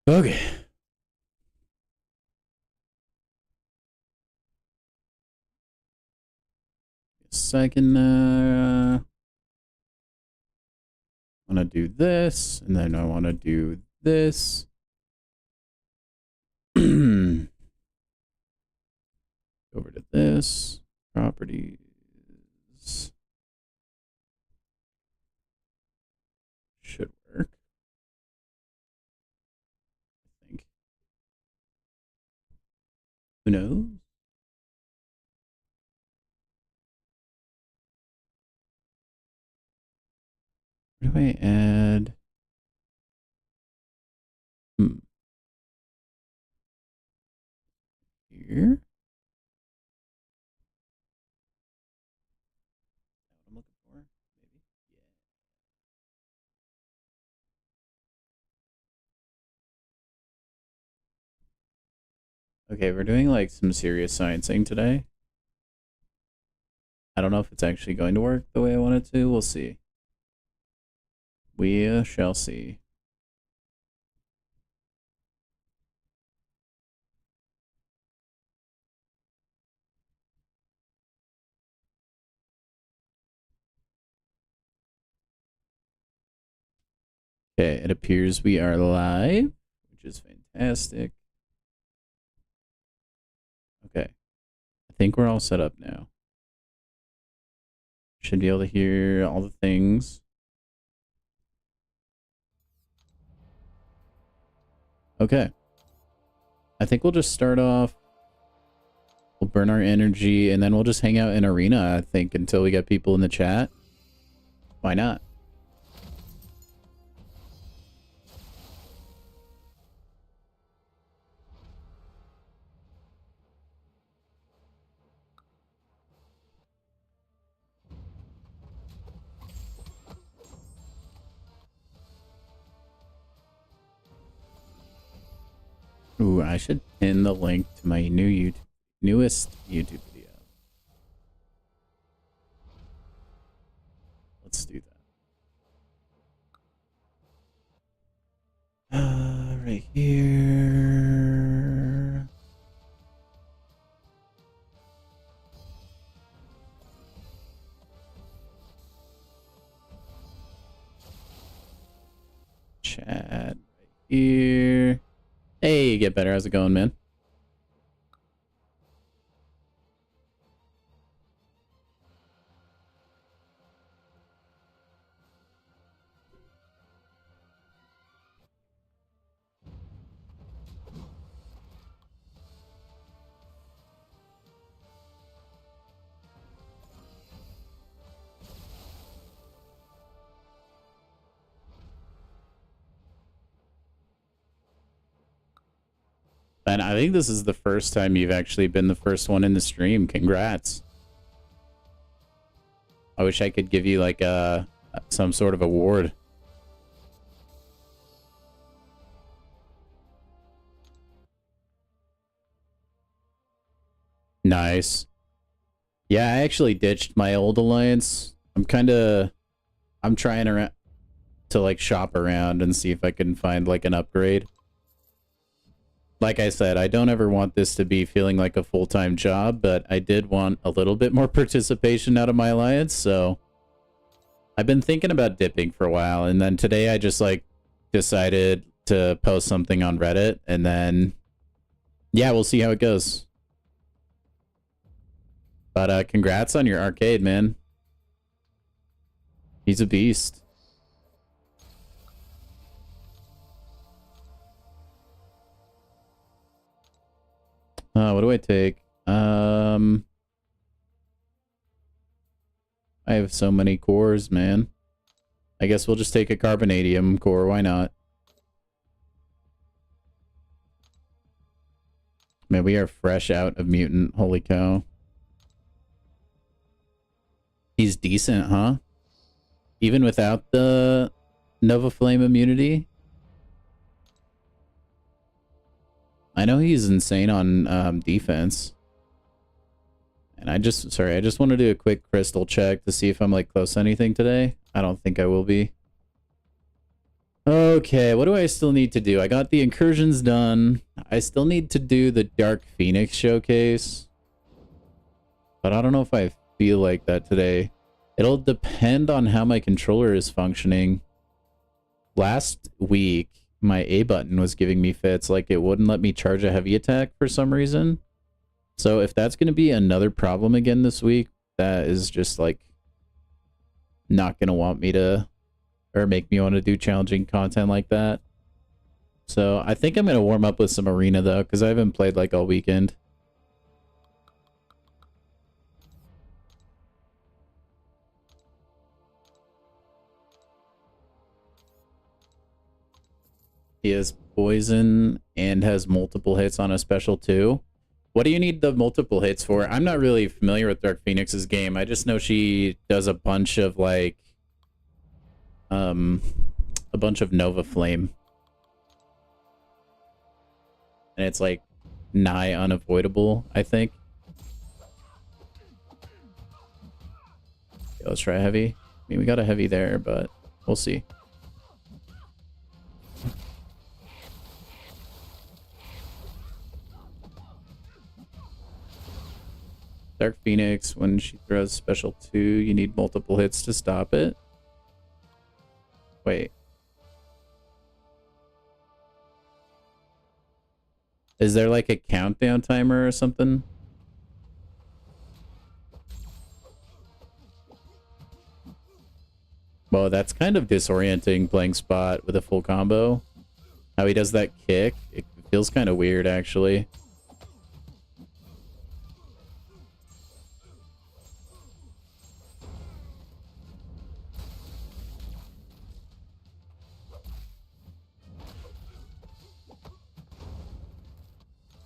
Okay. Second, I want to do this, and then I want to do this. Over to this. Properties. Should work. I think. Who knows? Where do I add? Here. What I'm looking for? Maybe. Yeah. Okay, we're doing like some serious sciencing today. I don't know if it's actually going to work the way I want it to. We'll see. We shall see. Okay, it appears we are live, which is fantastic. Okay, I think we're all set up now. Should be able to hear all the things. Okay. I think we'll just start off. We'll burn our energy, and then we'll just hang out in arena, I think, until we get people in the chat. Why not? Ooh, I should pin the link to my newest YouTube video. Let's do that. Right here. Chat right here. Hey, get better. How's it going, man? And I think this is the first time you've actually been the first one in the stream. Congrats. I wish I could give you like some sort of award. Nice. Yeah, I actually ditched my old alliance. I'm trying around to like shop around and see if I can find like an upgrade. Like I said, I don't ever want this to be feeling like a full-time job, but I did want a little bit more participation out of my alliance, so I've been thinking about dipping for a while, and then today I just like decided to post something on Reddit, and then yeah, we'll see how it goes. But congrats on your arcade, man. He's a beast. What do I take? I have so many cores, man. I guess we'll just take a carbonadium core. Why not? Man, we are fresh out of mutant. Holy cow. He's decent, huh? Even without the Nova Flame immunity? I know he's insane on defense. And I just want to do a quick crystal check to see if I'm like close to anything today. I don't think I will be. Okay, what do I still need to do? I got the incursions done. I still need to do the Dark Phoenix showcase. But I don't know if I feel like that today. It'll depend on how my controller is functioning. Last week, my A button was giving me fits. Like, it wouldn't let me charge a heavy attack for some reason. So if that's going to be another problem again this week, that is just, like, not going to want me to... or make me want to do challenging content like that. So I think I'm going to warm up with some arena, though, because I haven't played, like, all weekend. He has poison and has multiple hits on a special too. What do you need the multiple hits for? I'm not really familiar with Dark Phoenix's game. I just know she does a bunch of like a bunch of Nova Flame. And it's like nigh unavoidable, I think. Okay, let's try a heavy. I mean, we got a heavy there, but we'll see. Dark Phoenix, when she throws special 2, you need multiple hits to stop it. Wait. Is there like a countdown timer or something? Well, that's kind of disorienting playing Spot with a full combo. How he does that kick, it feels kind of weird actually.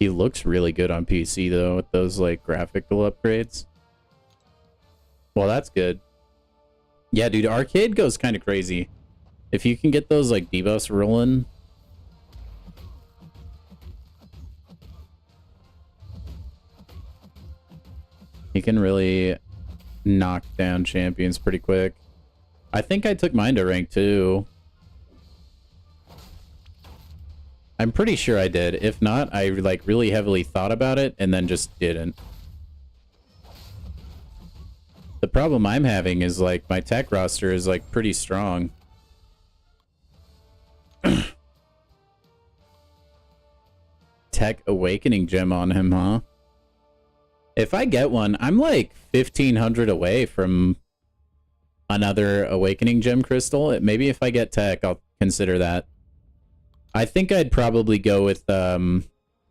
He looks really good on PC, though, with those, like, graphical upgrades. Well, that's good. Yeah, dude, Arcade goes kind of crazy. If you can get those, like, debuffs rolling. He can really knock down champions pretty quick. I think I took mine to rank 2. I'm pretty sure I did. If not, I like really heavily thought about it and then just didn't. The problem I'm having is like my tech roster is like pretty strong. Tech Awakening gem on him, huh? If I get one, I'm like 1,500 away from another Awakening gem crystal. Maybe if I get tech, I'll consider that. I think I'd probably go with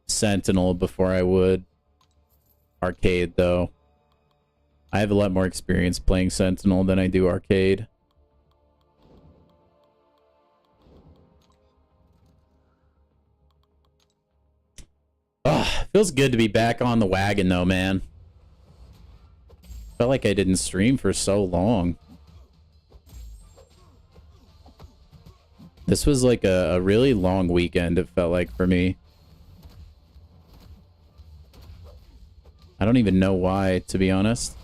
Sentinel before I would Arcade, though. I have a lot more experience playing Sentinel than I do Arcade. Oh, feels good to be back on the wagon, though, man. Felt like I didn't stream for so long. This was like a really long weekend, it felt like, for me. I don't even know why, to be honest.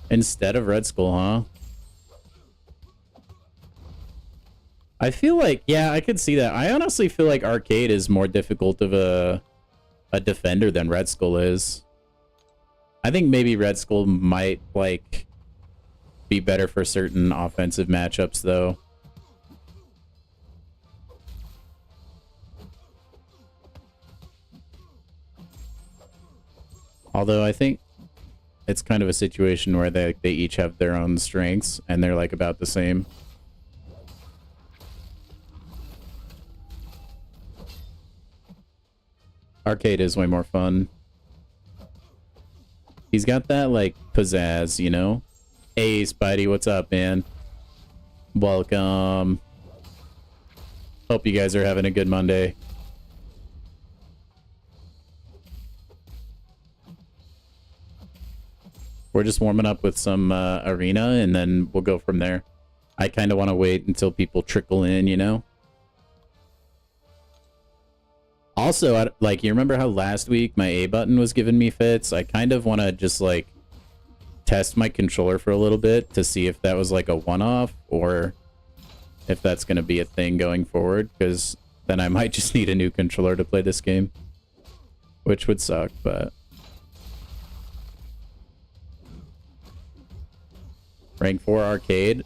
Instead of Red Skull, huh? I feel like, yeah, I could see that. I honestly feel like Arcade is more difficult of a defender than Red Skull is. I think maybe Red Skull might, like, be better for certain offensive matchups, though. Although I think it's kind of a situation where they each have their own strengths and they're like about the same. Arcade is way more fun. He's got that like pizzazz, you know? Hey Spidey, what's up, man? Welcome. Hope you guys are having a good Monday. We're just warming up with some arena, and then we'll go from there. I kind of want to wait until people trickle in, you know? Also, like, you remember how last week my A button was giving me fits? I kind of want to just, like, test my controller for a little bit to see if that was, like, a one-off, or if that's going to be a thing going forward, because then I might just need a new controller to play this game, which would suck, but... Rank 4 arcade?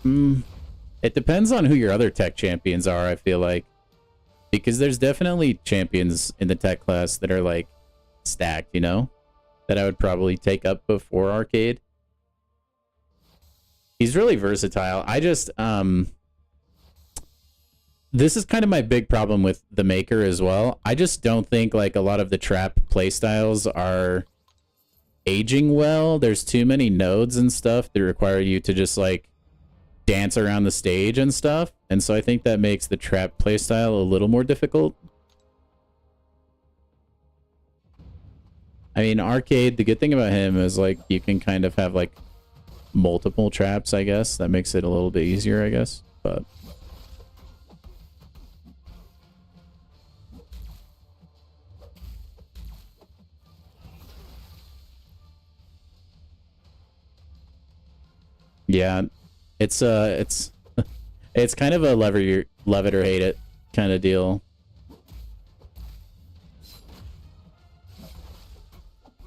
It depends on who your other tech champions are, I feel like. Because there's definitely champions in the tech class that are, like, stacked, you know? That I would probably take up before arcade. He's really versatile. I just, this is kind of my big problem with the Maker as well. I just don't think, like, a lot of the trap playstyles are aging well. There's too many nodes and stuff that require you to just, like, dance around the stage and stuff. And so I think that makes the trap playstyle a little more difficult. I mean, arcade, the good thing about him is, like, you can kind of have, like, multiple traps, I guess. That makes it a little bit easier, I guess. But... yeah, it's it's kind of a love it or hate it kind of deal.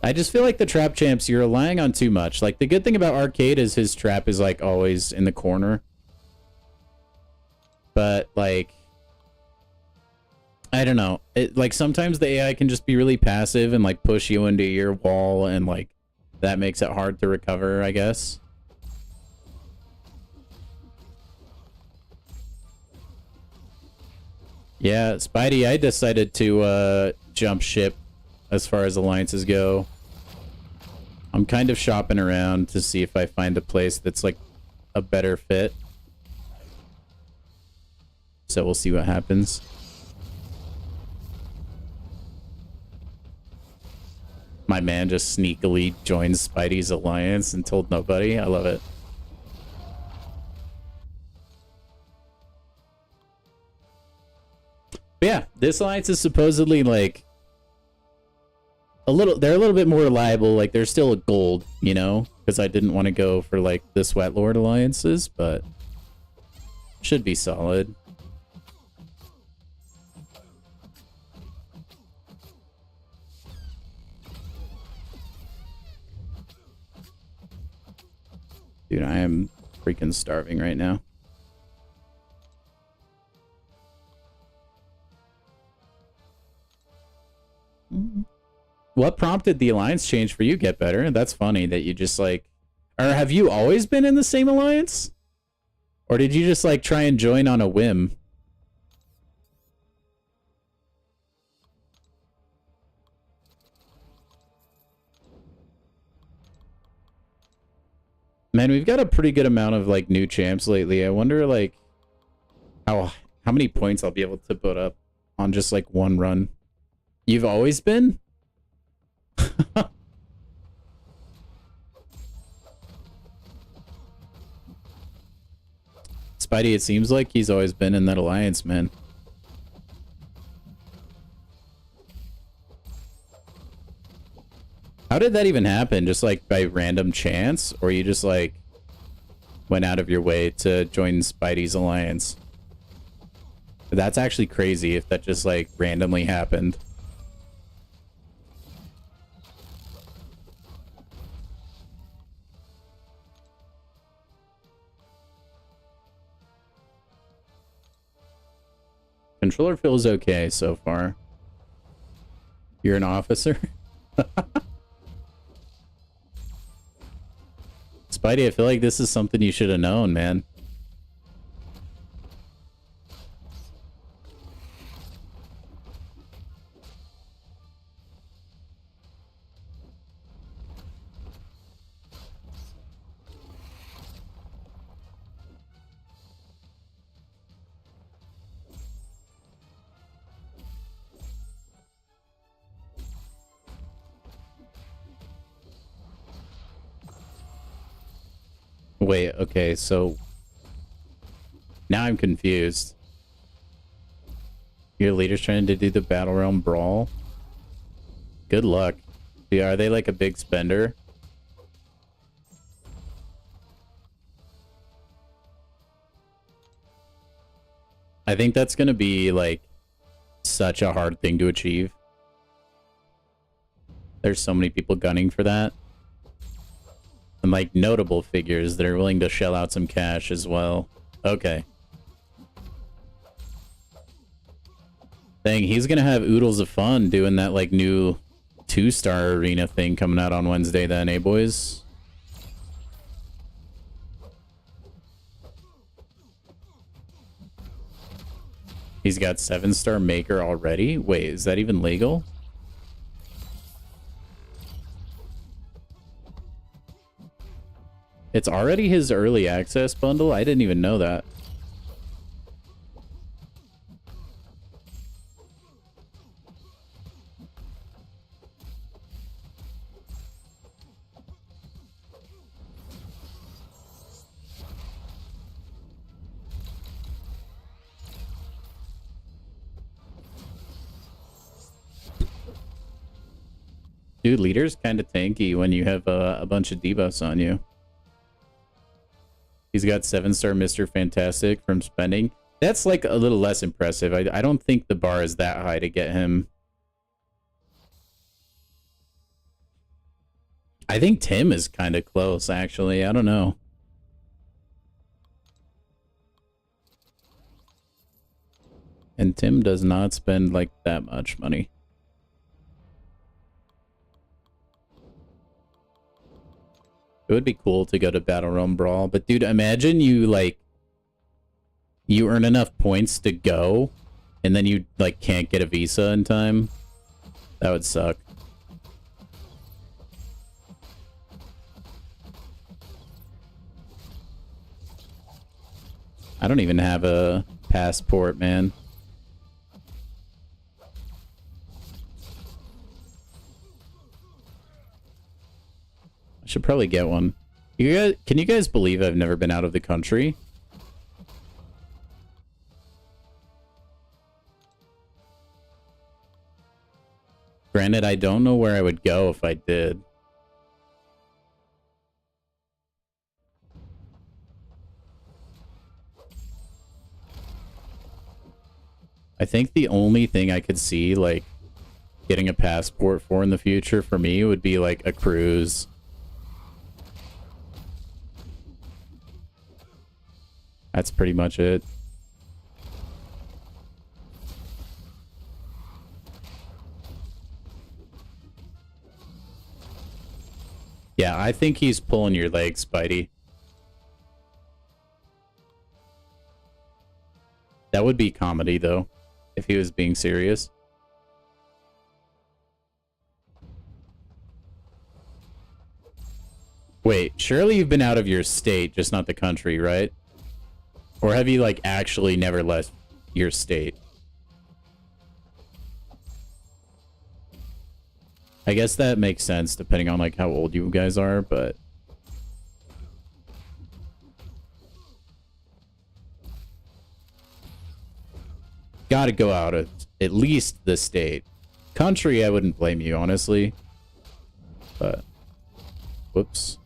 I just feel like the trap champs, you're relying on too much. Like, the good thing about arcade is his trap is, like, always in the corner. But, like, I don't know. Like, sometimes the AI can just be really passive and, like, push you into your wall, and, like, that makes it hard to recover, I guess. Yeah, Spidey, I decided to jump ship as far as alliances go. I'm kind of shopping around to see if I find a place that's, like, a better fit. So we'll see what happens. My man just sneakily joined Spidey's alliance and told nobody. I love it. But yeah, this alliance is supposedly, like, they're a little bit more reliable. Like, they're still a gold, you know, because I didn't want to go for, like, the Sweat Lord alliances, but should be solid. Dude, I am freaking starving right now. What prompted the alliance change for you, Get Better? That's funny that you just, like... Or have you always been in the same alliance? Or did you just, like, try and join on a whim? Man, we've got a pretty good amount of, like, new champs lately. I wonder, like, how many points I'll be able to put up on just, like, one run. You've always been? Spidey, it seems like he's always been in that alliance, man. How did that even happen? Just, like, by random chance? Or you just, like, went out of your way to join Spidey's alliance? That's actually crazy if that just, like, randomly happened. Controller feels okay so far. You're an officer? Spidey, I feel like this is something you should have known, man. Wait, okay, so now I'm confused. Your leader's trying to do the Battle Realm Brawl? Good luck. Yeah, are they like a big spender? I think that's gonna be like such a hard thing to achieve. There's so many people gunning for that. And like notable figures that are willing to shell out some cash as well. Okay. Dang, he's gonna have oodles of fun doing that like new 2-star arena thing coming out on Wednesday then, eh boys? He's got 7-star maker already? Wait, is that even legal? It's already his early access bundle? I didn't even know that. Dude, leader's kind of tanky when you have a bunch of debuffs on you. He's got 7-star Mr. Fantastic from spending. That's like a little less impressive. I don't think the bar is that high to get him. I think Tim is kind of close, actually. I don't know. And Tim does not spend like that much money. It would be cool to go to Battle Realm Brawl, but dude, imagine you like you earn enough points to go and then you like can't get a visa in time. That would suck. I don't even have a passport, man. Should probably get one. You guys, can you guys believe I've never been out of the country? Granted, I don't know where I would go if I did. I think the only thing I could see, like, getting a passport for in the future for me would be, like, a cruise. That's pretty much it. Yeah, I think he's pulling your leg, Spidey. That would be comedy, though, if he was being serious. Wait, surely you've been out of your state, just not the country, right? Or have you, like, actually never left your state? I guess that makes sense, depending on, like, how old you guys are, but... Gotta go out of at least the state. Country, I wouldn't blame you, honestly. But... Whoops.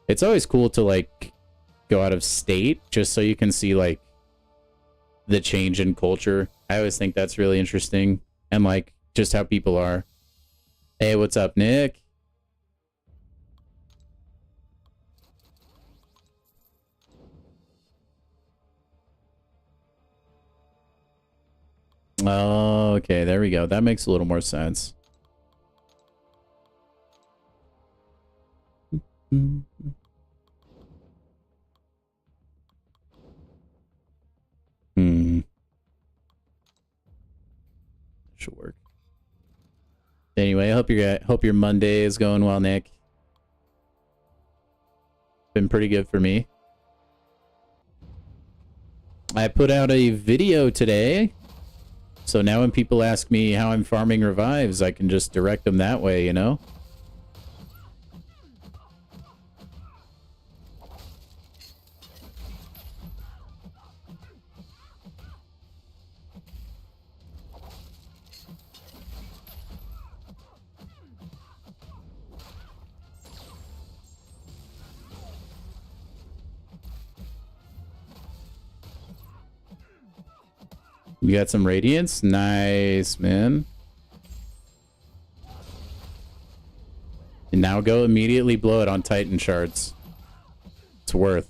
It's always cool to like go out of state just so you can see like the change in culture. I always think that's really interesting and like just how people are. Hey, what's up, Nick? Oh, okay, there we go. That makes a little more sense. Should work. Anyway, I hope your Monday is going well, Nick. Been pretty good for me. I put out a video today. So now when people ask me how I'm farming revives, I can just direct them that way, you know? You got some radiance? Nice, man. And now go immediately blow it on Titan shards. It's worth.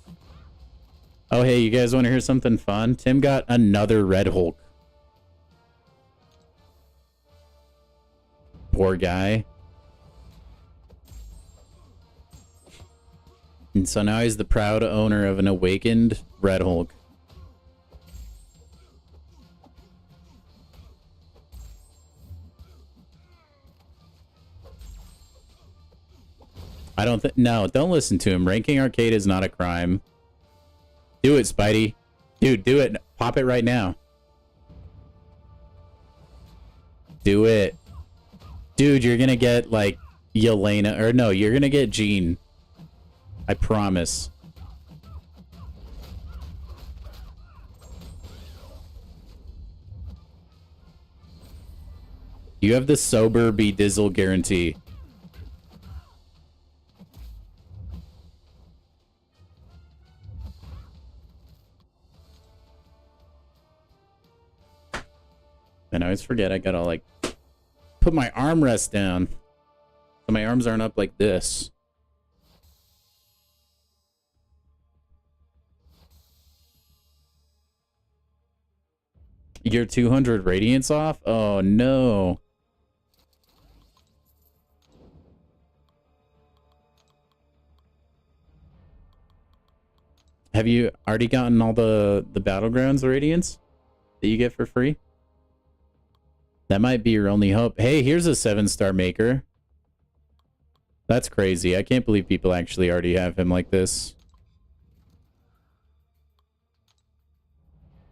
Oh, hey, you guys want to hear something fun? Tim got another Red Hulk. Poor guy. And so now he's the proud owner of an awakened Red Hulk. I don't think... No, don't listen to him. Ranking arcade is not a crime. Do it, Spidey. Dude, do it. Pop it right now. Do it. Dude, you're gonna get, like, Yelena. Or no, you're gonna get Jean. I promise. You have the sober be-dizzle guarantee. And I always forget I gotta, like, put my armrest down. So my arms aren't up like this. You're 200 radiance off? Oh, no. Have you already gotten all the battlegrounds radiance that you get for free? That might be your only hope. Hey, here's a 7-star maker. That's crazy. I can't believe people actually already have him like this.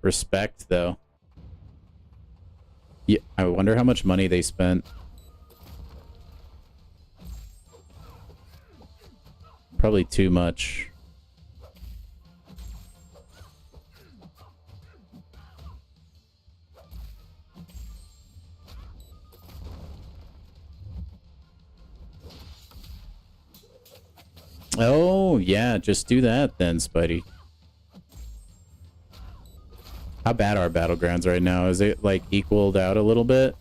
Respect, though. Yeah, I wonder how much money they spent. Probably too much. Oh, yeah, just do that then, Spidey. How bad are battlegrounds right now? Is it, like, equaled out a little bit?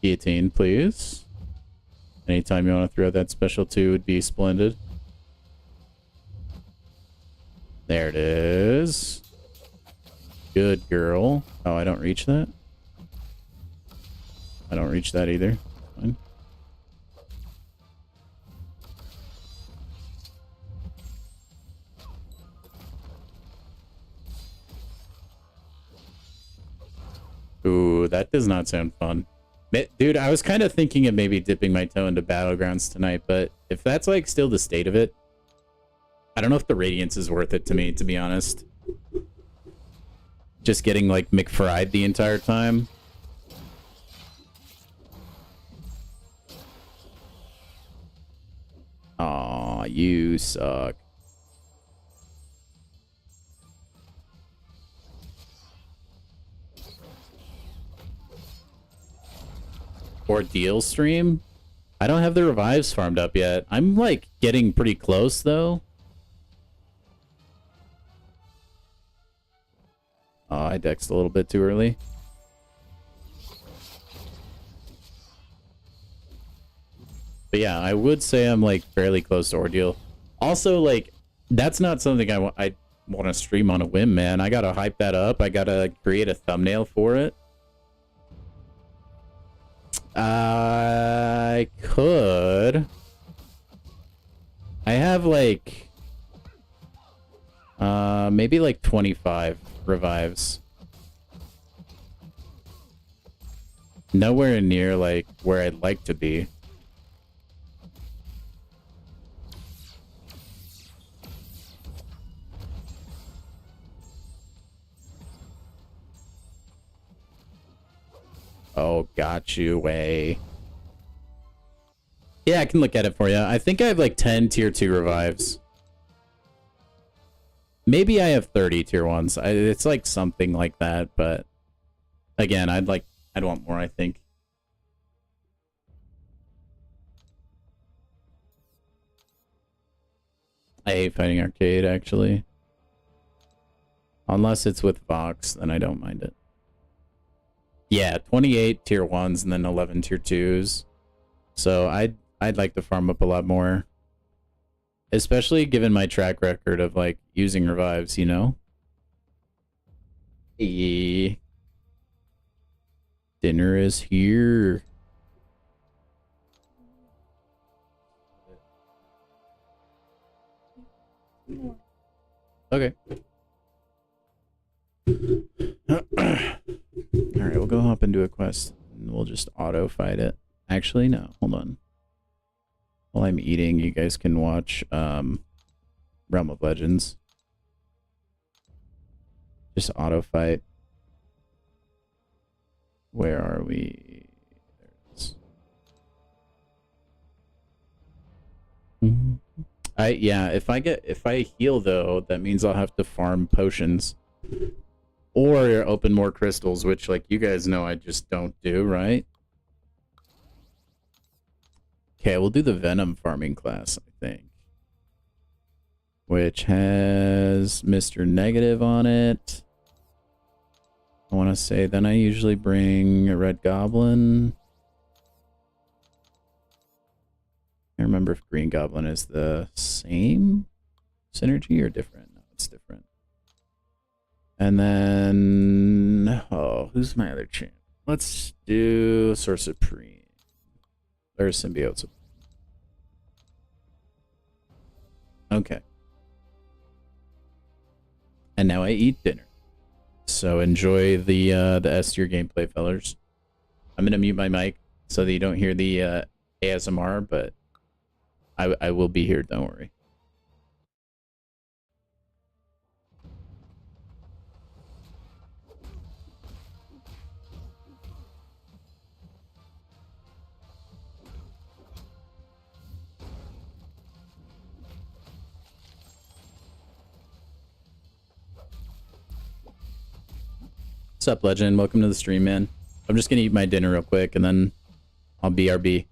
Guillotine, please. Anytime you want to throw that special 2 would be splendid. There it is. Good girl. Oh, I don't reach that? I don't reach that either. Fine. Ooh, that does not sound fun. Dude, I was kind of thinking of maybe dipping my toe into battlegrounds tonight, but if that's like still the state of it, I don't know if the radiance is worth it to me, to be honest. Just getting like McFried the entire time. Aw, you suck. Ordeal stream? I don't have the revives farmed up yet. I'm like getting pretty close though. Oh, I dexed a little bit too early. But yeah, I would say I'm like fairly close to Ordeal. Also, like, that's not something I want to stream on a whim, man. I gotta hype that up. I gotta create a thumbnail for it. I could. I have like maybe like 25 revives. Nowhere near like where I'd like to be. Oh, got you, way. Yeah, I can look at it for you. I think I have like 10 tier 2 revives. Maybe I have 30 tier 1s. It's like something like that, but again, I'd want more, I think. I hate fighting arcade, actually. Unless it's with Vox, then I don't mind it. Yeah, 28 tier 1s and then 11 tier 2s. So I'd like to farm up a lot more. Especially given my track record of, like, using revives, you know? Hey. Dinner is here. Okay. Alright, we'll go hop into a quest. And we'll just auto fight it. Actually, no. Hold on. While I'm eating, you guys can watch Realm of Legends. Just auto fight. Where are we? There it is. Yeah, if I heal though, that means I'll have to farm potions. Or open more crystals, which, like, you guys know I just don't do, right? Okay, we'll do the Venom farming class, I think. Which has Mr. Negative on it. I want to say, then I usually bring a Red Goblin. I can't remember if Green Goblin is the same synergy or different. No, it's different. And then, oh, who's my other champ? Let's do Source Supreme. There's Symbiote Supreme. Okay. And now I eat dinner. So enjoy the S tier gameplay, fellers. I'm gonna mute my mic so that you don't hear the ASMR, but I will be here, don't worry. What's up, Legend? Welcome to the stream, man. I'm just gonna eat my dinner real quick and then I'll BRB.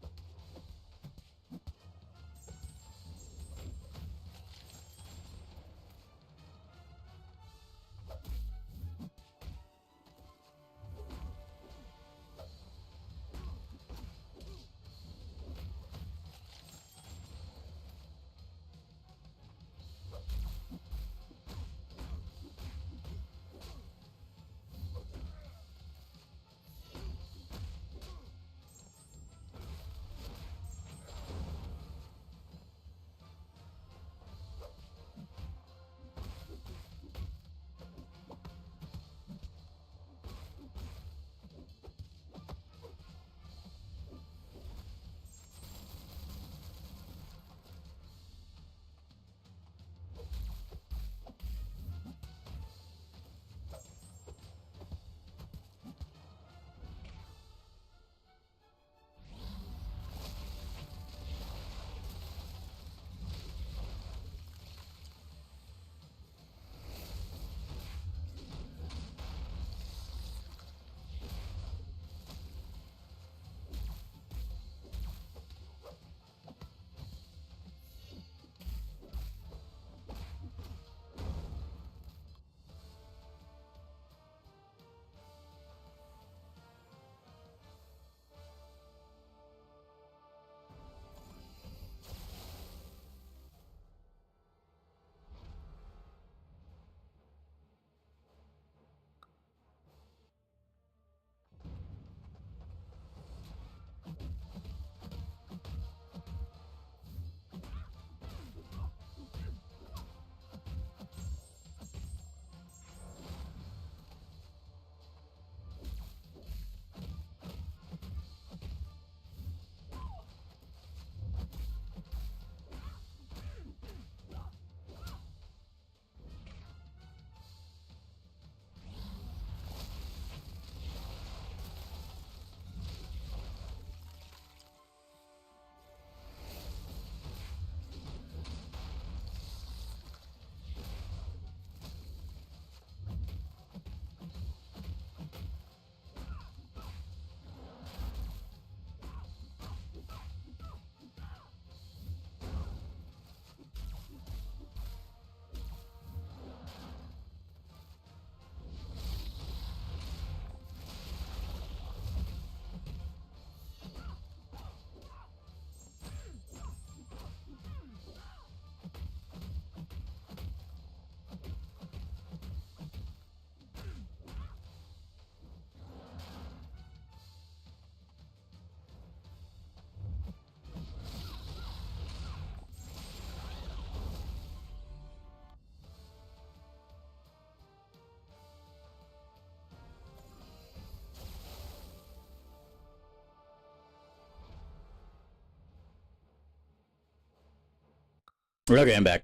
Okay, I'm back.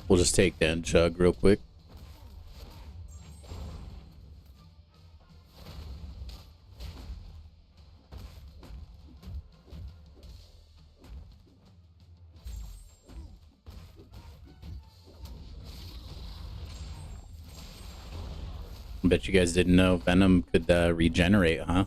We'll just take that chug real quick. I bet you guys didn't know Venom could regenerate, huh?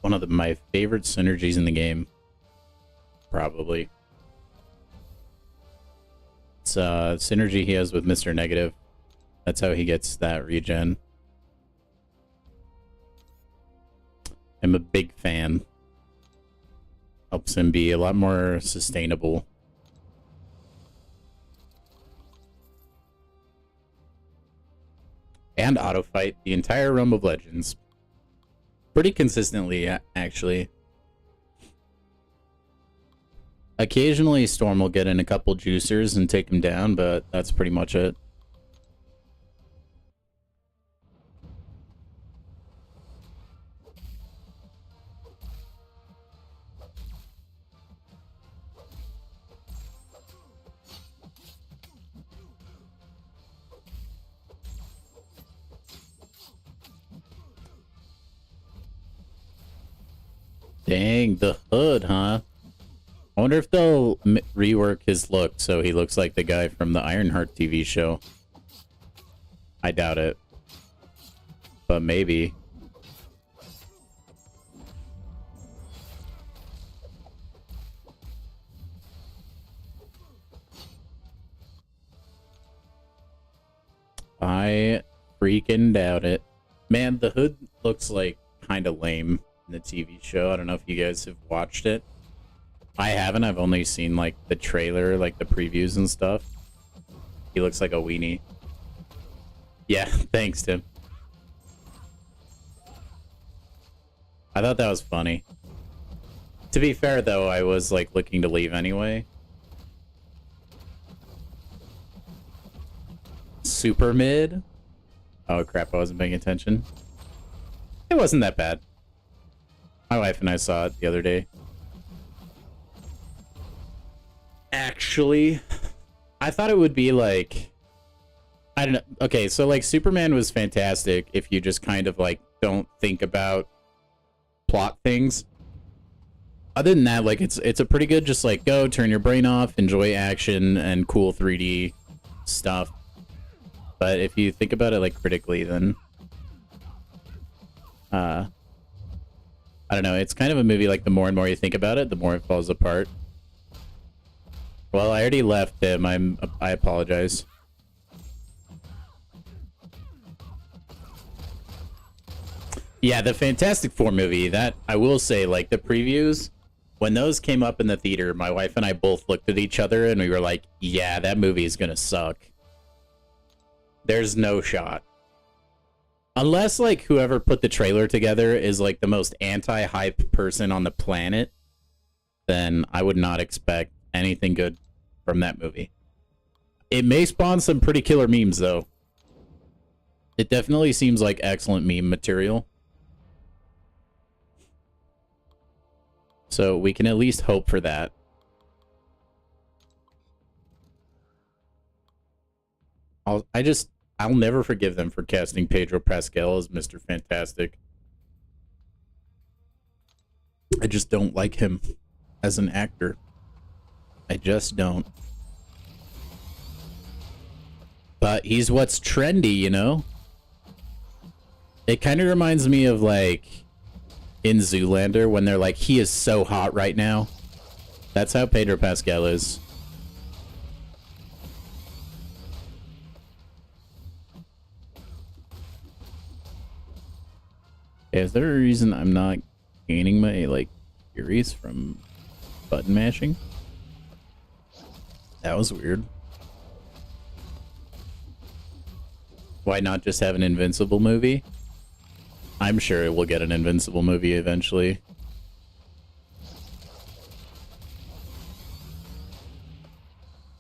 One of my favorite synergies in the game, probably. It's synergy he has with Mr. Negative. That's how he gets that regen. I'm a big fan. Helps him be a lot more sustainable. And auto fight the entire Realm of Legends. Pretty consistently, actually. Occasionally, Storm will get in a couple juicers and take him down, but that's pretty much it. Dang, the hood, huh? I wonder if they'll rework his look so he looks like the guy from the Ironheart TV show. I doubt it. But maybe. I freaking doubt it. Man, the hood looks like kind of lame in the TV show. I don't know if you guys have watched it. I haven't. I've only seen like the trailer, like the previews and stuff. He looks like a weenie. Yeah, thanks, Tim. I thought that was funny. To be fair, though, I was like looking to leave anyway. Super mid? Oh crap, I wasn't paying attention. It wasn't that bad. My wife and I saw it the other day. Actually, I thought it would be like, I don't know. Okay, so like Superman was fantastic if you just kind of like don't think about plot things. Other than that, like it's a pretty good just like go, turn your brain off, enjoy action and cool 3D stuff. But if you think about it like critically, then I don't know, it's kind of a movie like the more and more you think about it, the more it falls apart. Well, I already left him. I apologize. Yeah, the Fantastic Four movie, that I will say, like the previews, when those came up in the theater, my wife and I both looked at each other and we were like, yeah, that movie is gonna suck. There's no shot. Unless like whoever put the trailer together is like the most anti-hype person on the planet, then I would not expect anything good from that movie. It may spawn some pretty killer memes, though. It definitely seems like excellent meme material. So we can at least hope for that. I'll never forgive them for casting Pedro Pascal as Mr. Fantastic. I just don't like him as an actor. I just don't. But he's what's trendy, you know? It kind of reminds me of, like, in Zoolander, when they're like, he is so hot right now. That's how Pedro Pascal is. Yeah, is there a reason I'm not gaining my, like, Furies from button mashing? That was weird. Why not just have an Invincible movie? I'm sure it will get an Invincible movie eventually.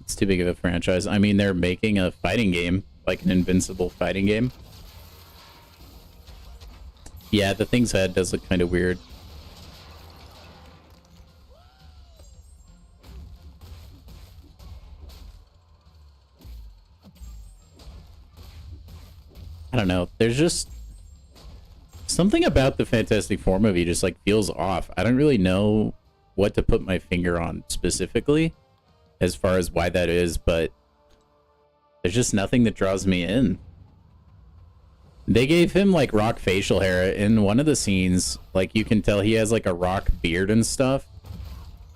It's too big of a franchise. I mean, they're making a fighting game, like an Invincible fighting game. Yeah, the thing's head does look kind of weird. I don't know. There's just something about the Fantastic Four movie just like feels off. I don't really know what to put my finger on specifically as far as why that is, but there's just nothing that draws me in. They gave him like rock facial hair in one of the scenes. Like you can tell he has like a rock beard and stuff,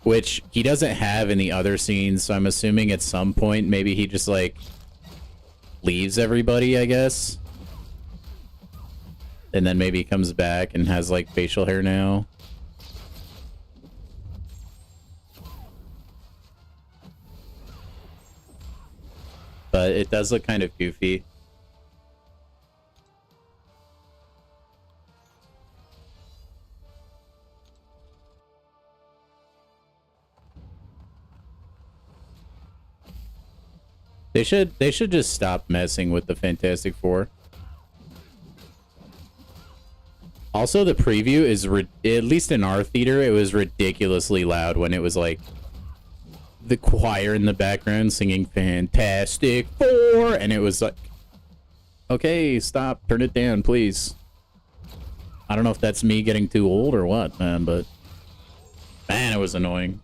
which he doesn't have in the other scenes. So I'm assuming at some point maybe he just like leaves everybody, I guess. And then maybe he comes back and has like facial hair now. But it does look kind of goofy. They should just stop messing with the Fantastic Four. Also, the preview is, at least in our theater, it was ridiculously loud when it was like the choir in the background singing Fantastic Four, and it was like, okay, stop, turn it down, please. I don't know if that's me getting too old or what, man, but man, it was annoying.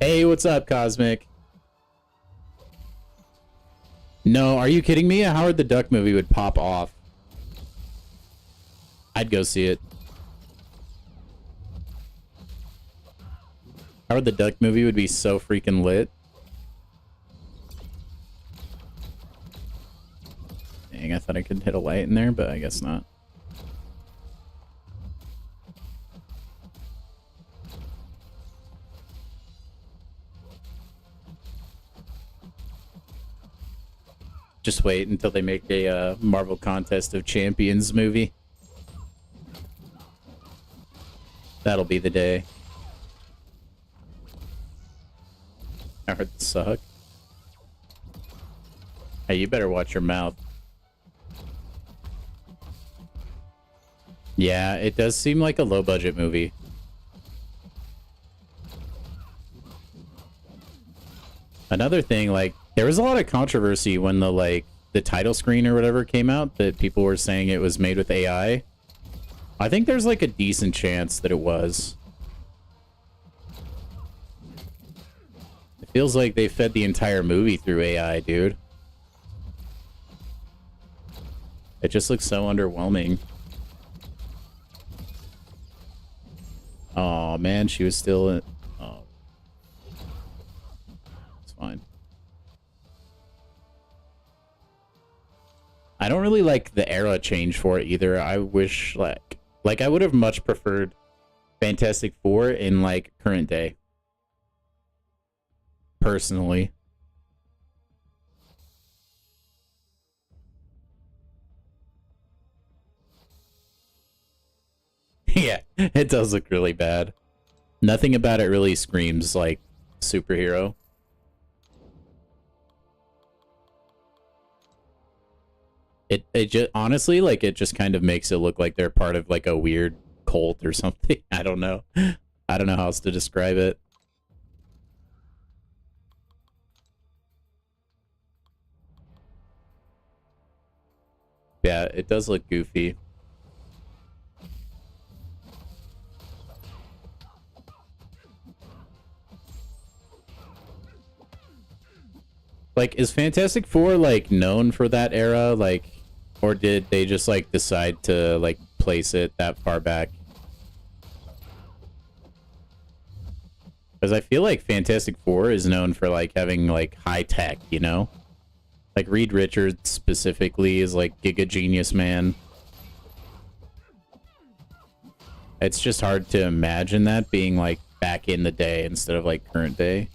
Hey, what's up, Cosmic? No, are you kidding me? A Howard the Duck movie would pop off. I'd go see it. Howard the Duck movie would be so freaking lit. Dang, I thought I could hit a light in there, but I guess not. Just wait until they make a Marvel Contest of Champions movie. That'll be the day. I heard the suck. Hey, you better watch your mouth. Yeah, it does seem like a low-budget movie. Another thing, like, there was a lot of controversy when the title screen or whatever came out, that people were saying it was made with AI. I think there's like a decent chance that it was. It feels like they fed the entire movie through AI, dude. It just looks so underwhelming. Oh man, she was still in. Oh, it's fine. I don't really like the era change for it either. I wish like I would have much preferred Fantastic Four in like current day. Personally. Yeah, it does look really bad. Nothing about it really screams like superhero. It just honestly, like, it just kind of makes it look like they're part of like a weird cult or something. I don't know. I don't know how else to describe it. Yeah, it does look goofy. Like, is Fantastic Four like known for that era? Like, or did they just like decide to like place it that far back? Because I feel like Fantastic Four is known for like having like high tech, you know? Like Reed Richards specifically is like Giga Genius Man. It's just hard to imagine that being like back in the day instead of like current day.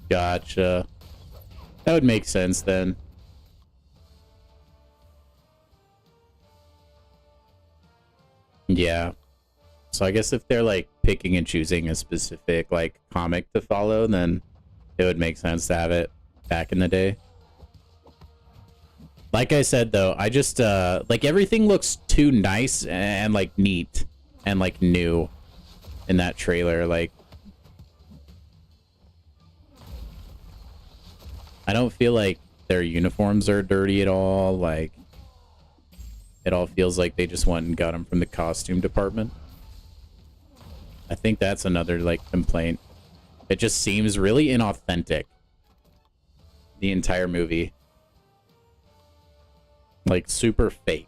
Gotcha. That would make sense then. Yeah. So I guess if they're like picking and choosing a specific like comic to follow, then it would make sense to have it back in the day. Like I said though, I just like everything looks too nice and like neat and like new in that trailer. Like I don't feel like their uniforms are dirty at all. Like it all feels like they just went and got them from the costume department. I think that's another like complaint. It just seems really inauthentic. The entire movie. Like super fake.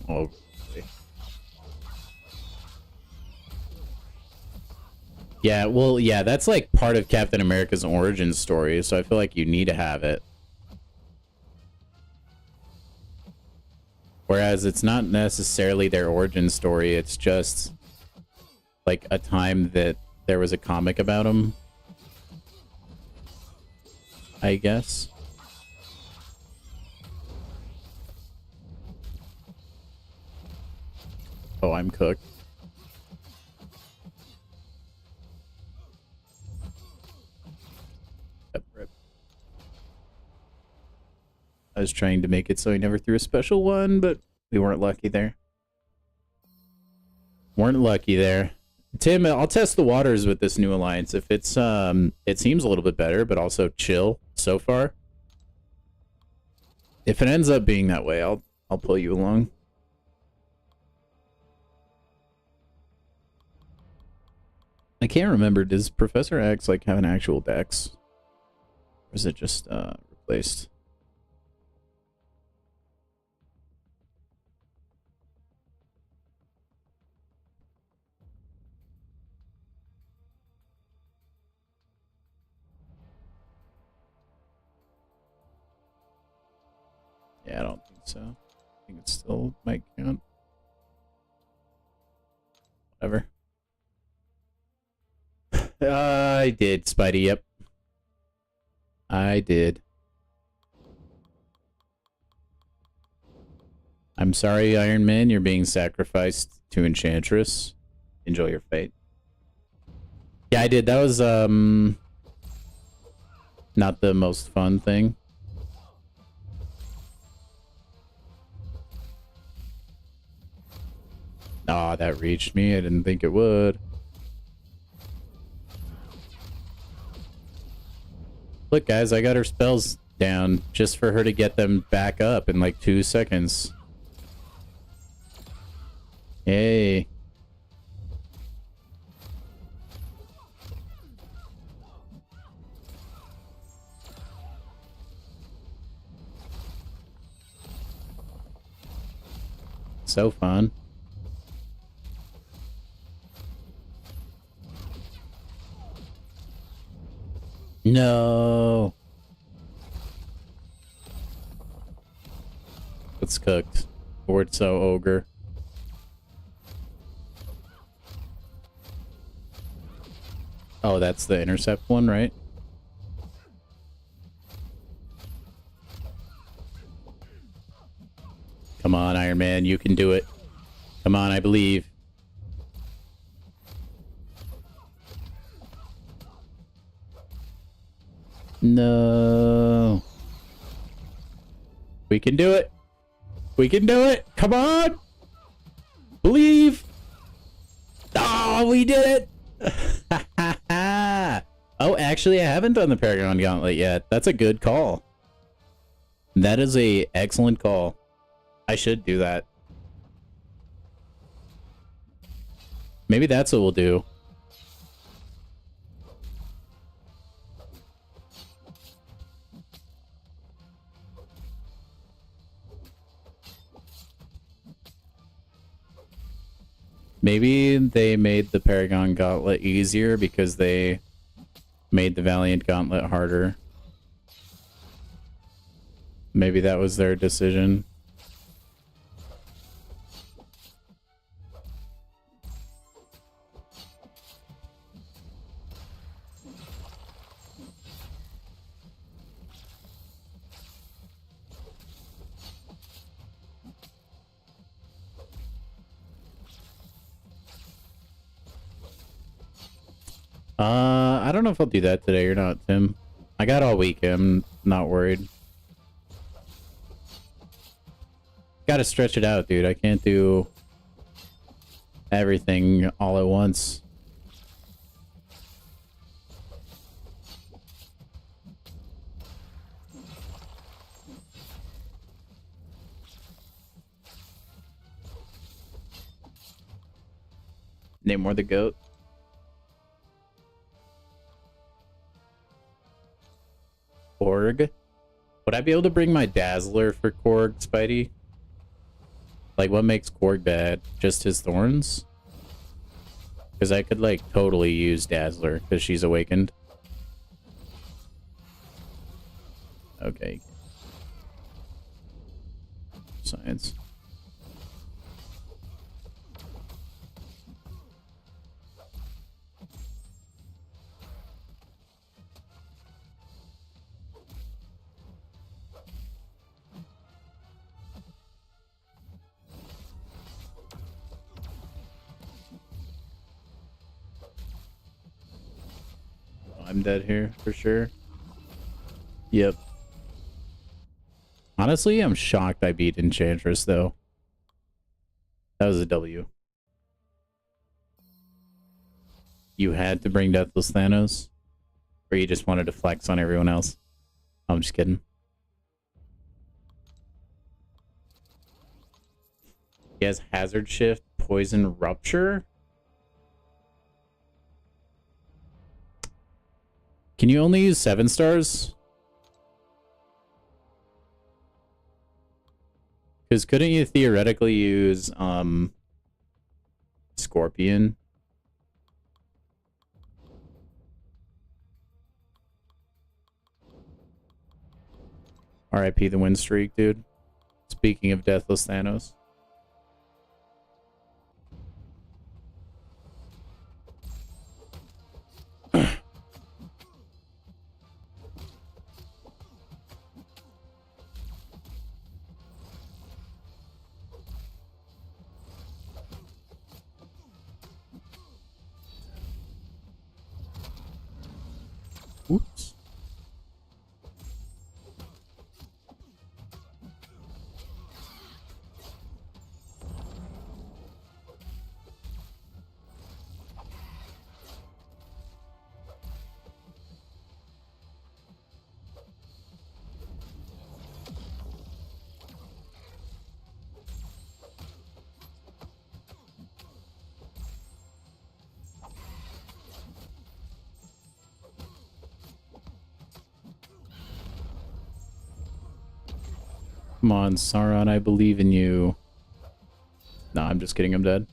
Oh, really? Yeah, well, yeah, that's like part of Captain America's origin story, so I feel like you need to have it. Whereas it's not necessarily their origin story, it's just like a time that there was a comic about him, I guess. Oh, I'm cooked. Yep, rip. I was trying to make it so he never threw a special one, but we weren't lucky there. Weren't lucky there. Tim, I'll test the waters with this new alliance. If it's it seems a little bit better, but also chill so far. If it ends up being that way, I'll pull you along. I can't remember. Does Professor X like have an actual dex? Or is it just replaced? Yeah, I don't think so. I think it still might count. Whatever. I did, Spidey, yep. I did. I'm sorry, Iron Man, you're being sacrificed to Enchantress. Enjoy your fate. Yeah, I did. That was, not the most fun thing. Aw, that reached me. I didn't think it would. Look, guys, I got her spells down just for her to get them back up in like 2 seconds. Hey. So fun. No. It's cooked. Orzo Ogre. Oh, that's the intercept one, right? Come on, Iron Man, you can do it. Come on, I believe. No. We can do it. We can do it. Come on. Believe. Oh, we did it. Oh, actually, I haven't done the Paragon Gauntlet yet. That's a good call. That is a excellent call. I should do that. Maybe that's what we'll do. Maybe they made the Paragon Gauntlet easier because they made the Valiant Gauntlet harder. Maybe that was their decision. I don't know if I'll do that today or not, Tim. I got all week. I'm not worried. Gotta stretch it out, dude. I can't do everything all at once. Namor the goat. Korg. Would I be able to bring my Dazzler for Korg, Spidey? Like, what makes Korg bad? Just his thorns? Because I could, like, totally use Dazzler because she's awakened. Okay. Science. I'm dead here for sure. Yep. Honestly, I'm shocked I beat Enchantress though. That was a W. You had to bring Deathless Thanos? Or you just wanted to flex on everyone else? I'm just kidding. He has Hazard Shift, Poison Rupture? Can you only use 7 stars? Because couldn't you theoretically use Scorpion? RIP the win streak, dude. Speaking of Deathless Thanos. Oops. Come on, Sauron, I believe in you. Nah, I'm just kidding, I'm dead.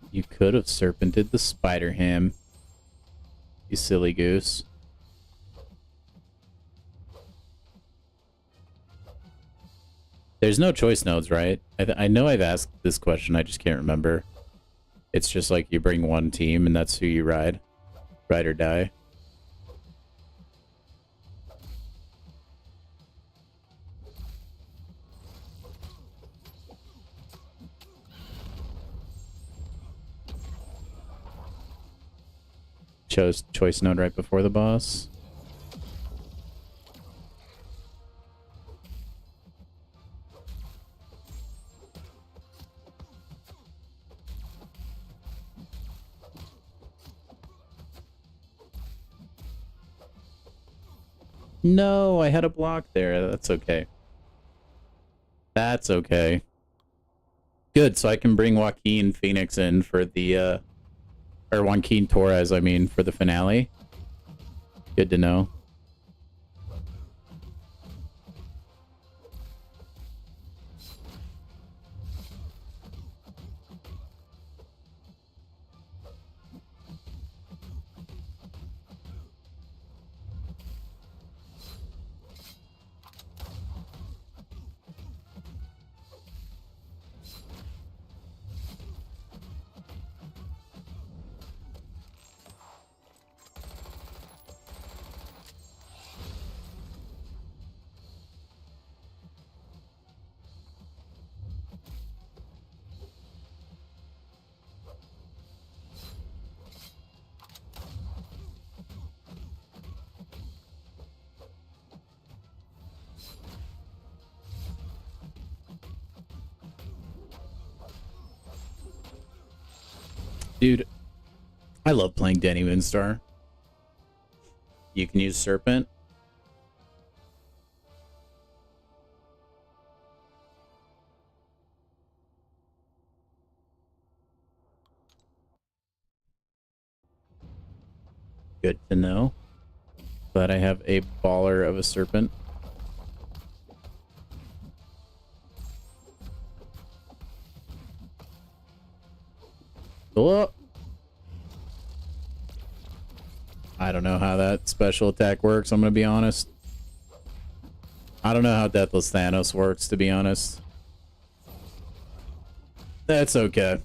You could have serpented the spider ham. You silly goose. There's no choice nodes, right? I know I've asked this question, I just can't remember. It's just like you bring one team and that's who you ride. Ride or die. Chose choice node right before the boss. No, I had a block there. That's okay. That's okay. Good, so I can bring Joaquin Phoenix in for the, or Joaquin Torres, I mean, for the finale. Good to know. Dude, I love playing Danny Moonstar. You can use Serpent. Good to know. But I have a baller of a Serpent. Oh. I don't know how that special attack works, I'm gonna be honest. I don't know how Deathless Thanos works, to be honest. That's okay.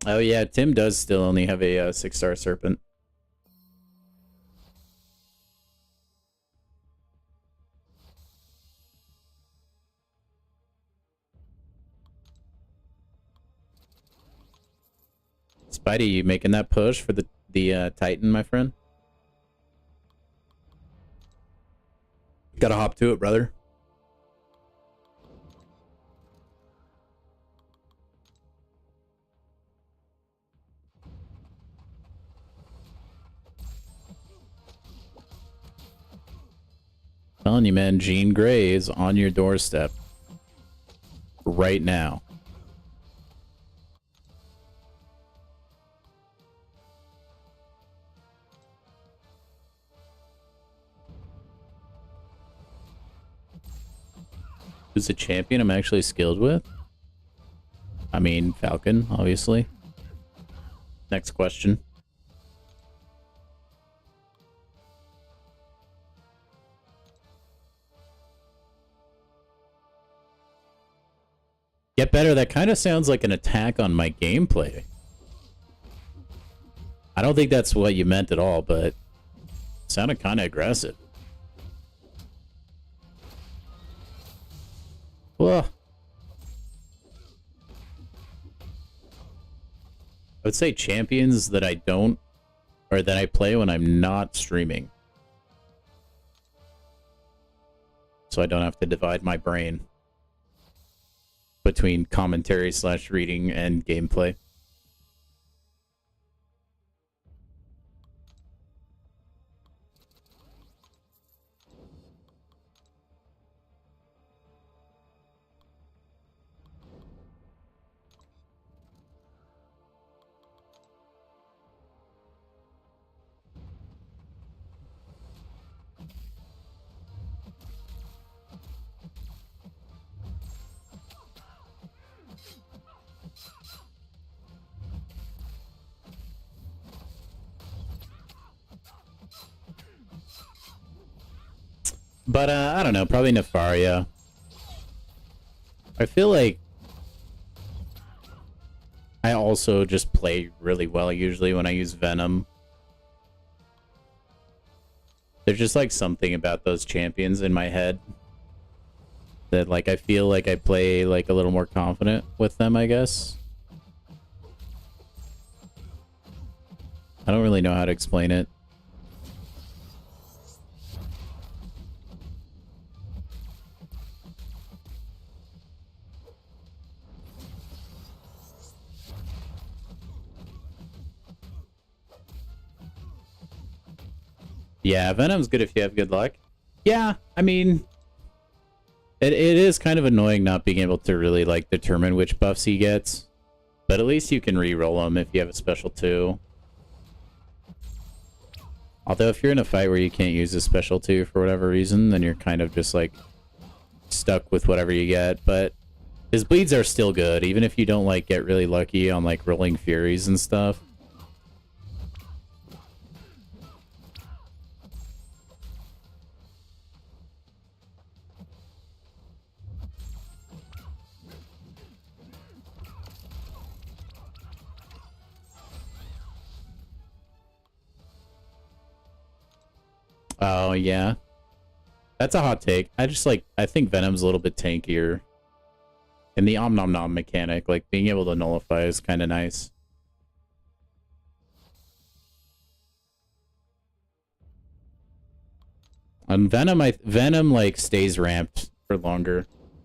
Oh yeah, Tim does still only have a 6-star Serpent. Spidey, you making that push for the Titan, my friend? Gotta hop to it, brother. Telling you, man, Jean Grey is on your doorstep right now. Who's a champion I'm actually skilled with? I mean, Falcon, obviously. Next question. Get better. That kind of sounds like an attack on my gameplay. I don't think that's what you meant at all, but it sounded kind of aggressive. Well, I would say champions that I don't, or that I play when I'm not streaming. So I don't have to divide my brain between commentary / reading and gameplay. But, I don't know, probably Nefaria. I feel like I also just play really well usually when I use Venom. There's just like something about those champions in my head that like I feel like I play like a little more confident with them, I guess. I don't really know how to explain it. Yeah, Venom's good if you have good luck. Yeah, I mean, it is kind of annoying not being able to really, like, determine which buffs he gets. But at least you can re-roll them if you have a special 2. Although if you're in a fight where you can't use a special 2 for whatever reason, then you're kind of just, like, stuck with whatever you get. But his bleeds are still good, even if you don't, like, get really lucky on, like, rolling Furies and stuff. Oh, yeah. That's a hot take. I think Venom's a little bit tankier. And the Om Nom Nom mechanic, like, being able to nullify is kind of nice. On Venom, Venom, like, stays ramped for longer.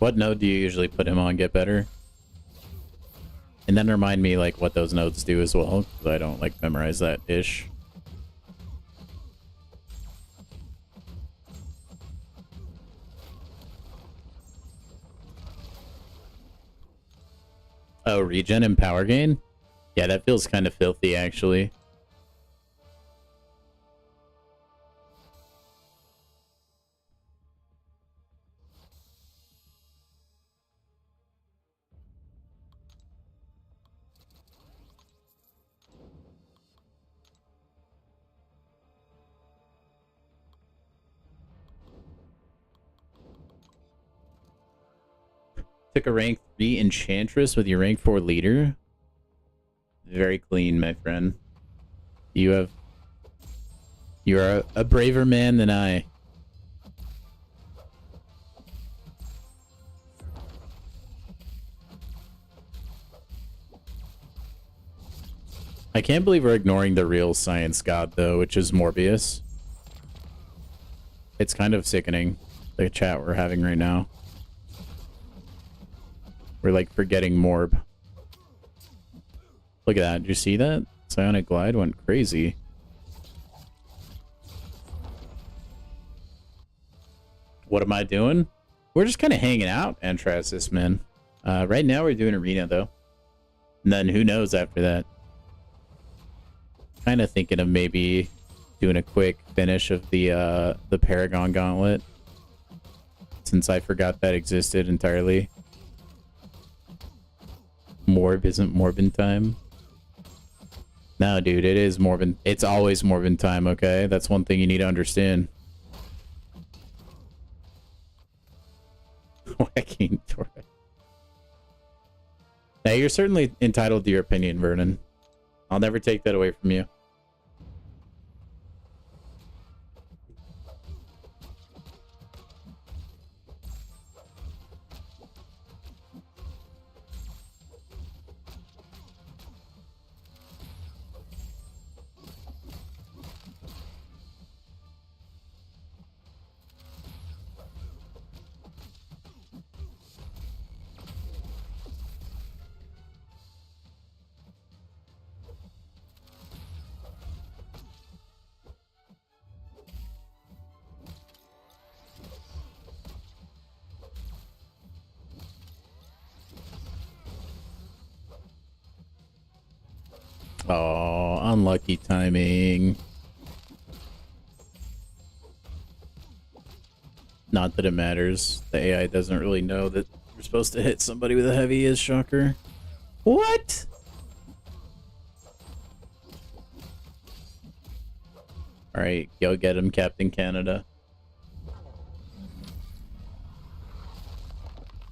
What node do you usually put him on, get better? And then remind me like what those nodes do as well, because I don't like memorize that ish. Oh, regen and power gain? Yeah, that feels kind of filthy, actually. Took a rank 3 enchantress with your rank 4 leader. Very clean, my friend. You are a braver man than I. I can't believe we're ignoring the real science god, though, which is Morbius. It's kind of sickening, the chat we're having right now. We're, like, forgetting Morb. Look at that. Did you see that? Psionic Glide went crazy. What am I doing? We're just kind of hanging out, Antrasis, man. Right now we're doing Arena, though. And then who knows after that. Kind of thinking of maybe doing a quick finish of the Paragon Gauntlet. Since I forgot that existed entirely. Morb isn't Morbin time. No, dude, it is Morbin. It's always Morbin time, okay? That's one thing you need to understand. Whacking Torah. Now, you're certainly entitled to your opinion, Vernon. I'll never take that away from you. Oh, unlucky timing. Not that it matters. The AI doesn't really know that you're supposed to hit somebody with a heavy is shocker. What? Alright, go get him, Captain Canada.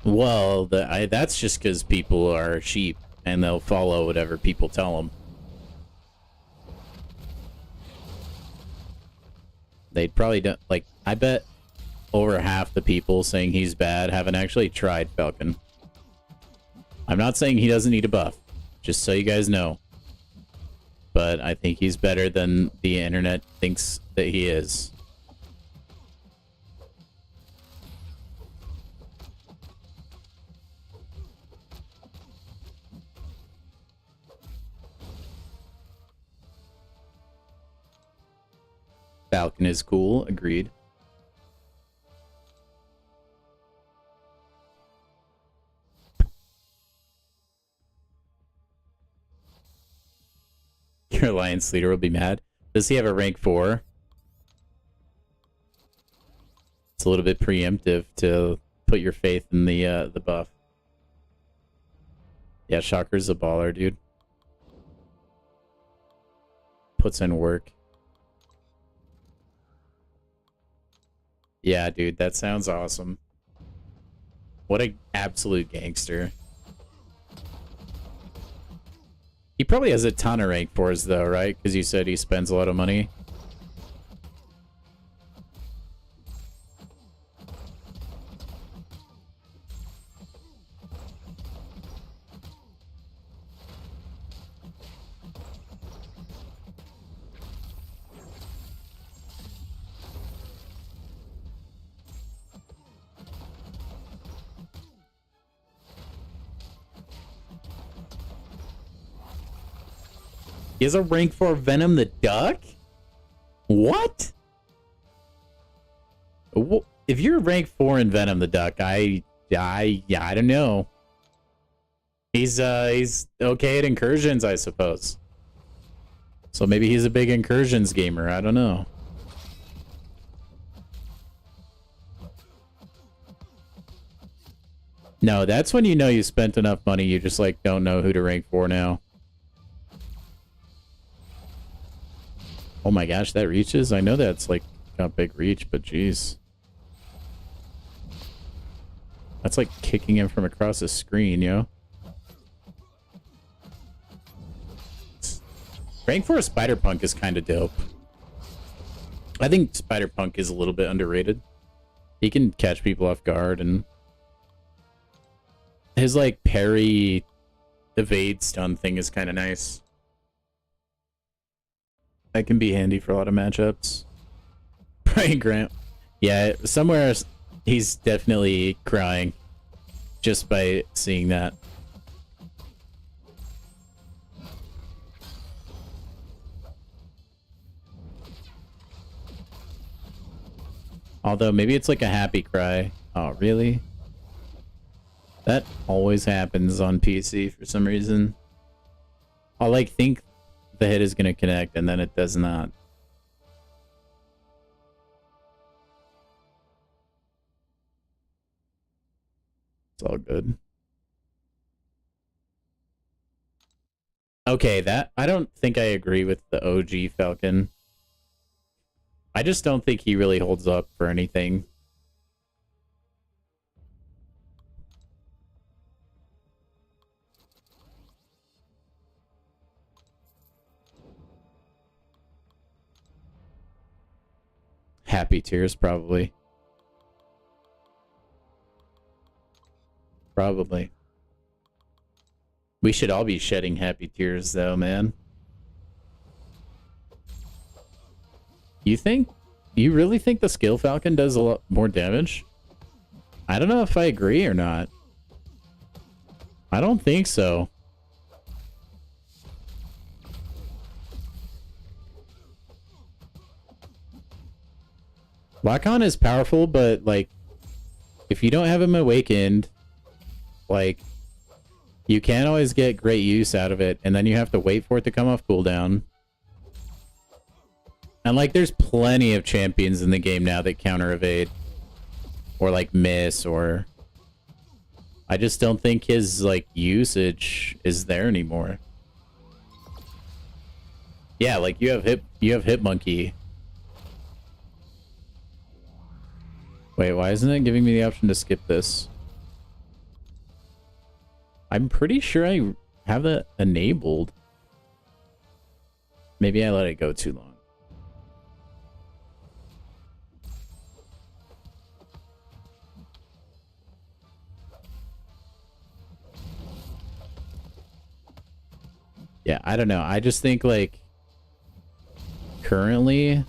Well, that's just because people are sheep and they'll follow whatever people tell them. They'd probably don't, like, I bet over half the people saying he's bad haven't actually tried Falcon. I'm not saying he doesn't need a buff, just so you guys know. But I think he's better than the internet thinks that he is. Falcon is cool, agreed. Your alliance leader will be mad. Does he have a rank 4? It's a little bit preemptive to put your faith in the buff. Yeah, Shocker's a baller, dude. Puts in work. Yeah, dude, that sounds awesome. What an absolute gangster. He probably has a ton of rank 4s though, right? Because you said he spends a lot of money. He has a rank 4 Venom the Duck? What? If you're rank 4 in Venom the Duck, I don't know. He's okay at incursions, I suppose. So maybe he's a big incursions gamer. I don't know. No, that's when you know you spent enough money. You just like don't know who to rank for now. Oh my gosh, that reaches? I know that's like got big reach, but geez. That's like kicking him from across the screen, yo. Rank 4 Spider-Punk is kind of dope. I think Spider-Punk is a little bit underrated. He can catch people off guard, and his like parry evade stun thing is kind of nice. That can be handy for a lot of matchups. Brian Grant. Yeah, somewhere he's definitely crying just by seeing that. Although maybe it's like a happy cry. Oh, really? That always happens on PC for some reason. I'll like think the hit is going to connect and then it does not. It's all good. Okay, that I don't think I agree with the OG Falcon. I just don't think he really holds up for anything. Happy tears, probably. Probably. We should all be shedding happy tears, though, man. You really think the Skill Falcon does a lot more damage? I don't know if I agree or not. I don't think so. Lock-on is powerful, but like, if you don't have him awakened, like, you can't always get great use out of it, and then you have to wait for it to come off cooldown. And like, there's plenty of champions in the game now that counter evade. Or like miss, or... I just don't think his like usage is there anymore. Yeah, like you have Hit Monkey. Wait, why isn't it giving me the option to skip this? I'm pretty sure I have that enabled. Maybe I let it go too long. Yeah, I don't know. I just think, like, currently...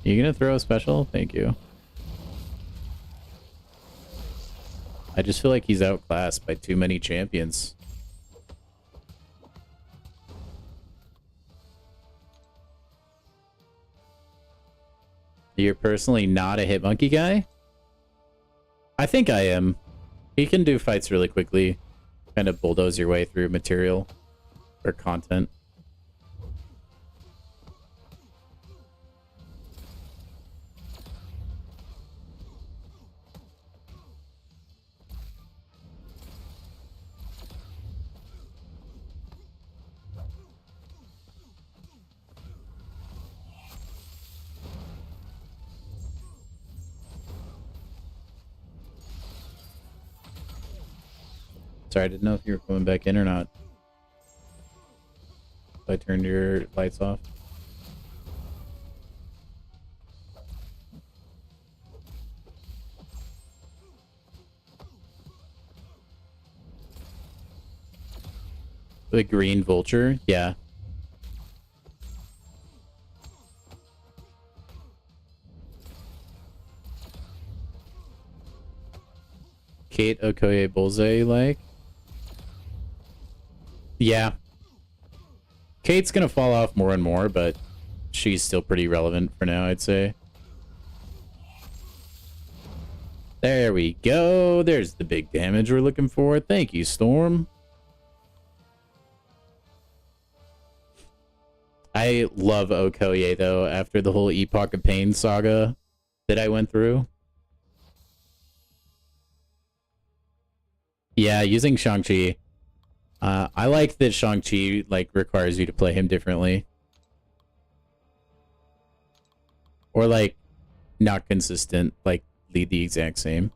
You gonna throw a special? Thank you. I just feel like he's outclassed by too many champions. You're personally not a Hit Monkey guy? I think I am. He can do fights really quickly. Kind of bulldoze your way through material or content. Sorry, I didn't know if you were coming back in or not. I turned your lights off. The green vulture? Yeah. Kate Okoye Bullseye, like? Yeah. Kate's gonna fall off more and more, but she's still pretty relevant for now, I'd say. There we go. There's the big damage we're looking for. Thank you, Storm. I love Okoye, though, after the whole Epoch of Pain saga that I went through. Yeah, using Shang-Chi. I like that Shang-Chi, like, requires you to play him differently. Or, like, not consistent, like, lead the exact same.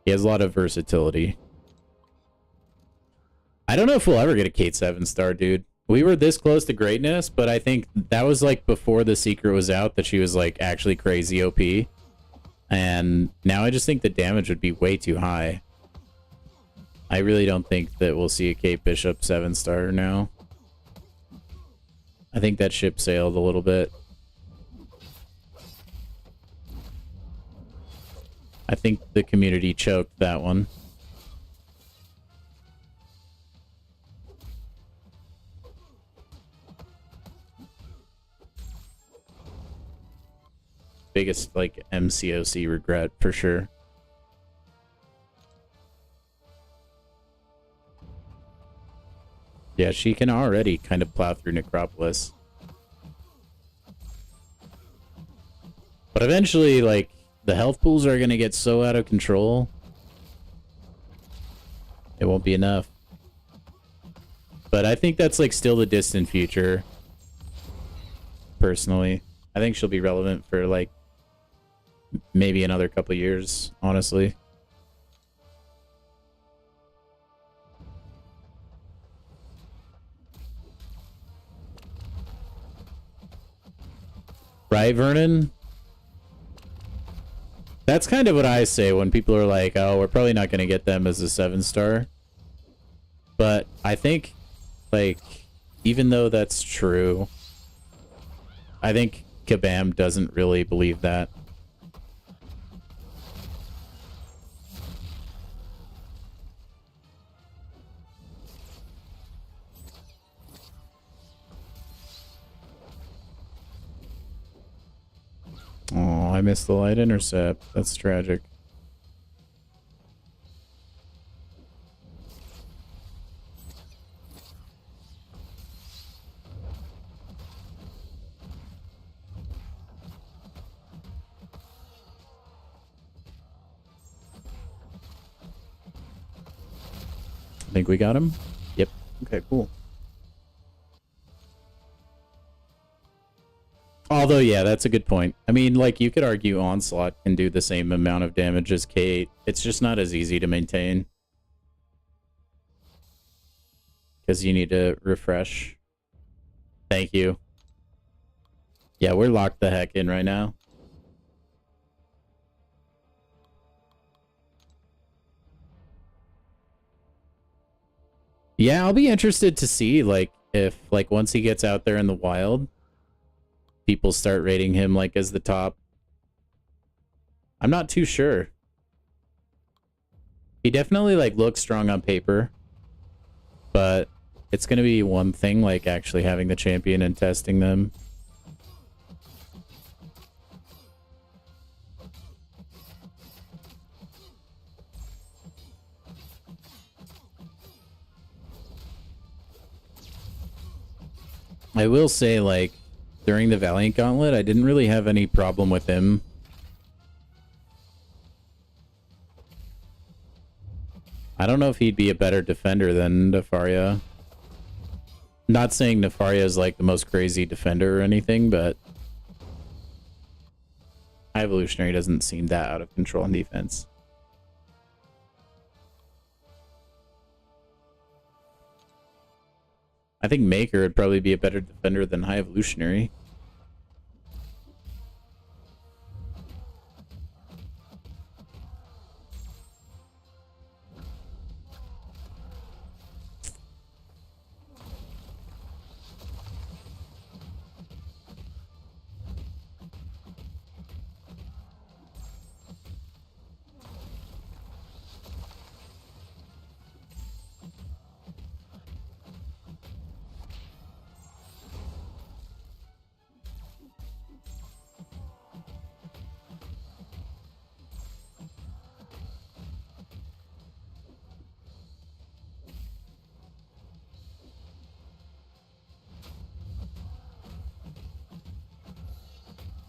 He has a lot of versatility. I don't know if we'll ever get a Kate 7-star, dude. We were this close to greatness, but I think that was, like, before the secret was out that she was, like, actually crazy OP. And now I just think the damage would be way too high. I really don't think that we'll see a Kate Bishop 7-star now. I think that ship sailed a little bit. I think the community choked that one. Biggest, like, MCOC regret, for sure. Yeah, she can already kind of plow through Necropolis. But eventually, like, the health pools are going to get so out of control. It won't be enough. But I think that's, like, still the distant future. Personally. I think she'll be relevant for, like, maybe another couple years, honestly. Right, Vernon? That's kind of what I say when people are like, oh, we're probably not going to get them as a 7-star. But I think, like, even though that's true, I think Kabam doesn't really believe that. Oh, I missed the light intercept. That's tragic. I think we got him. Yep. Okay, cool. Although, yeah, that's a good point. I mean, like, you could argue Onslaught can do the same amount of damage as Kate. It's just not as easy to maintain. Because you need to refresh. Thank you. Yeah, we're locked the heck in right now. Yeah, I'll be interested to see, like, if, like, once he gets out there in the wild, people start rating him, like, as the top. I'm not too sure. He definitely, like, looks strong on paper. But it's going to be one thing, like, actually having the champion and testing them. I will say, like, during the Valiant Gauntlet, I didn't really have any problem with him. I don't know if he'd be a better defender than Nefaria. Not saying Nefaria is, like, the most crazy defender or anything, but High Evolutionary doesn't seem that out of control in defense. I think Maker would probably be a better defender than High Evolutionary.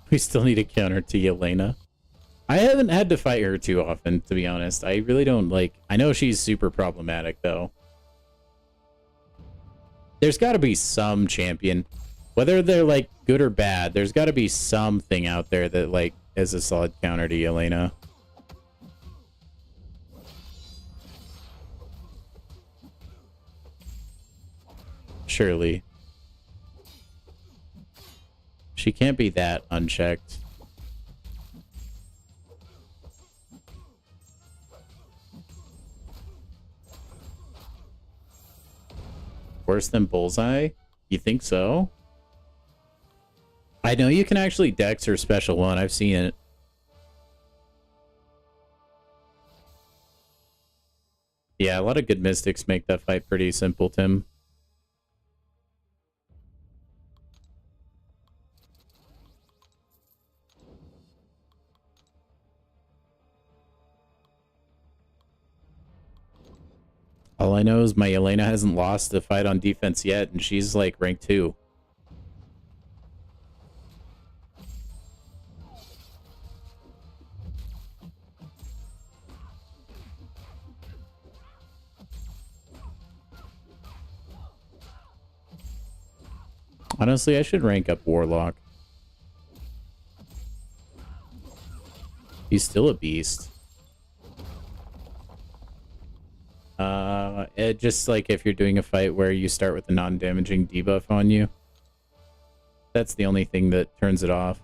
We still need a counter to Yelena. I haven't had to fight her too often, to be honest. I really don't like... I know she's super problematic, though. There's got to be some champion. Whether they're, like, good or bad, there's got to be something out there that, like, is a solid counter to Yelena. Surely. She can't be that unchecked. Worse than Bullseye? You think so? I know you can actually dex her special one. I've seen it. Yeah, a lot of good mystics make that fight pretty simple, Tim. All I know is my Yelena hasn't lost a fight on defense yet, and she's like rank 2. Honestly, I should rank up Warlock. He's still a beast. It just like if you're doing a fight where you start with a non-damaging debuff on you. That's the only thing that turns it off.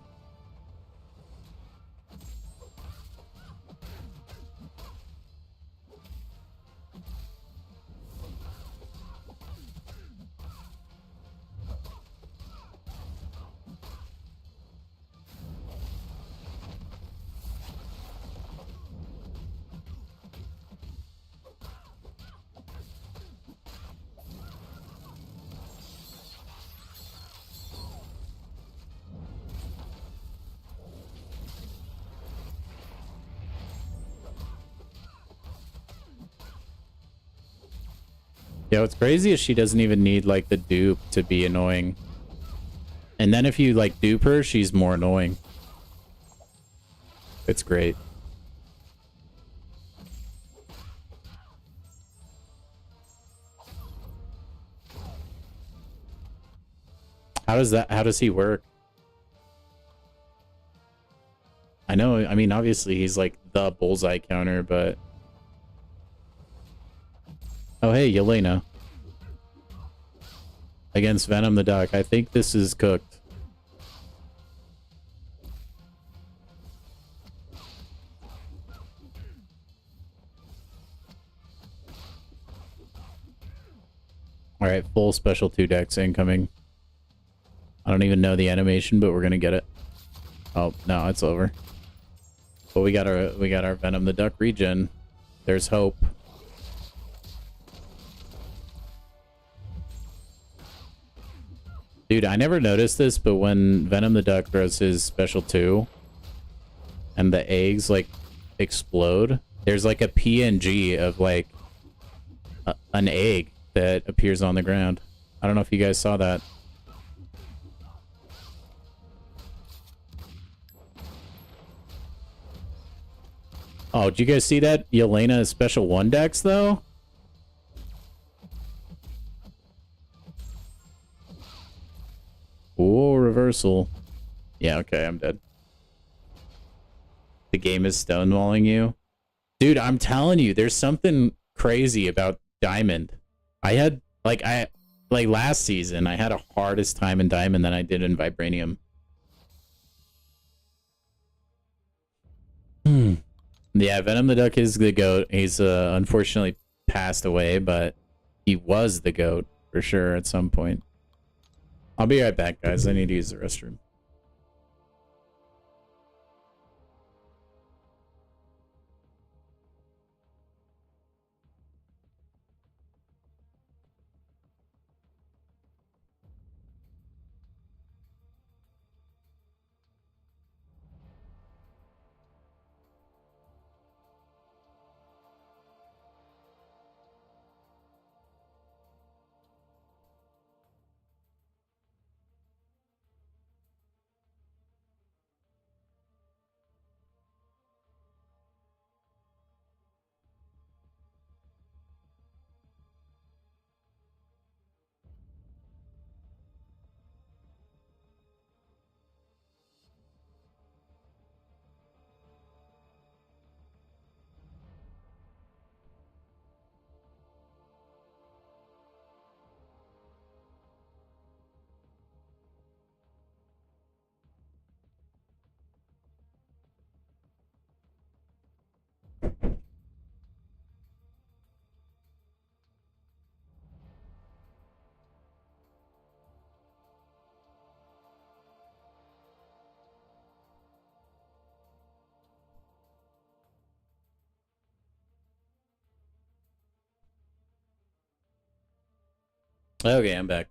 Yeah, what's crazy is she doesn't even need, like, the dupe to be annoying. And then if you, like, dupe her, she's more annoying. It's great. How does he work? I know, I mean, obviously he's, like, the bullseye counter, but... Oh, hey, Yelena. Against Venom the Duck. I think this is cooked. Alright, full special 2 decks incoming. I don't even know the animation, but we're gonna get it. Oh, no, it's over. But we got our Venom the Duck regen. There's hope. Dude, I never noticed this, but when Venom the Duck throws his special 2 and the eggs like explode, there's like a PNG of like an egg that appears on the ground. I don't know if you guys saw that. Oh, did you guys see that? Yelena's special 1 decks though? Oh, reversal. Yeah, okay, I'm dead. The game is stonewalling you. Dude, I'm telling you, there's something crazy about Diamond. I had, like last season, I had a hardest time in Diamond than I did in Vibranium. Yeah, Venom the Duck is the GOAT. He's unfortunately passed away, but he was the GOAT for sure at some point. I'll be right back, guys. I need to use the restroom. Okay, I'm back.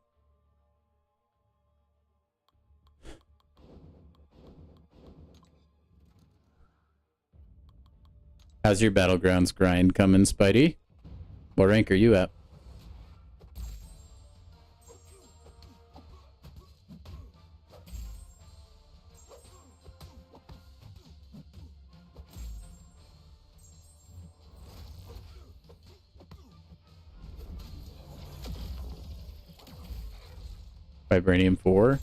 How's your battlegrounds grind coming, Spidey? What rank are you at? Vibranium 4?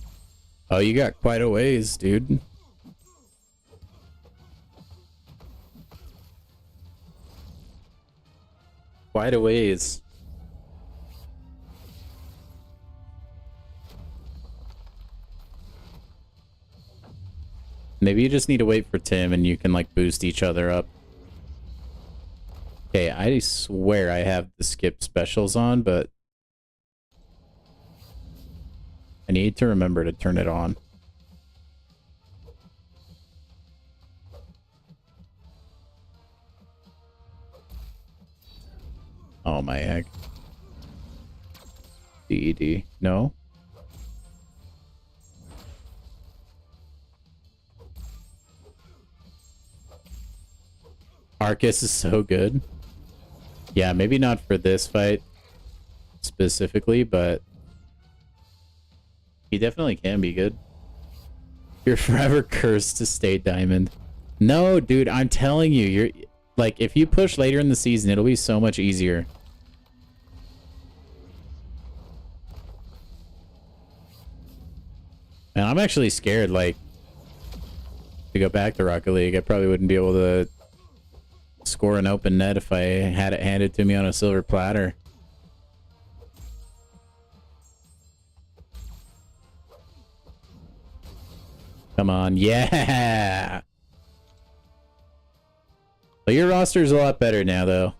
Oh, you got quite a ways, dude. Quite a ways. Maybe you just need to wait for Tim and you can like boost each other up. Okay, I swear I have the skip specials on, but I need to remember to turn it on. Oh my heck. DED. No? Arcus is so good. Yeah, maybe not for this fight specifically, but he definitely can be good. You're forever cursed to stay diamond. No, dude, I'm telling you, you're like, if you push later in the season, it'll be so much easier. And I'm actually scared, like, to go back to Rocket League. I probably wouldn't be able to score an open net if I had it handed to me on a silver platter. Come on, yeah! Well, your roster's a lot better now, though.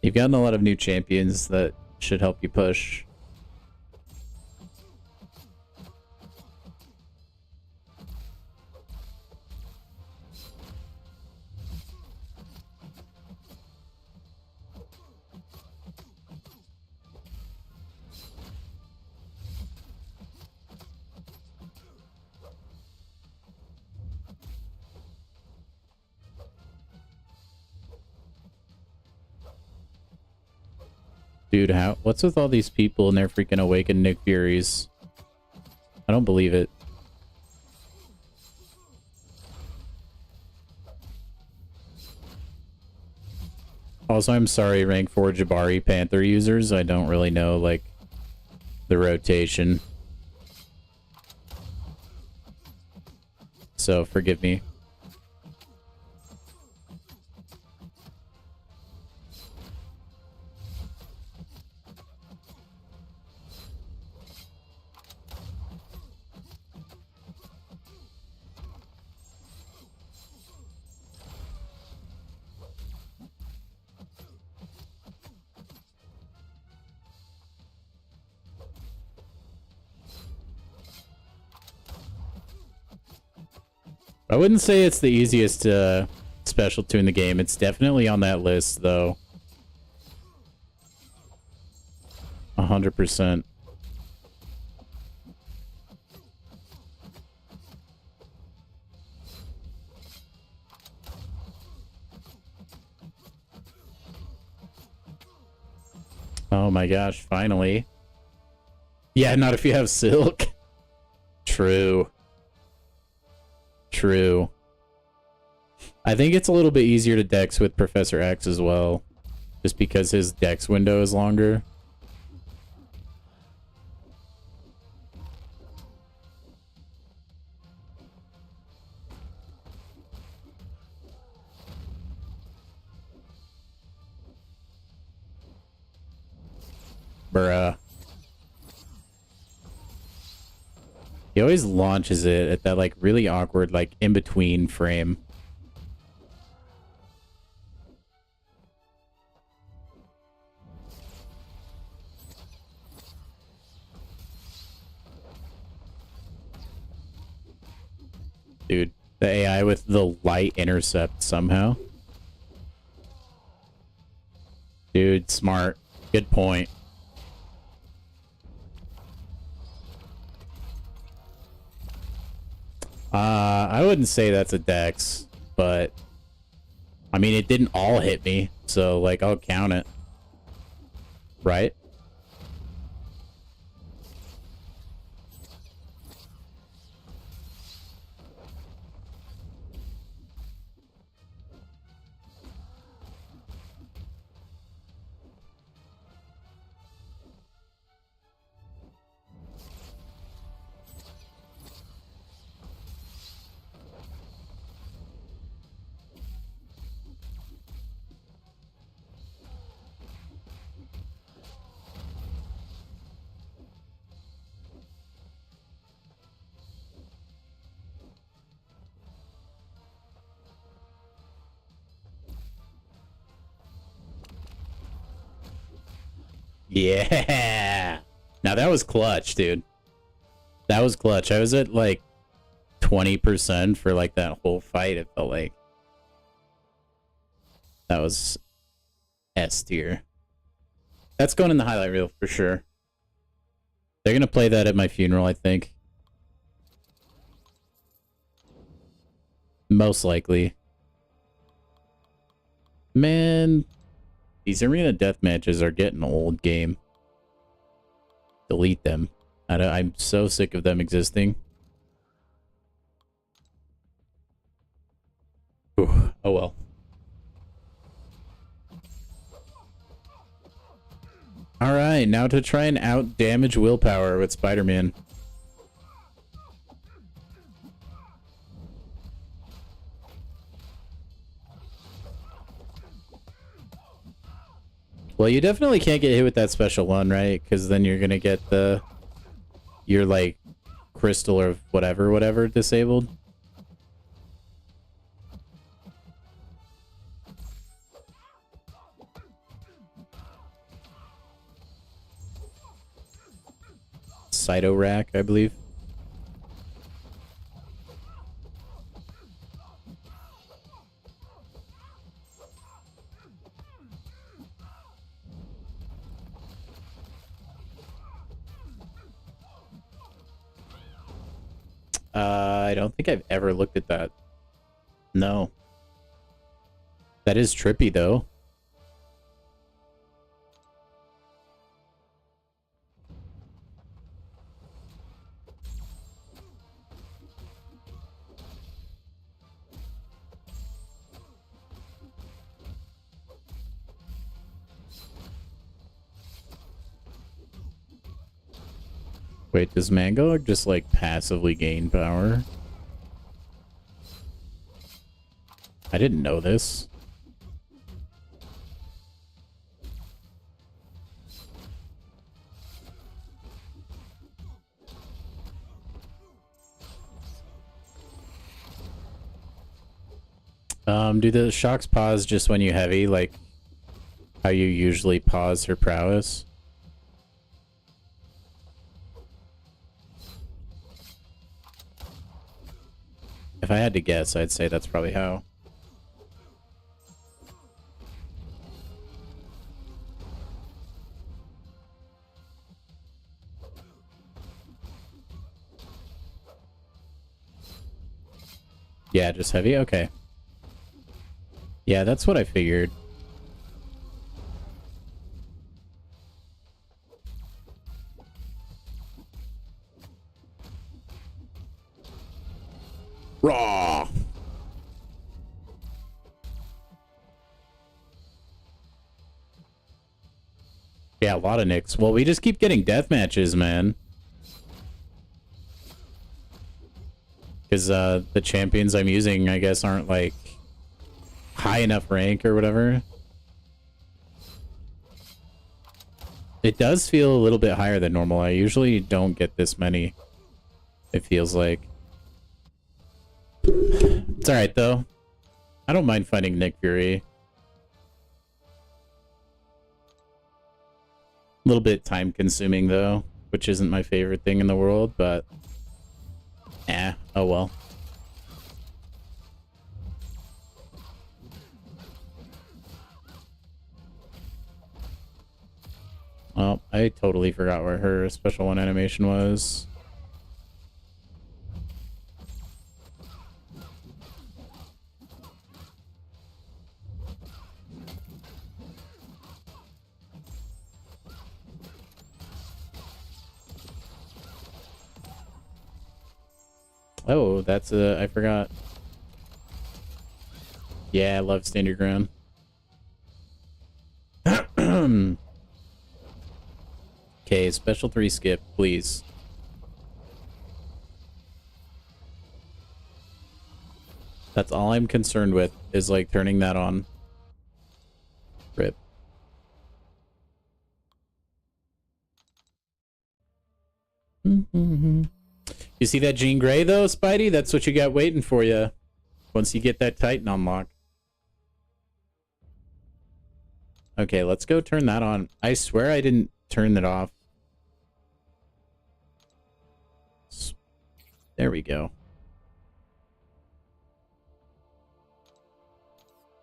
You've gotten a lot of new champions that should help you push. Dude, what's with all these people and their freaking awakened Nick Furies? I don't believe it. Also, I'm sorry, rank 4 Jabari Panther users. I don't really know, like, the rotation. So, forgive me. I wouldn't say it's the easiest special to in the game. It's definitely on that list, though. 100%. Oh my gosh, finally. Yeah, not if you have Silk. True. True. I think it's a little bit easier to dex with Professor X as well, just because his dex window is longer. Bruh. He always launches it at that, like, really awkward, like, in-between frame. Dude, the AI with the light intercept somehow. Dude, smart. Good point. I wouldn't say that's a dex, but I mean, it didn't all hit me, so like I'll count it. Right? Yeah. Now that was clutch, dude. That was clutch. I was at like 20% for like that whole fight. It felt like that was S tier. That's going in the highlight reel for sure. They're gonna play that at my funeral, I think. Most likely. Man, these arena death matches are getting old game. Delete them. I'm so sick of them existing. Ooh, oh well. Alright, now to try and out-damage willpower with Spider-Man. Well, you definitely can't get hit with that special one, right? Because then you're gonna get your, like, crystal or whatever disabled. Cyto rack, I believe. I don't think I've ever looked at that. No. That is trippy, though. Wait, does Mango just, like, passively gain power? I didn't know this. Do the shocks pause just when you heavy, like how you usually pause her prowess? If I had to guess, I'd say that's probably how. Yeah, just heavy? Okay. Yeah, that's what I figured. Raw! Yeah, a lot of nicks. Well, we just keep getting death matches, man. Because the champions I'm using, I guess, aren't, like, high enough rank or whatever. It does feel a little bit higher than normal. I usually don't get this many, it feels like. It's alright, though. I don't mind fighting Nick Fury. A little bit time-consuming, though, which isn't my favorite thing in the world, but... oh well. Well, I totally forgot where her special one animation was. Oh, that's I forgot. Yeah, I love stand your ground. Okay, special 3 skip, please. That's all I'm concerned with, is like turning that on. Rip. You see that Jean Grey though, Spidey? That's what you got waiting for you once you get that Titan unlock. Okay, let's go turn that on. I swear I didn't turn that off. There we go.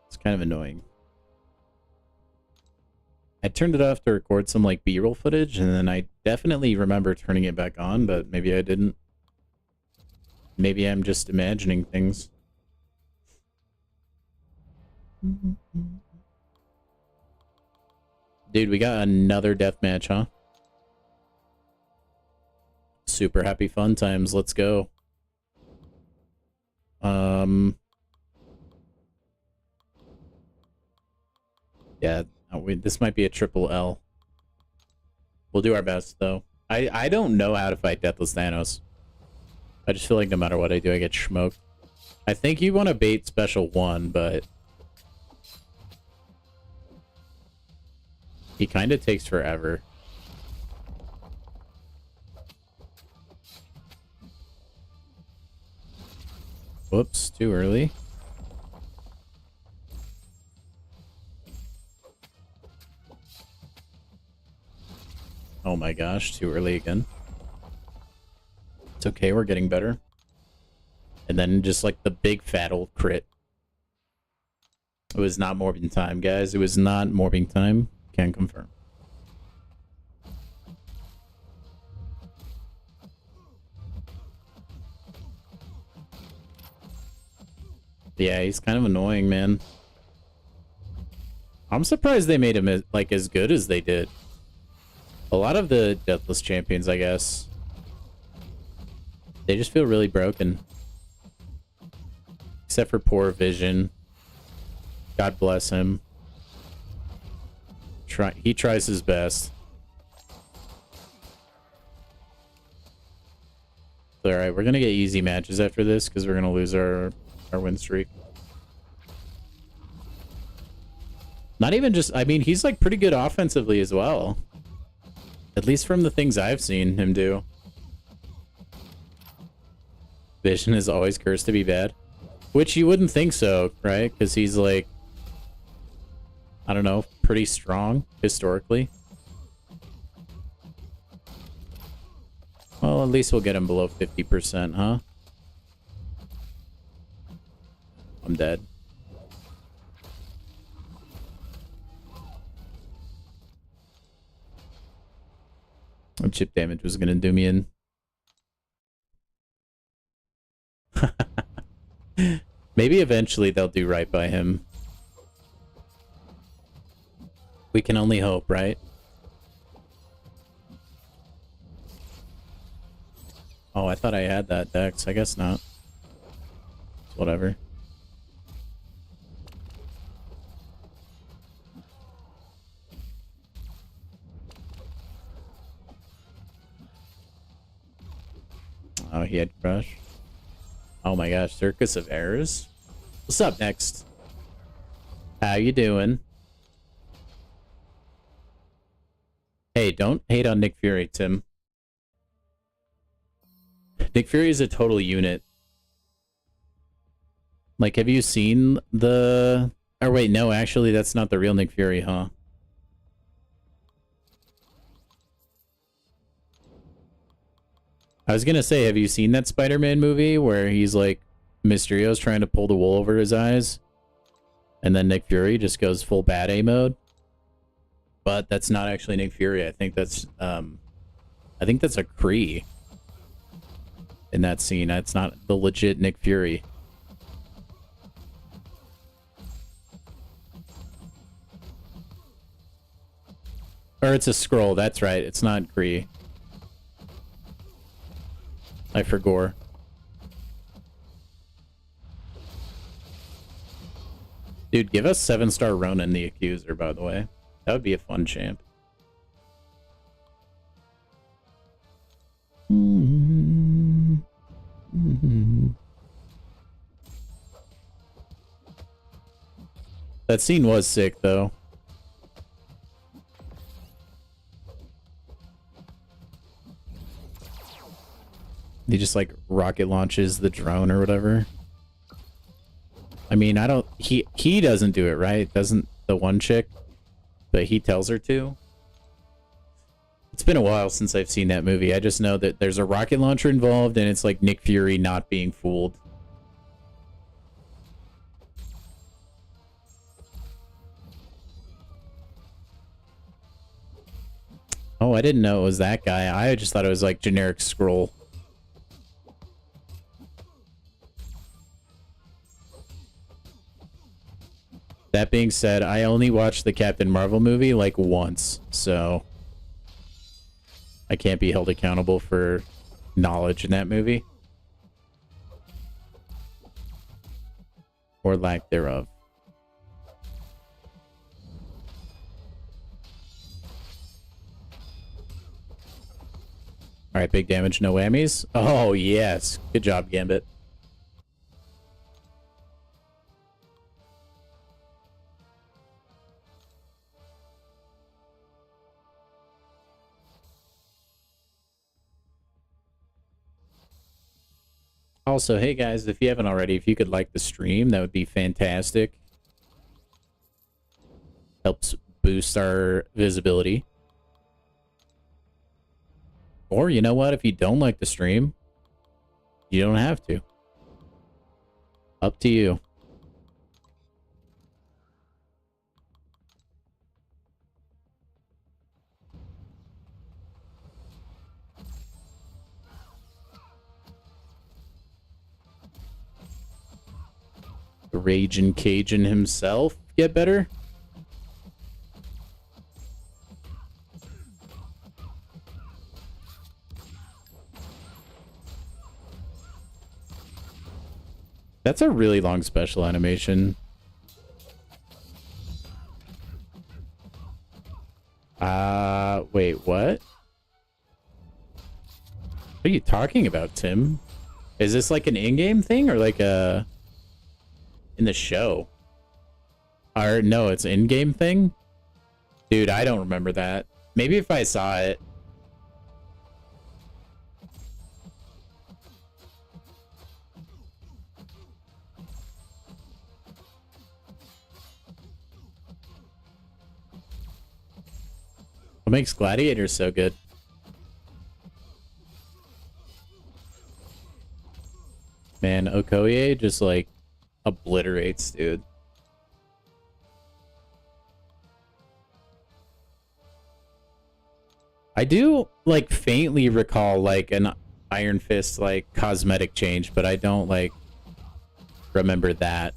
It's kind of annoying. I turned it off to record some like B-roll footage, and then I definitely remember turning it back on, but maybe I didn't. Maybe I'm just imagining things. Dude, we got another deathmatch, huh? Super happy fun times. Let's go. Yeah, this might be a triple L. We'll do our best, though. I don't know how to fight Deathless Thanos. I just feel like no matter what I do, I get smoked. I think you want to bait special 1, but he kind of takes forever. Whoops, too early. Oh my gosh, too early again. It's okay, we're getting better. And then just like the big fat old crit. It was not morbing time, guys. It was not morbing time. Can confirm. Yeah, he's kind of annoying, man. I'm surprised they made him like as good as they did. A lot of the Deathless champions, I guess, they just feel really broken. Except for poor Vision. God bless him. He tries his best. Alright, we're gonna get easy matches after this because we're gonna lose our win streak. Not even just, I mean, he's like pretty good offensively as well. At least from the things I've seen him do. Vision is always cursed to be bad. Which you wouldn't think so, right? Because he's like, I don't know, pretty strong historically. Well, at least we'll get him below 50%, huh? I'm dead. Chip damage was gonna do me in. Maybe eventually they'll do right by him. We can only hope, right? Oh, I thought I had that dex. I guess not. Whatever. Oh, he had crush. Oh my gosh, Circus of Errors. What's up next? How you doing? Hey, don't hate on Nick Fury, Tim. Nick Fury is a total unit. Like, have you seen the... Oh wait, no, actually, that's not the real Nick Fury, huh? I was gonna say, have you seen that Spider-Man movie where he's like, Mysterio's trying to pull the wool over his eyes, and then Nick Fury just goes full bad A mode? But that's not actually Nick Fury. I think that's a Kree in that scene. That's not the legit Nick Fury. Or it's a Skrull. That's right. It's not Kree. I forgot. Dude, give us 7-star Ronan the Accuser, by the way. That would be a fun champ. That scene was sick, though. He just, like, rocket launches the drone or whatever. I mean, I don't... He doesn't do it, right? Doesn't the one chick? But he tells her to? It's been a while since I've seen that movie. I just know that there's a rocket launcher involved, and it's like Nick Fury not being fooled. Oh, I didn't know it was that guy. I just thought it was like generic Skrull. That being said, I only watched the Captain Marvel movie like once, so I can't be held accountable for knowledge in that movie. Or lack thereof. Alright, big damage, no whammies. Oh, yes. Good job, Gambit. Also, hey guys, if you haven't already, if you could like the stream, that would be fantastic. Helps boost our visibility. Or, you know what? If you don't like the stream, you don't have to. Up to you. Ragin' Cajun himself get better? That's a really long special animation. Wait, what? What are you talking about, Tim? Is this like an in-game thing or like a... in the show? Or no, it's an in-game thing? Dude, I don't remember that. Maybe if I saw it. What makes Gladiator so good? Man, Okoye just like obliterates, dude. I do like faintly recall like an Iron Fist like cosmetic change, but I don't like remember that.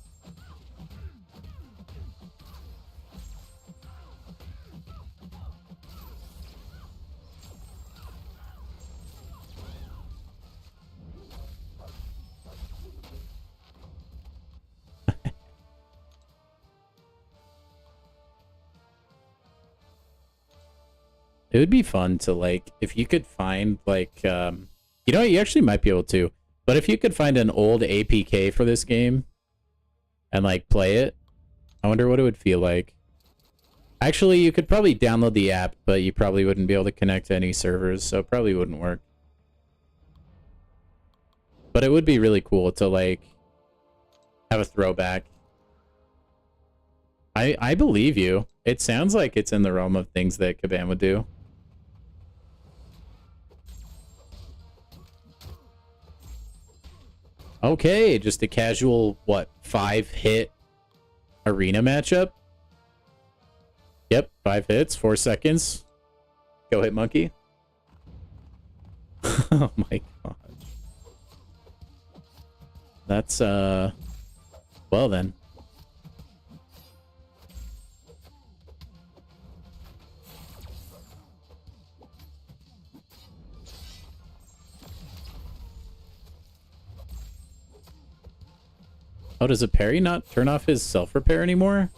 It would be fun to, like, if you could find, like, you know, you actually might be able to, but if you could find an old APK for this game and, like, play it, I wonder what it would feel like. Actually, you could probably download the app, but you probably wouldn't be able to connect to any servers, so it probably wouldn't work. But it would be really cool to, like, have a throwback. I believe you. It sounds like it's in the realm of things that Kabam would do. Okay, just a casual, what, 5-hit arena matchup? Yep, 5 hits, 4 seconds. Go hit monkey. Oh my god. That's, well then. Oh, does a parry not turn off his self-repair anymore?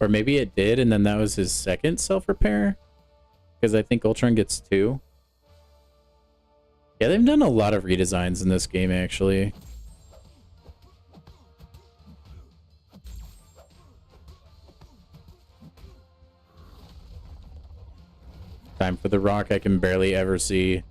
Or maybe it did, and then that was his second self-repair? Because I think Ultron gets 2. Yeah, they've done a lot of redesigns in this game, actually. Time for the rock I can barely ever see.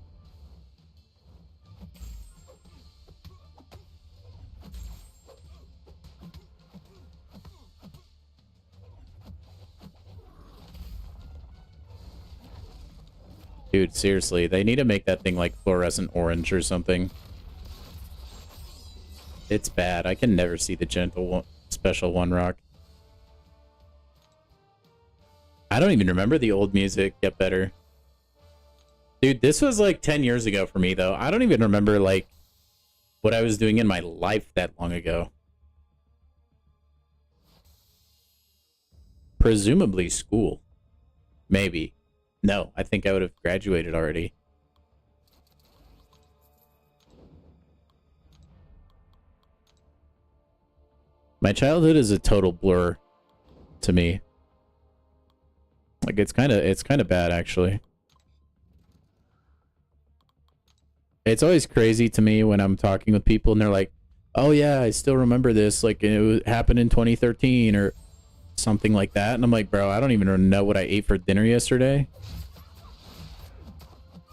Dude, seriously, they need to make that thing like fluorescent orange or something. It's bad. I can never see the gentle one, special one rock. I don't even remember the old music. Get better. Dude, this was like 10 years ago for me, though. I don't even remember like what I was doing in my life that long ago. Presumably school. Maybe. No, I think I would have graduated already. My childhood is a total blur to me. Like it's kind of bad actually. It's always crazy to me when I'm talking with people and they're like, "Oh yeah, I still remember this. Like it happened in 2013 or something like that." And I'm like, "Bro, I don't even know what I ate for dinner yesterday."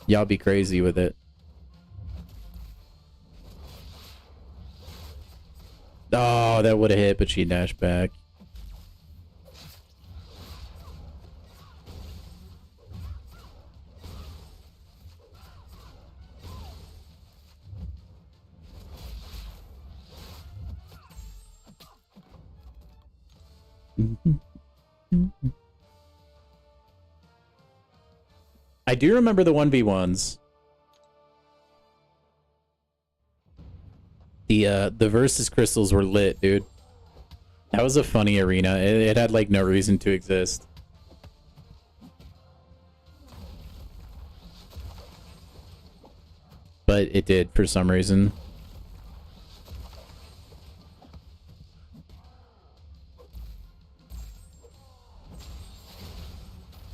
Y'all be crazy with it. Oh, that would have hit, but she dashed back. I do remember the 1v1s. The versus crystals were lit, dude. That was a funny arena. It had like no reason to exist. But it did for some reason.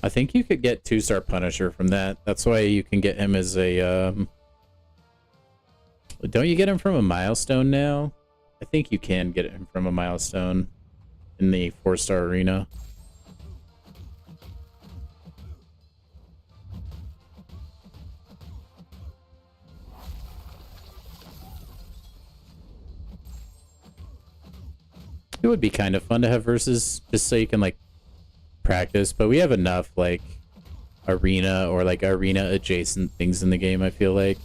I think you could get 2-star Punisher from that. That's why you can get him as a don't you get him from a milestone now? I think you can get him from a milestone in the 4-star arena. It would be kind of fun to have versus just so you can like practice, but we have enough like arena or like arena adjacent things in the game, I feel like.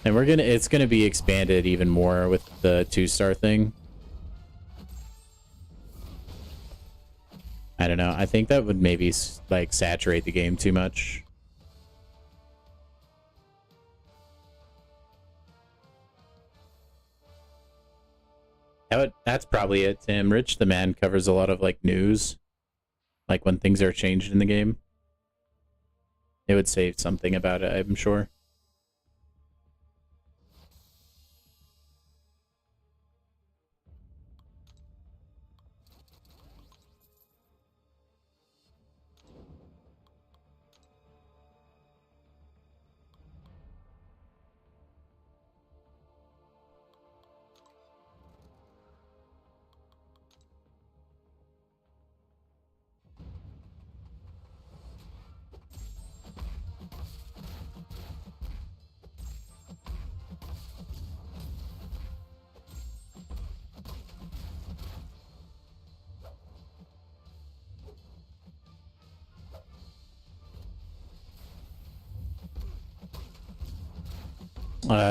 And it's gonna be expanded even more with the 2-star thing. I don't know. I think that would maybe like saturate the game too much. That's probably it, Tim. Rich the Man covers a lot of like news, like when things are changed in the game. It would say something about it, I'm sure.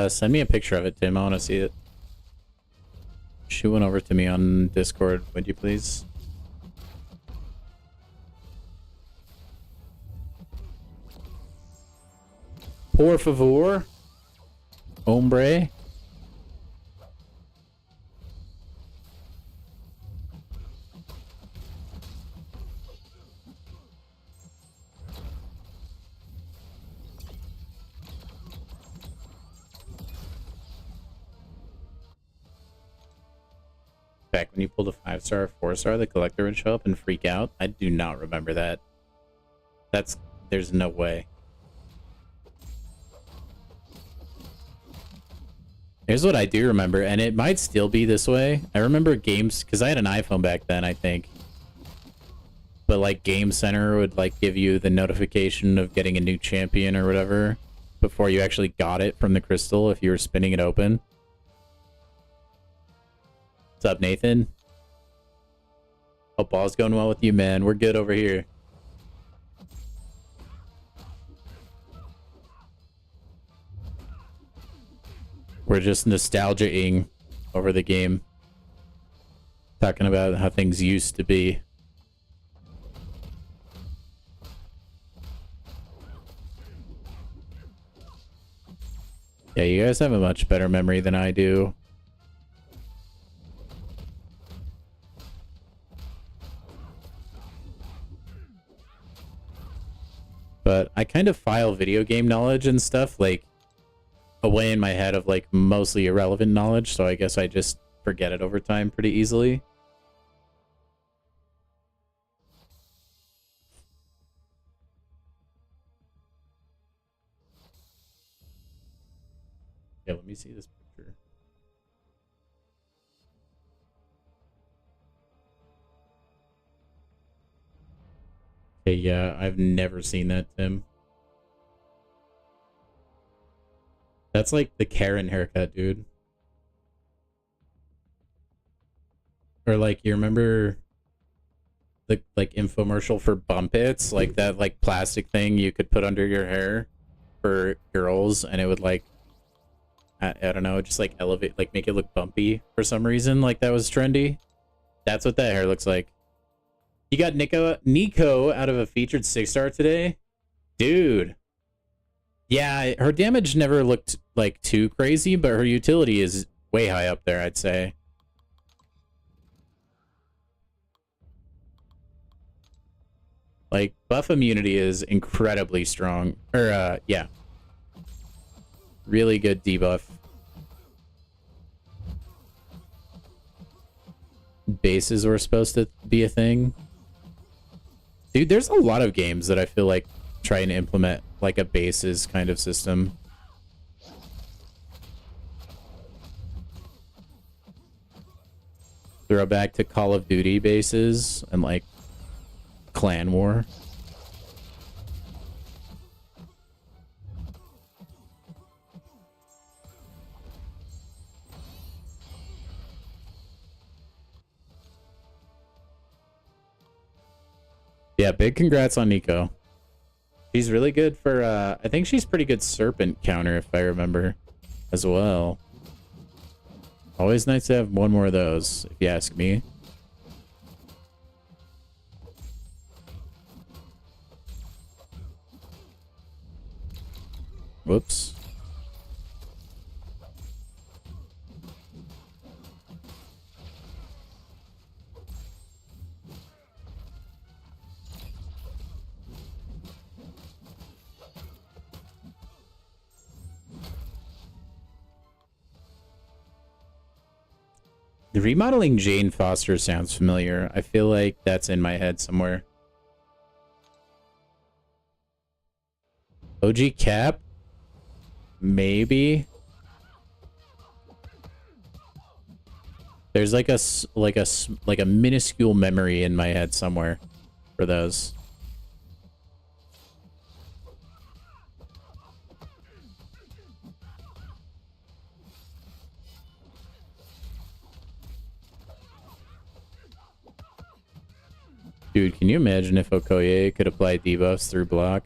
Send me a picture of it, Tim. I want to see it. Shoot one over to me on Discord, would you please? Por favor. Hombre. back when you pulled a 5-star or 4-star, the collector would show up and freak out? I do not remember that. There's no way. Here's what I do remember, and it might still be this way. I remember games, because I had an iPhone back then, I think. But like Game Center would like give you the notification of getting a new champion or whatever before you actually got it from the crystal if you were spinning it open. What's up, Nathan? Hope all's going well with you, man. We're good over here. We're just nostalgia-ing over the game. Talking about how things used to be. Yeah, you guys have a much better memory than I do. But I kind of file video game knowledge and stuff, like, away in my head of, like, mostly irrelevant knowledge, so I guess I just forget it over time pretty easily. Yeah, let me see this picture. Okay, yeah, I've never seen that, Tim. That's like the Karen haircut, dude. Or like, you remember the like infomercial for Bump Its? Like that like plastic thing you could put under your hair for girls, and it would like, I don't know, just like elevate, like make it look bumpy for some reason. Like that was trendy. That's what that hair looks like. You got Nico out of a featured 6-star today? Dude. Yeah, her damage never looked like too crazy, but her utility is way high up there, I'd say. Like, buff immunity is incredibly strong. Or, yeah. Really good debuff. Bases were supposed to be a thing. Dude, there's a lot of games that I feel like trying to implement like a bases kind of system. Throw back to Call of Duty bases and like Clan War. Yeah, big congrats on Nico. She's really good for, I think she's pretty good Serpent counter, if I remember, as well. Always nice to have one more of those, if you ask me. Whoops. The remodeling Jane Foster sounds familiar. I feel like that's in my head somewhere. OG Cap? Maybe. There's like a minuscule memory in my head somewhere for those. Dude, can you imagine if Okoye could apply debuffs through block?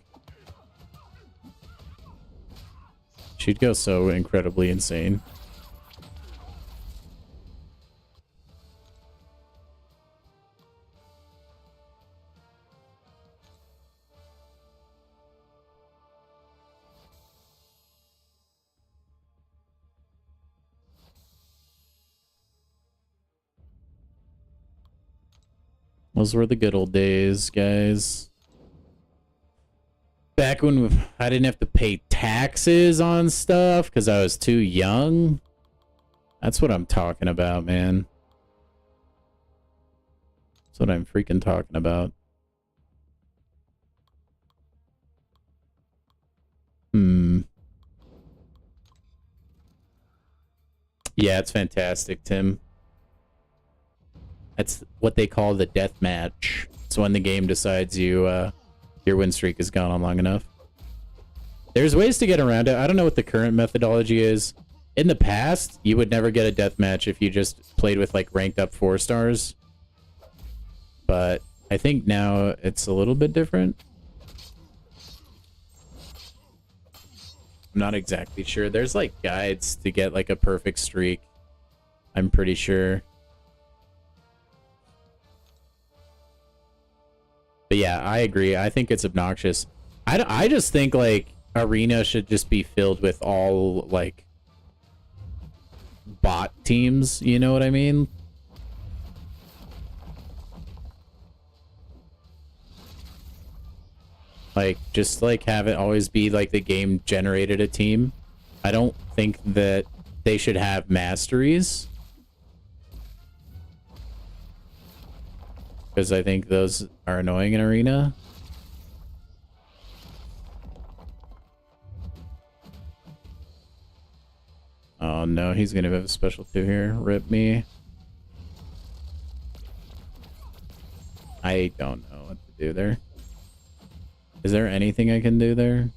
She'd go so incredibly insane. Those were the good old days, guys. Back when I didn't have to pay taxes on stuff because I was too young. That's what I'm talking about, man. That's what I'm freaking talking about. Yeah, it's fantastic, Tim. That's what they call the death match. It's when the game decides your win streak has gone on long enough. There's ways to get around it. I don't know what the current methodology is. In the past, you would never get a death match if you just played with like ranked up 4 stars. But I think now it's a little bit different. I'm not exactly sure. There's like guides to get like a perfect streak, I'm pretty sure. But yeah, I agree. I think it's obnoxious. I just think like Arena should just be filled with all like bot teams, you know what I mean? Like, just like have it always be like the game generated a team. I don't think that they should have masteries, because I think those are annoying in Arena. Oh no, he's gonna have a special 2 here. Rip me. I don't know what to do there. Is there anything I can do there?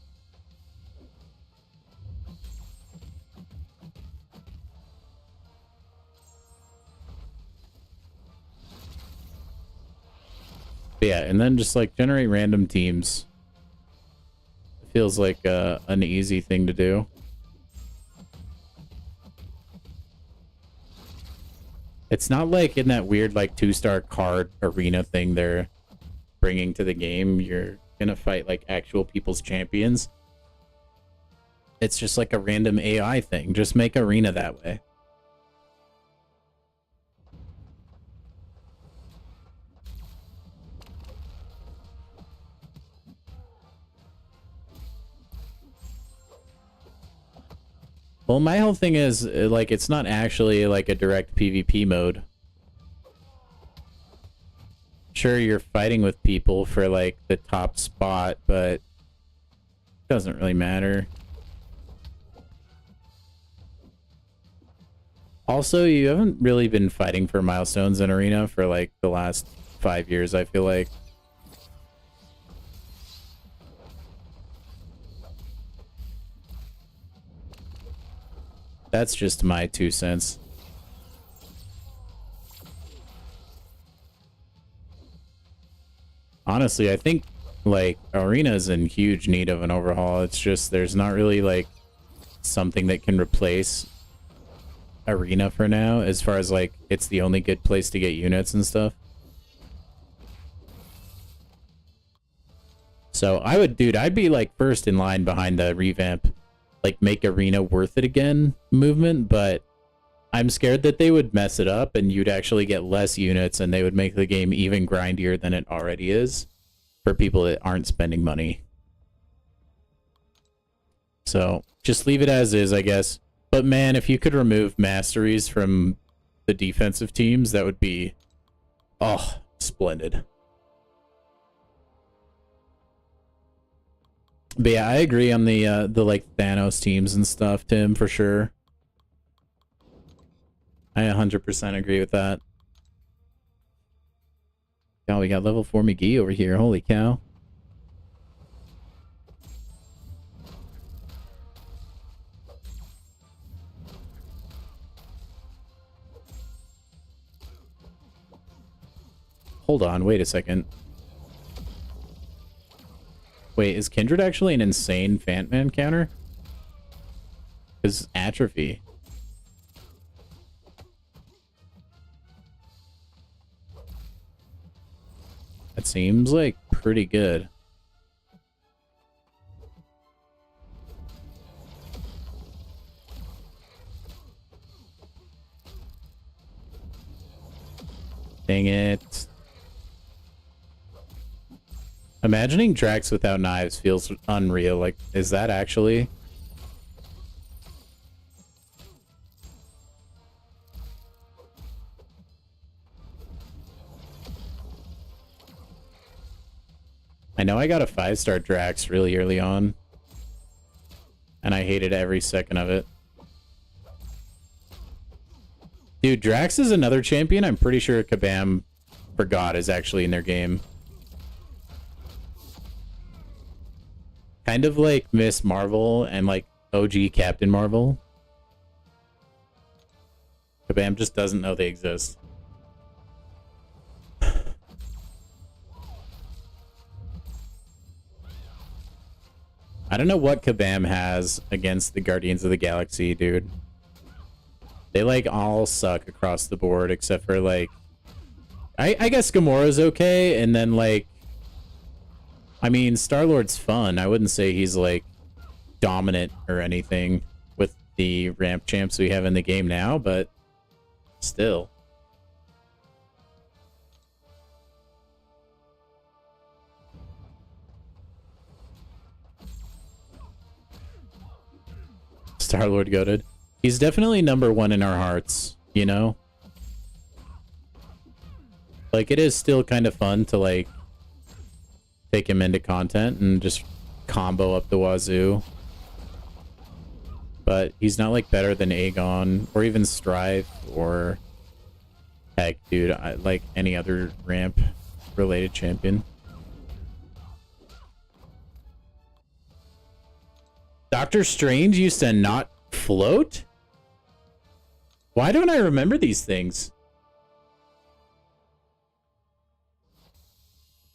But yeah, and then just like generate random teams. It feels like an easy thing to do. It's not like in that weird like 2-star card arena thing they're bringing to the game. You're gonna fight like actual people's champions. It's just like a random AI thing. Just make Arena that way. Well, my whole thing is like it's not actually like a direct PvP mode. Sure, you're fighting with people for like the top spot, but it doesn't really matter. Also, you haven't really been fighting for milestones in Arena for like the last 5 years, I feel like. That's just my 2 cents. Honestly, I think like Arena is in huge need of an overhaul. It's just there's not really like something that can replace Arena for now, as far as like it's the only good place to get units and stuff. So I would, dude, I'd be like first in line behind the revamp, like make Arena worth it again movement, but I'm scared that they would mess it up and you'd actually get less units and they would make the game even grindier than it already is for people that aren't spending money. So just leave it as is, I guess. But man, if you could remove masteries from the defensive teams, that would be, oh, splendid. But yeah, I agree on the like Thanos teams and stuff, Tim, for sure. I 100% agree with that. Oh, we got level 4 McGee over here. Holy cow. Hold on, wait a second. Wait, is Kindred actually an insane Fantman counter? Because atrophy. That seems like pretty good. Dang it. Imagining Drax without knives feels unreal. Like, is that actually? I know I got a 5-star Drax really early on, and I hated every second of it. Dude, Drax is another champion I'm pretty sure Kabam forgot is actually in their game. Kind of like Miss Marvel and like OG Captain Marvel. Kabam just doesn't know they exist. I don't know what Kabam has against the Guardians of the Galaxy, dude. They like all suck across the board except for like I guess Gamora's okay, and then like I mean Star-Lord's fun. I wouldn't say he's like dominant or anything with the ramp champs we have in the game now, but still. Star-Lord goated. He's definitely #1 in our hearts, you know? Like, it is still kind of fun to, like, take him into content and just combo up the wazoo. But he's not, like, better than Aegon or even Strife or... Heck, dude, like any other ramp-related champion. Doctor Strange used to not float? Why don't I remember these things?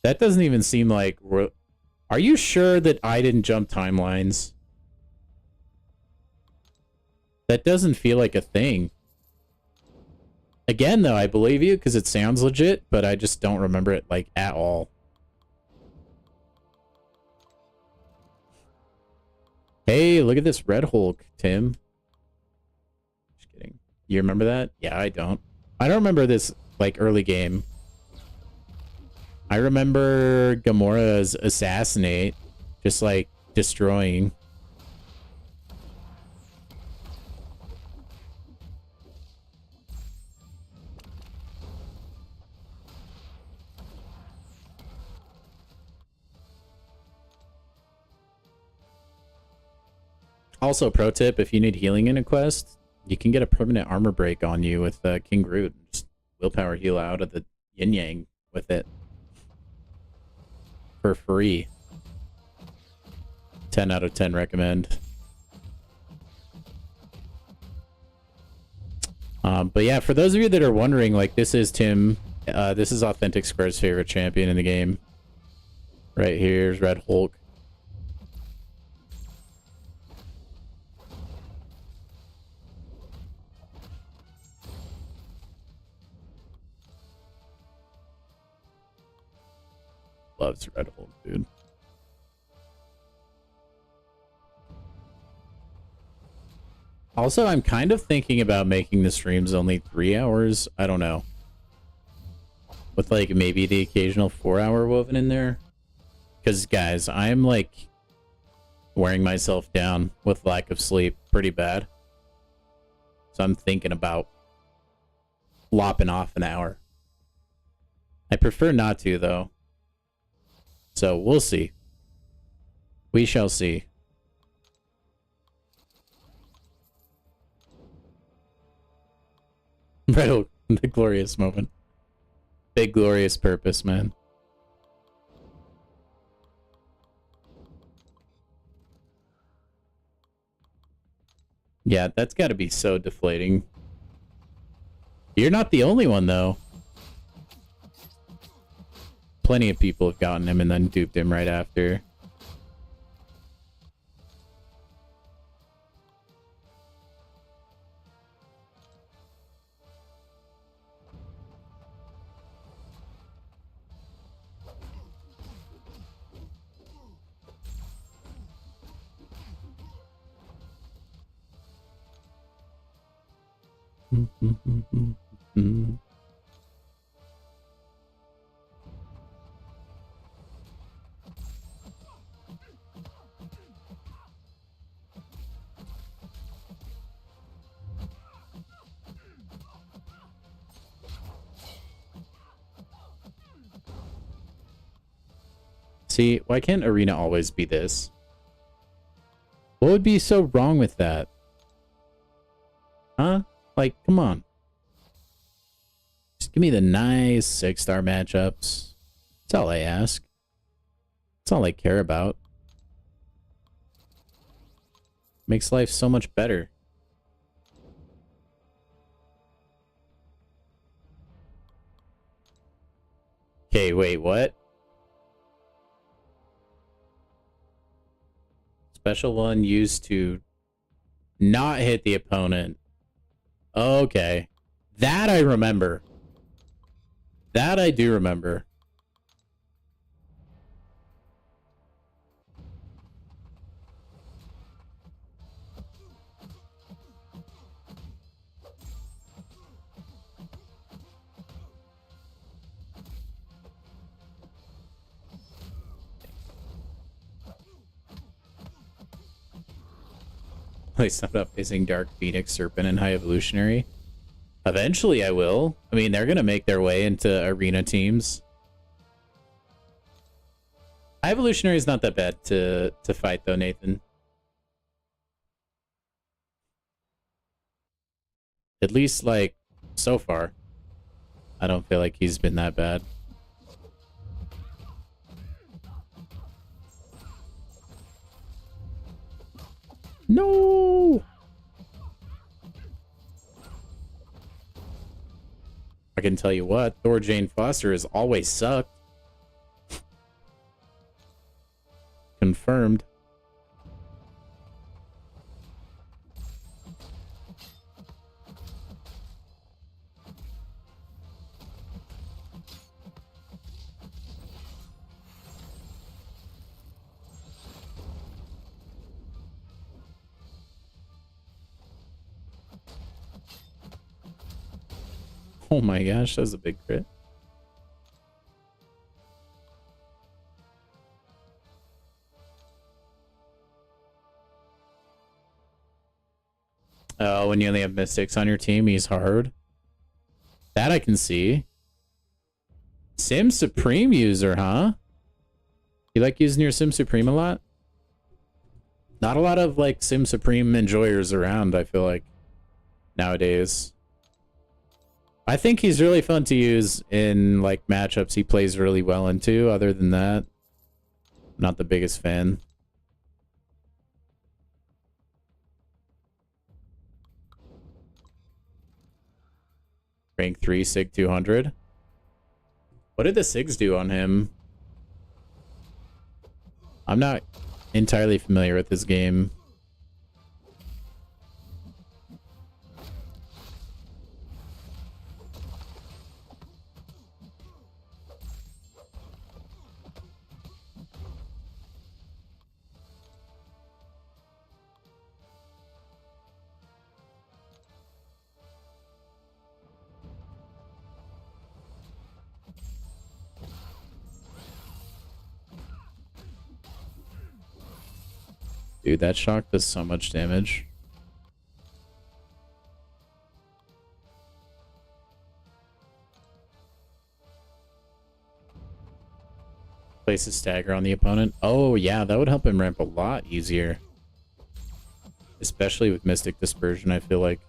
That doesn't even seem like... Are you sure that I didn't jump timelines? That doesn't feel like a thing. Again, though, I believe you because it sounds legit, but I just don't remember it, like, at all. Hey, look at this Red Hulk, Tim. Just kidding. You remember that? Yeah, I don't. I don't remember this, like, early game. I remember Gamora's assassinate, just, like, destroying. Also, pro tip, if you need healing in a quest, you can get a permanent armor break on you with King Groot. Just willpower heal out of the yin-yang with it. For free. 10 out of 10 recommend. But yeah, for those of you that are wondering, like, this is Tim. This is Authentic Square's favorite champion in the game. Right here's Red Hulk. Loves Red Hulk, dude. Also, I'm kind of thinking about making the streams only 3 hours. I don't know. With, like, maybe the occasional 4-hour woven in there. Because, guys, I'm, like, wearing myself down with lack of sleep pretty bad. So I'm thinking about lopping off an hour. I prefer not to, though. So, we'll see. We shall see. Right, the glorious moment. Big glorious purpose, man. Yeah, that's got to be so deflating. You're not the only one, though. Plenty of people have gotten him and then duped him right after. See, why can't Arena always be this? What would be so wrong with that? Huh? Like, come on. Just give me the nice 6-star matchups. That's all I ask. That's all I care about. Makes life so much better. Okay, wait, what? Special one used to not hit the opponent. Okay. That I remember. That I do remember. At least I'm not facing Dark Phoenix, Serpent, and High Evolutionary. Eventually I will. I mean, they're going to make their way into arena teams. High Evolutionary is not that bad to fight, though, Nathan. At least, like, so far. I don't feel like he's been that bad. No! I can tell you what, Thor Jane Foster has always sucked. Confirmed. Oh my gosh, that was a big crit. Oh, when you only have Mystics on your team, he's hard. That I can see. Sim Supreme user, huh? You like using your Sim Supreme a lot? Not a lot of, like, Sim Supreme enjoyers around, I feel like, nowadays. I think he's really fun to use in, like, matchups he plays really well into. Other than that, not the biggest fan. Rank 3, Sig 200. What did the Sigs do on him? I'm not entirely familiar with this game. Dude, that shock does so much damage. Place a stagger on the opponent. Oh, yeah, that would help him ramp a lot easier. Especially with Mystic Dispersion, I feel like.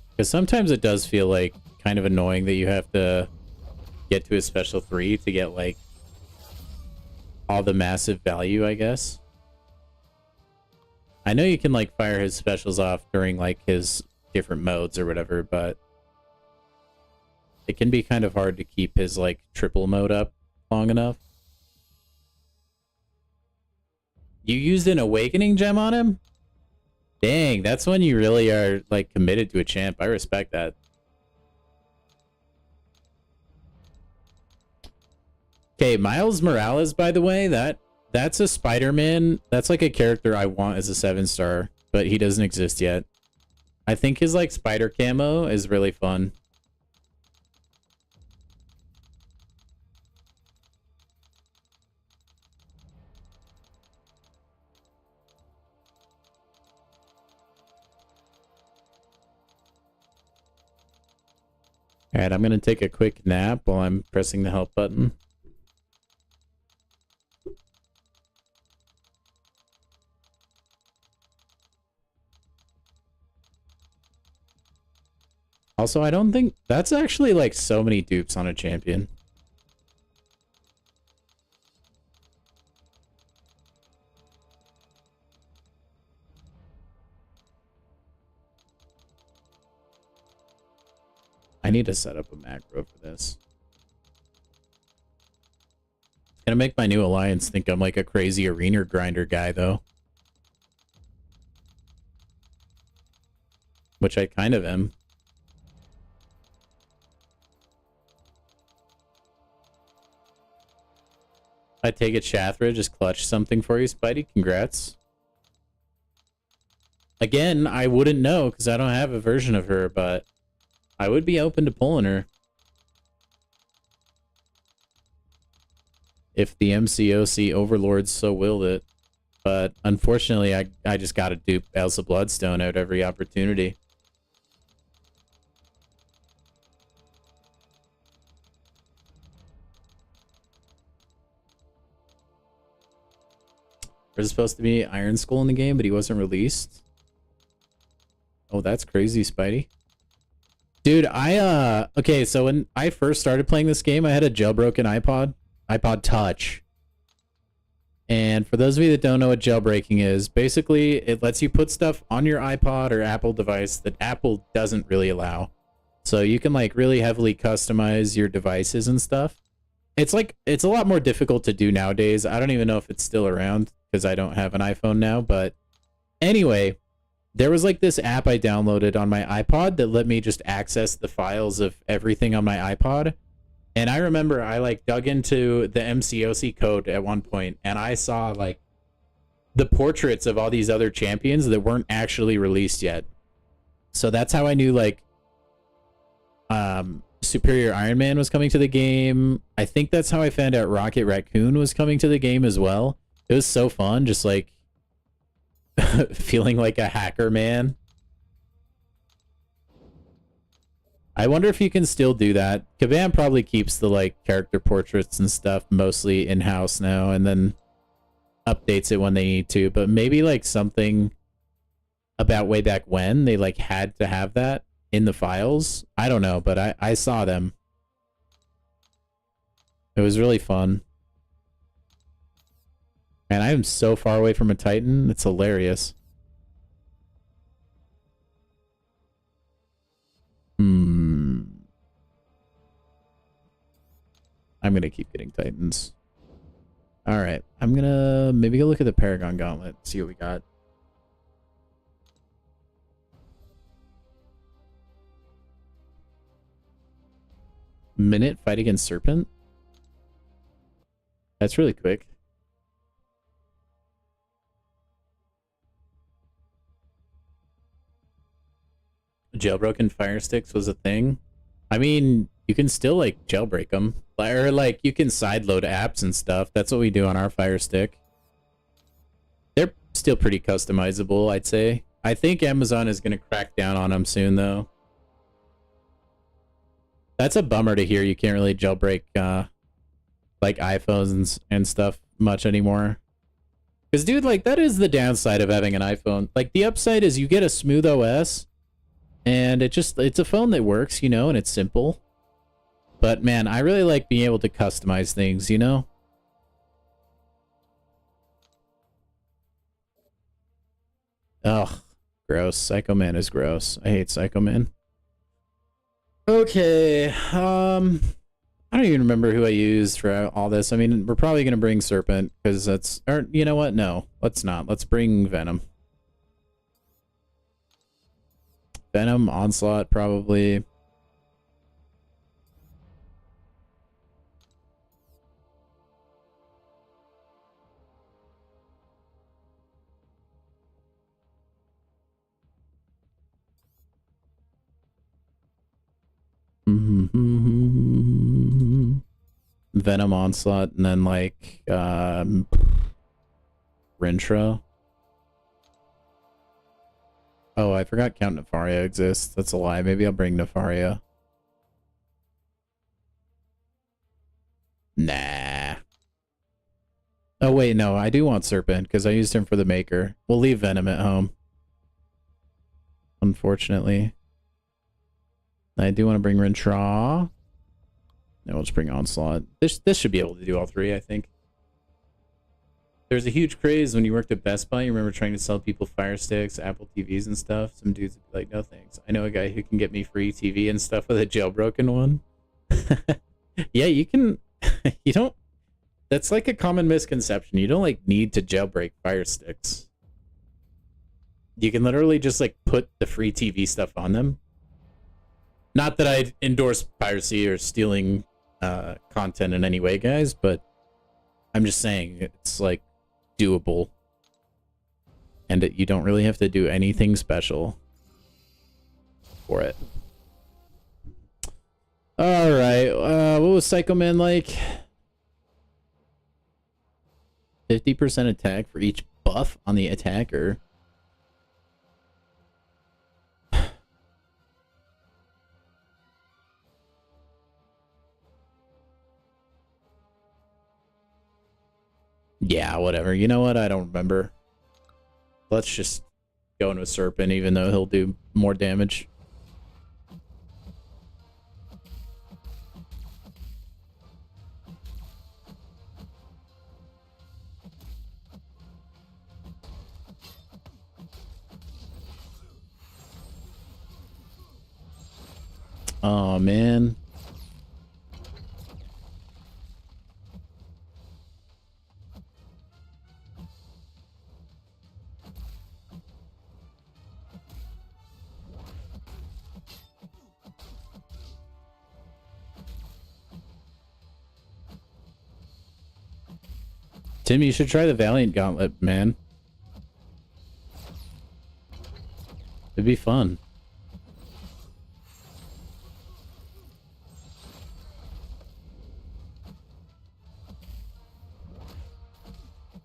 Because sometimes it does feel like kind of annoying that you have to get to a special 3 to get, like, all the massive value, I guess. I know you can, like, fire his specials off during, like, his different modes or whatever, but it can be kind of hard to keep his, like, triple mode up long enough. You used an Awakening Gem on him? Dang, that's when you really are, like, committed to a champ. I respect that. Okay, Miles Morales, by the way, that's a Spider-Man. That's like a character I want as a 7-star, but he doesn't exist yet. I think his, like, spider camo is really fun. Alright, I'm gonna take a quick nap while I'm pressing the help button. Also, I don't think that's actually like so many dupes on a champion. I need to set up a macro for this. It's gonna make my new alliance think I'm like a crazy arena grinder guy though. Which I kind of am. I take it Shathra just clutched something for you, Spidey. Congrats. Again, I wouldn't know because I don't have a version of her, but I would be open to pulling her. If the MCOC overlords so willed it. But unfortunately, I just gotta dupe Elsa Bloodstone out every opportunity. There's supposed to be Iron Skull in the game, but he wasn't released. Oh, that's crazy, Spidey. Dude, okay, so when I first started playing this game, I had a jailbroken iPod Touch. And for those of you that don't know what jailbreaking is, basically it lets you put stuff on your iPod or Apple device that Apple doesn't really allow. So you can like really heavily customize your devices and stuff. It's a lot more difficult to do nowadays. I don't even know if it's still around because I don't have an iPhone now, but anyway, there was like this app I downloaded on my iPod that let me just access the files of everything on my iPod. And I remember I like dug into the MCOC code at one point and I saw like the portraits of all these other champions that weren't actually released yet. So that's how I knew like Superior Iron Man was coming to the game. I think that's how I found out Rocket Raccoon was coming to the game as well. It was so fun, just like feeling like a hacker man. I wonder if you can still do that. Kabam probably keeps the like character portraits and stuff mostly in-house now and then updates it when they need to, but maybe like something about way back when they like had to have that in the files. I don't know, but I saw them. It was really fun. And I am so far away from a Titan. It's hilarious. I'm going to keep getting Titans. All right. I'm going to maybe go look at the Paragon Gauntlet. See what we got. Minute fight against Serpent? That's really quick. Jailbroken fire sticks was a thing. I mean, you can still like jailbreak them, or like you can sideload apps and stuff. That's what we do on our fire stick. They're still pretty customizable, I'd say. I think Amazon is gonna crack down on them soon, though. That's a bummer to hear. You can't really jailbreak like iPhones and stuff much anymore. Because, dude, like that is the downside of having an iPhone. Like the upside is you get a smooth OS. And it's a phone that works, you know, and it's simple. But man, I really like being able to customize things, you know? Ugh, gross. Psycho Man is gross. I hate Psycho Man. Okay, I don't even remember who I used for all this. I mean, we're probably going to bring Serpent, because that's... Or, you know what? No, let's not. Let's bring Venom. Venom, Onslaught, probably. Venom, Onslaught, and then like Rintra. Oh, I forgot Count Nefaria exists. That's a lie. Maybe I'll bring Nefaria. Nah. Oh, wait, no. I do want Serpent, because I used him for the Maker. We'll leave Venom at home. Unfortunately. I do want to bring Rintraw. No, we'll just bring Onslaught. This should be able to do all three, I think. There's a huge craze when you worked at Best Buy. You remember trying to sell people Fire Sticks, Apple TVs and stuff? Some dudes would be like, no thanks. I know a guy who can get me free TV and stuff with a jailbroken one. Yeah, you can... You don't... That's like a common misconception. You don't, like, need to jailbreak Fire Sticks. You can literally just, like, put the free TV stuff on them. Not that I endorse piracy or stealing content in any way, guys, but I'm just saying it's, like, doable. And you don't really have to do anything special for it. Alright, what was Psycho Man like? 50% attack for each buff on the attacker. Yeah, whatever. You know what? I don't remember. Let's just go into a Serpent, even though he'll do more damage. Oh, man. Tim, you should try the Valiant Gauntlet, man. It'd be fun.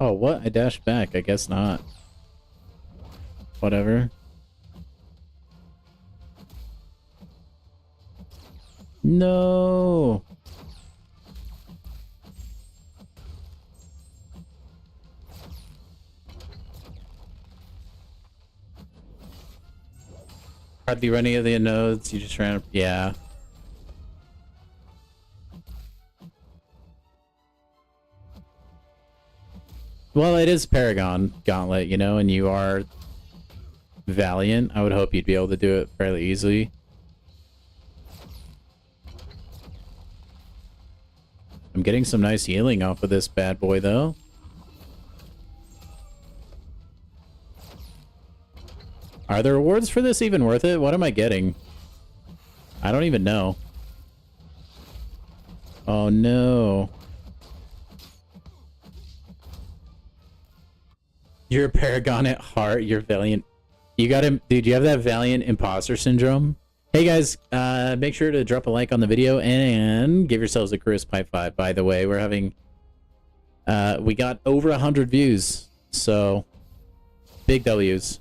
Oh, what? I dashed back. I guess not. Whatever. No. Hardly run any of the nodes. You just ran. Yeah. Well, it is Paragon Gauntlet, you know, and you are Valiant. I would hope you'd be able to do it fairly easily. I'm getting some nice healing off of this bad boy, though. Are the rewards for this even worth it? What am I getting? I don't even know. Oh, no. You're a Paragon at heart. You're Valiant. You got him, dude. You have that Valiant imposter syndrome. Hey guys, make sure to drop a like on the video and give yourselves a crisp high five. By the way, we're having, we got over 100 views, so big W's.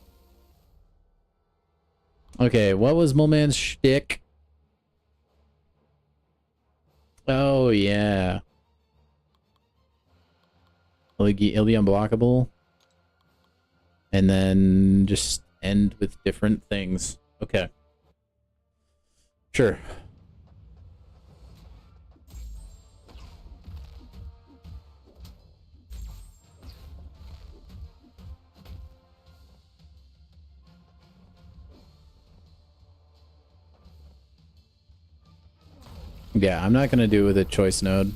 Okay, what was Moleman's shtick? Oh yeah, he'll be unblockable. And then just end with different things. Okay. Sure. Yeah, I'm not going to do it with a choice node.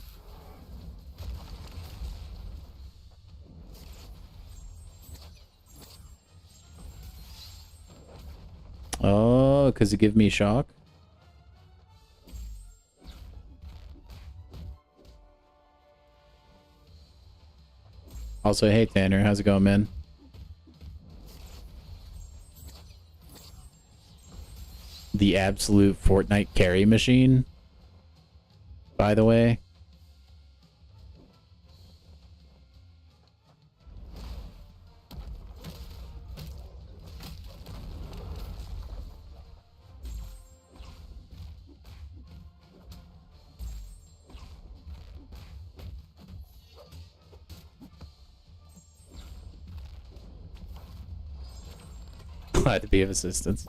Oh, because it give me shock? Also, hey Tanner, how's it going, man? The absolute Fortnite carry machine, by the way. Glad to be of assistance.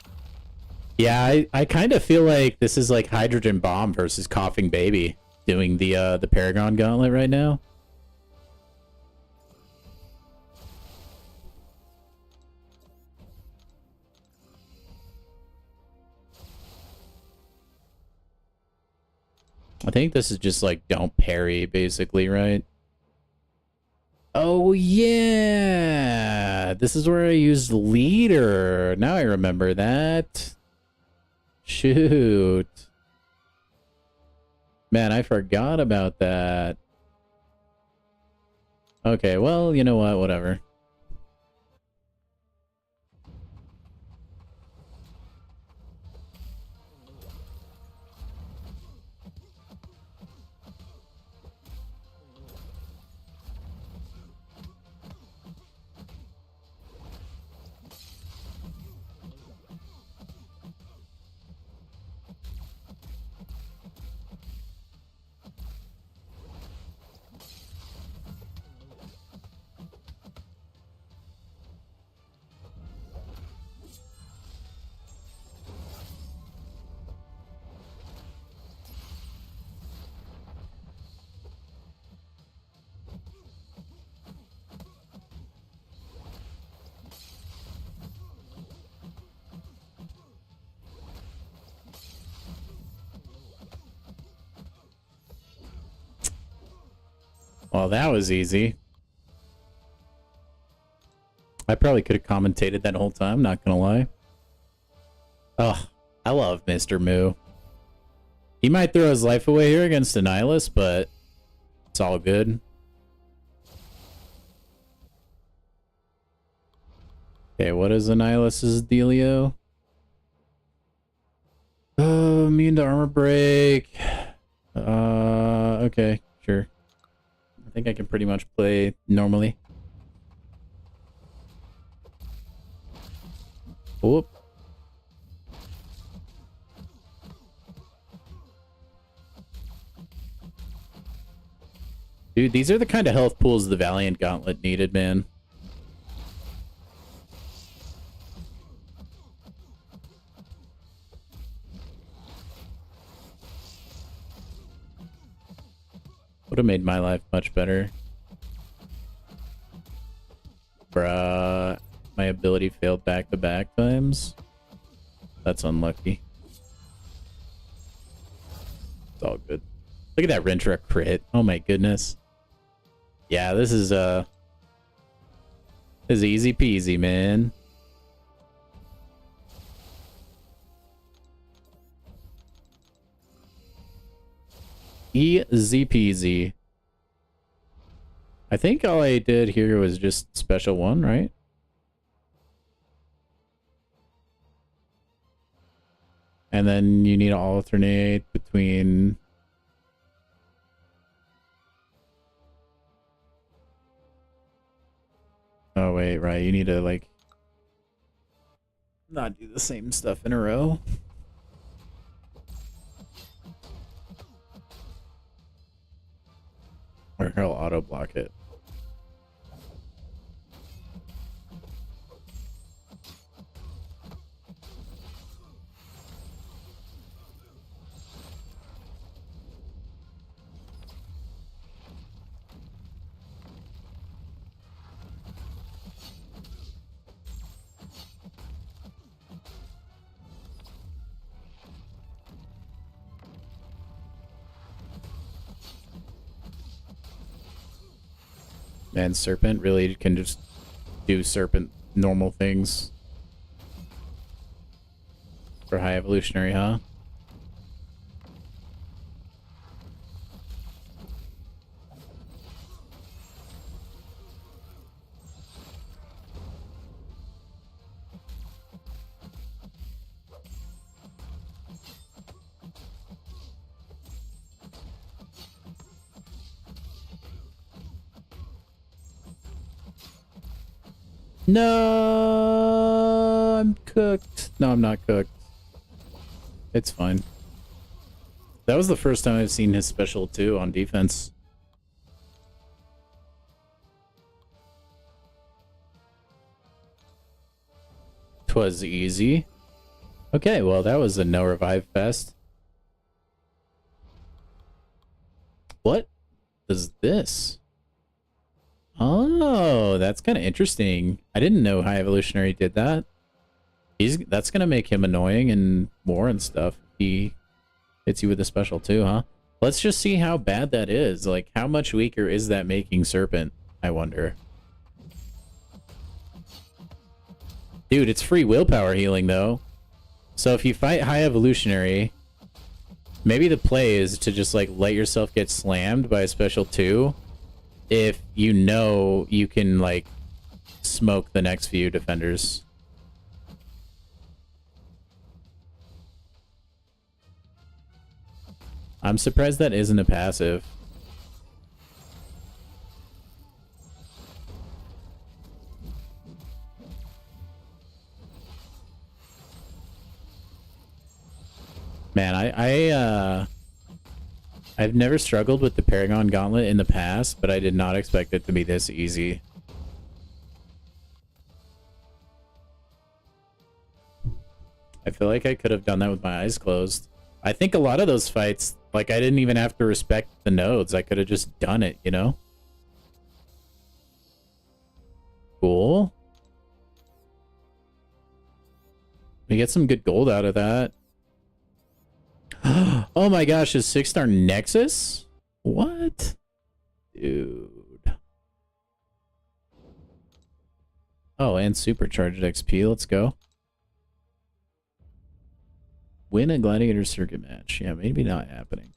Yeah, I kind of feel like this is like Hydrogen Bomb versus Coughing Baby doing the Paragon Gauntlet right now. I think this is just like don't parry, basically, right? Oh, yeah. This is where I used leader. Now I remember that. Shoot. Man, I forgot about that. Okay, well, you know what? Whatever. Well, that was easy. I probably could have commentated that whole time, not gonna lie. Oh, I love Mr. Moo. He might throw his life away here against a Nihilus, but it's all good. Okay, what is a Nihilus's dealio? Immune to armor break. Okay, sure. I think I can pretty much play normally. Whoop. Dude, these are the kind of health pools the Valiant Gauntlet needed, man. Would have made my life much better. Bruh. My ability failed back-to-back times. That's unlucky. It's all good. Look at that Rentra crit. Oh my goodness. Yeah, this is easy peasy, man. Easy peasy. I think all I did here was just special one, right? And then you need to alternate between... Oh, wait, right. You need to, like, not do the same stuff in a row. Or he'll auto-block it. Man, Serpent really can just do Serpent normal things. For high evolutionary, huh? No, I'm cooked. No, I'm not cooked. It's fine. That was the first time I've seen his special too on defense. 'Twas easy. Okay, well, that was a no revive fest. What is this? Oh, that's kind of interesting. I didn't know High Evolutionary did that. That's gonna make him annoying in war and stuff. He hits you with a special too, huh? Let's just see how bad that is. Like, how much weaker is that making Serpent? I wonder. Dude, it's free willpower healing though. So if you fight High Evolutionary, maybe the play is to just like let yourself get slammed by a special 2 if you know you can like smoke the next few defenders. I'm surprised that isn't a passive. Man, I've never struggled with the Paragon Gauntlet in the past, but I did not expect it to be this easy. I feel like I could have done that with my eyes closed. I think a lot of those fights, like, I didn't even have to respect the nodes. I could have just done it, you know? Cool. We get some good gold out of that. Oh my gosh, is 6-star Nexus? What? Dude. Oh, and supercharged XP. Let's go. Win a gladiator circuit match. Yeah, maybe not happening.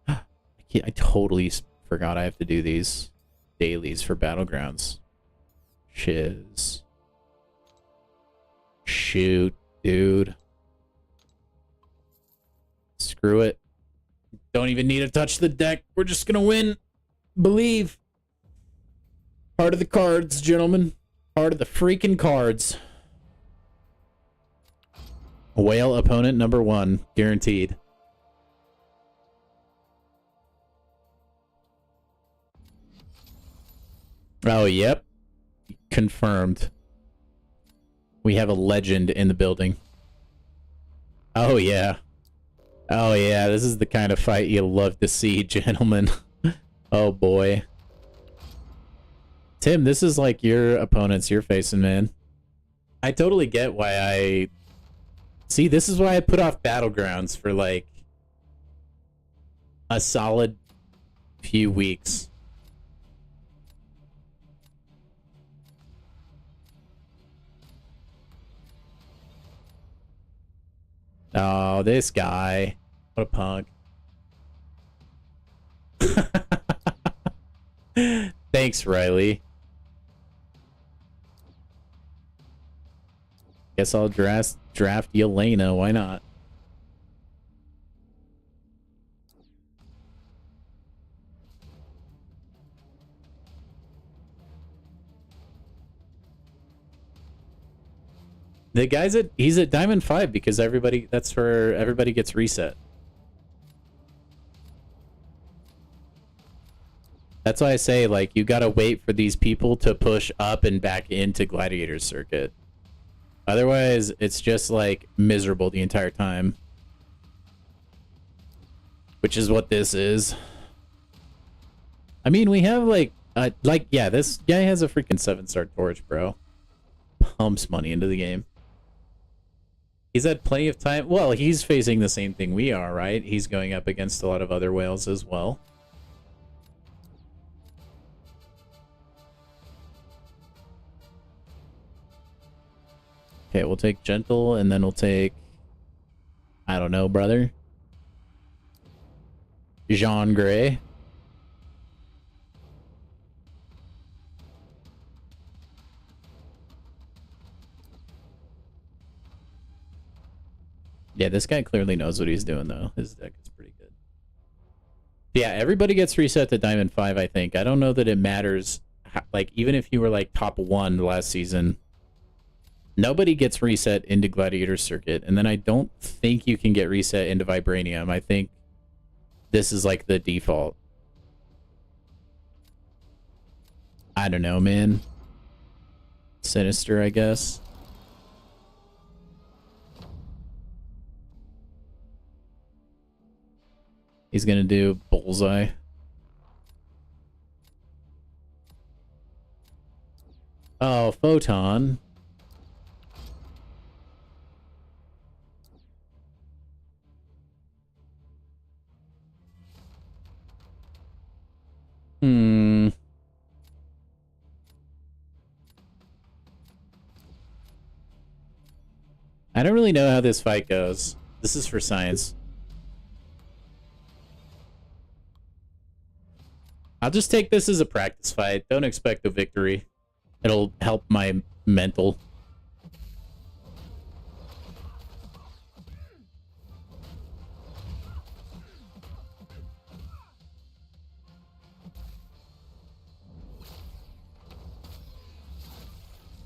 I totally forgot I have to do these dailies for battlegrounds. Shiz. Shoot, dude. Screw it. Don't even need to touch the deck. We're just gonna win. Believe. Part of the cards, gentlemen. Part of the freaking cards. Whale opponent number 1. Guaranteed. Oh, yep. Confirmed. We have a legend in the building. Oh, yeah. Oh, yeah. This is the kind of fight you love to see, gentlemen. Oh, boy. Tim, this is like your opponents you're facing, man. I totally get why I... See, this is why I put off battlegrounds for, like, a solid few weeks. Oh, this guy. What a punk. Thanks, Riley. Guess I'll draft Yelena. Why not? The guy's he's at Diamond 5 because that's where everybody gets reset. That's why I say, like, you gotta wait for these people to push up and back into Gladiator Circuit. Otherwise, it's just, like, miserable the entire time. Which is what this is. I mean, we have, yeah, this guy has a freaking 7-star torch, bro. Pumps money into the game. He's had plenty of time. Well, he's facing the same thing we are, right? He's going up against a lot of other whales as well. Okay, we'll take Gentle, and then we'll take... I don't know, brother. Jean Grey. Yeah, this guy clearly knows what he's doing, though. His deck is pretty good. Yeah, everybody gets reset to Diamond 5, I think. I don't know that it matters. Like, even if you were, like, top 1 last season, nobody gets reset into Gladiator Circuit. And then I don't think you can get reset into Vibranium. I think this is, like, the default. I don't know, man. Sinister, I guess. He's gonna do bullseye. Oh, photon. Hmm. I don't really know how this fight goes. This is for science. I'll just take this as a practice fight. Don't expect a victory. It'll help my mental.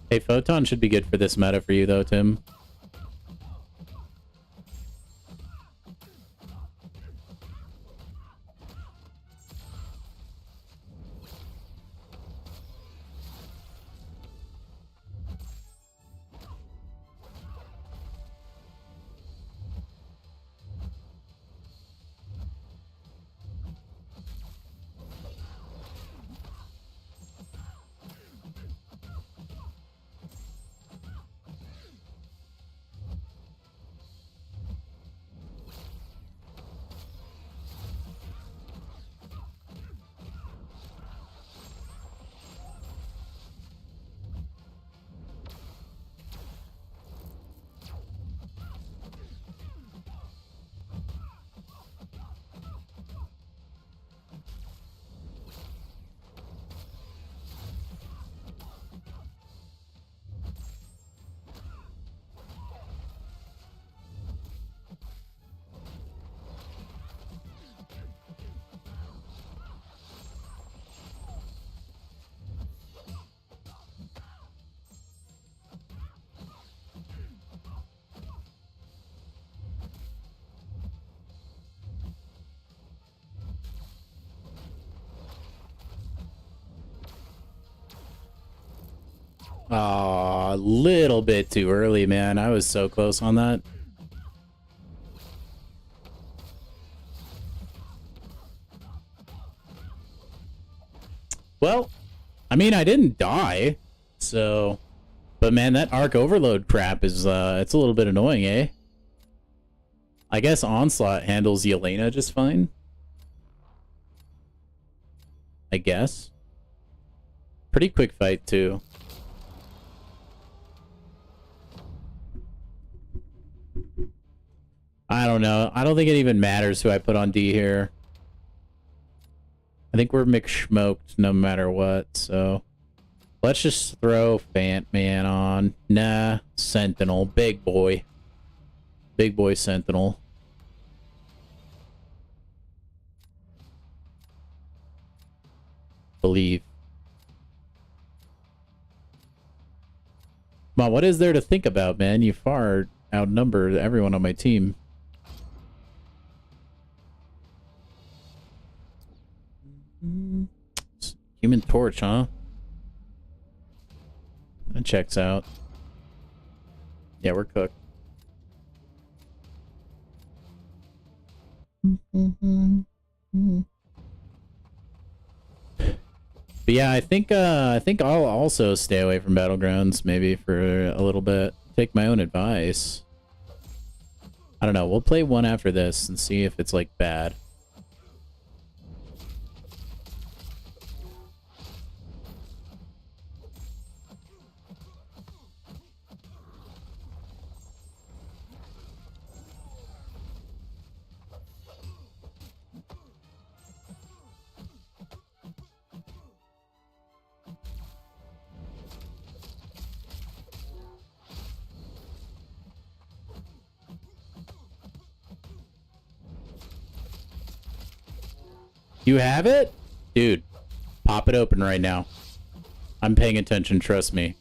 Hey, photon should be good for this meta for you though, Tim. Aw, a little bit too early, man. I was so close on that. Well, I mean, I didn't die, so... But man, that arc overload crap is, it's a little bit annoying, eh? I guess Onslaught handles Yelena just fine. I guess. Pretty quick fight, too. I don't know. I don't think it even matters who I put on D here. I think we're mix-smoked no matter what, so... Let's just throw Fant-Man on. Nah, Sentinel. Big boy. Big boy Sentinel. Believe. Come on, what is there to think about, man? You far outnumber everyone on my team. Human Torch, huh? That checks out. Yeah, we're cooked. But yeah, I think I'll also stay away from battlegrounds maybe for a little bit. Take my own advice. I don't know. We'll play one after this and see if it's like bad. You have it? Dude, pop it open right now. I'm paying attention, trust me.